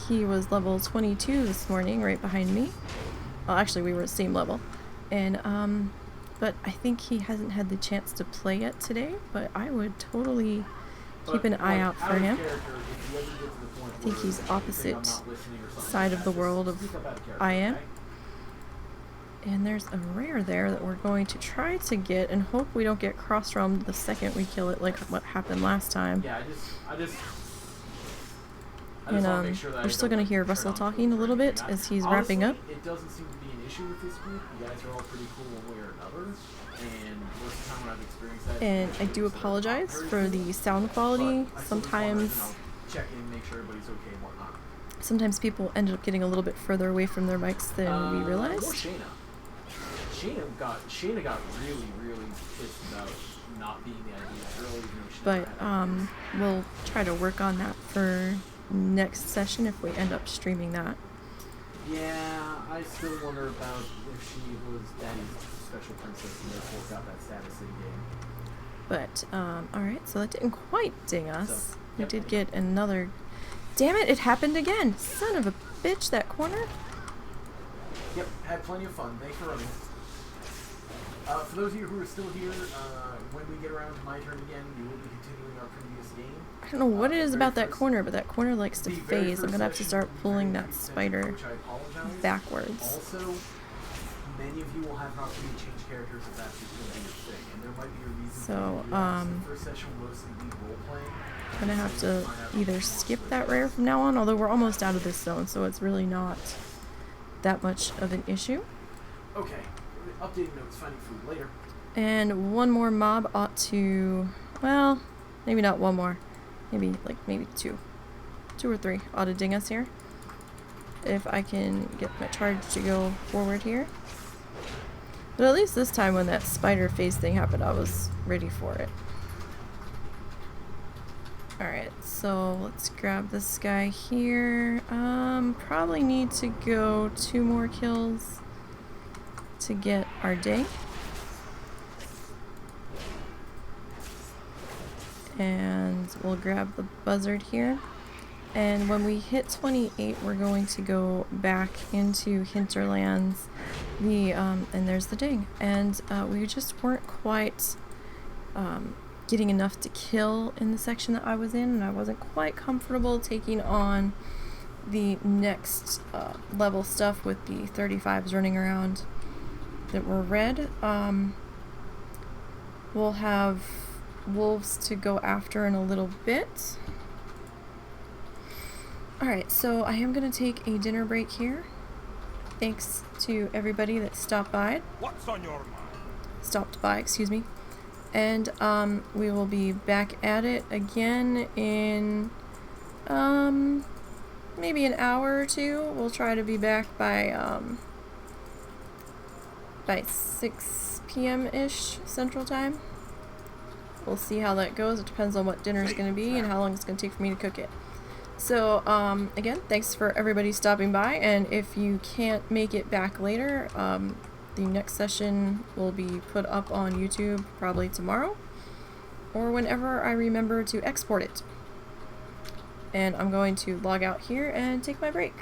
He was level 22 this morning, right behind me. Well, actually, we were the same level. And, but I think he hasn't had the chance to play yet today, but I would totally keep an eye out for him. I think he's opposite side of the world of I am. And there's a rare there that we're going to try to get and hope we don't get cross-roamed the second we kill it, like what happened last time. Yeah, I just And wanna make sure that we're still going to hear Russell talking a little bit as he's wrapping up. It doesn't seem to be an issue with this group. You guys are all pretty cool one way or another. And most of the time when I've experienced that, And I do apologize for the sound quality. Sometimes check in, make sure everybody's okay and whatnot. sometimes people end up getting a little bit further away from their mics than we More realized. Shayna got really pissed about not being the idea early. But we'll try to work on that for next session if we end up streaming that. Yeah, I still wonder about if she was Daddy's special princess and therefore got that status in game. But alright, so that didn't quite ding us. So, We yep. did get another. Damn it, it happened again! Son of a bitch, that corner. Yep, had plenty of fun. Thanks for running. For those of you who are still here, when we get around to my turn again, we will be continuing our previous game. I don't know what it is about that corner, but that corner likes to phase. I'm gonna have to start pulling that spider Which I apologize. backwards. Also, many of you will have an opportunity to change characters if that's just going to be your thing, and there might be a reason. So, for the first session will mostly be role playing. I'm gonna have to either skip that rare from now on, although we're almost out of this zone, so it's really not that much of an issue. Okay, updating notes, finding food later. And one more mob ought to, well, maybe not one more, maybe two or three ought to ding us here. If I can get my charge to go forward here. But at least this time when that spider face thing happened, I was ready for it. Alright, so let's grab this guy here. Probably need to go 2 more kills to get our day. And we'll grab the buzzard here. And when we hit 28, we're going to go back into Hinterlands. And there's the ding. And we just weren't quite getting enough to kill in the section that I was in, and I wasn't quite comfortable taking on the next level stuff with the 35s running around that were red. We'll have wolves to go after in a little bit. Alright, so I am going to take a dinner break here. Thanks to everybody that stopped by. What's on your mind? Stopped by, excuse me. And we will be back at it again in maybe an hour or two. We'll try to be back by 6 p.m.-ish Central Time. We'll see how that goes. It depends on what dinner is going to be and how long it's going to take for me to cook it. So, again, thanks for everybody stopping by, and if you can't make it back later, the next session will be put up on YouTube probably tomorrow, or whenever I remember to export it. And I'm going to log out here and take my break.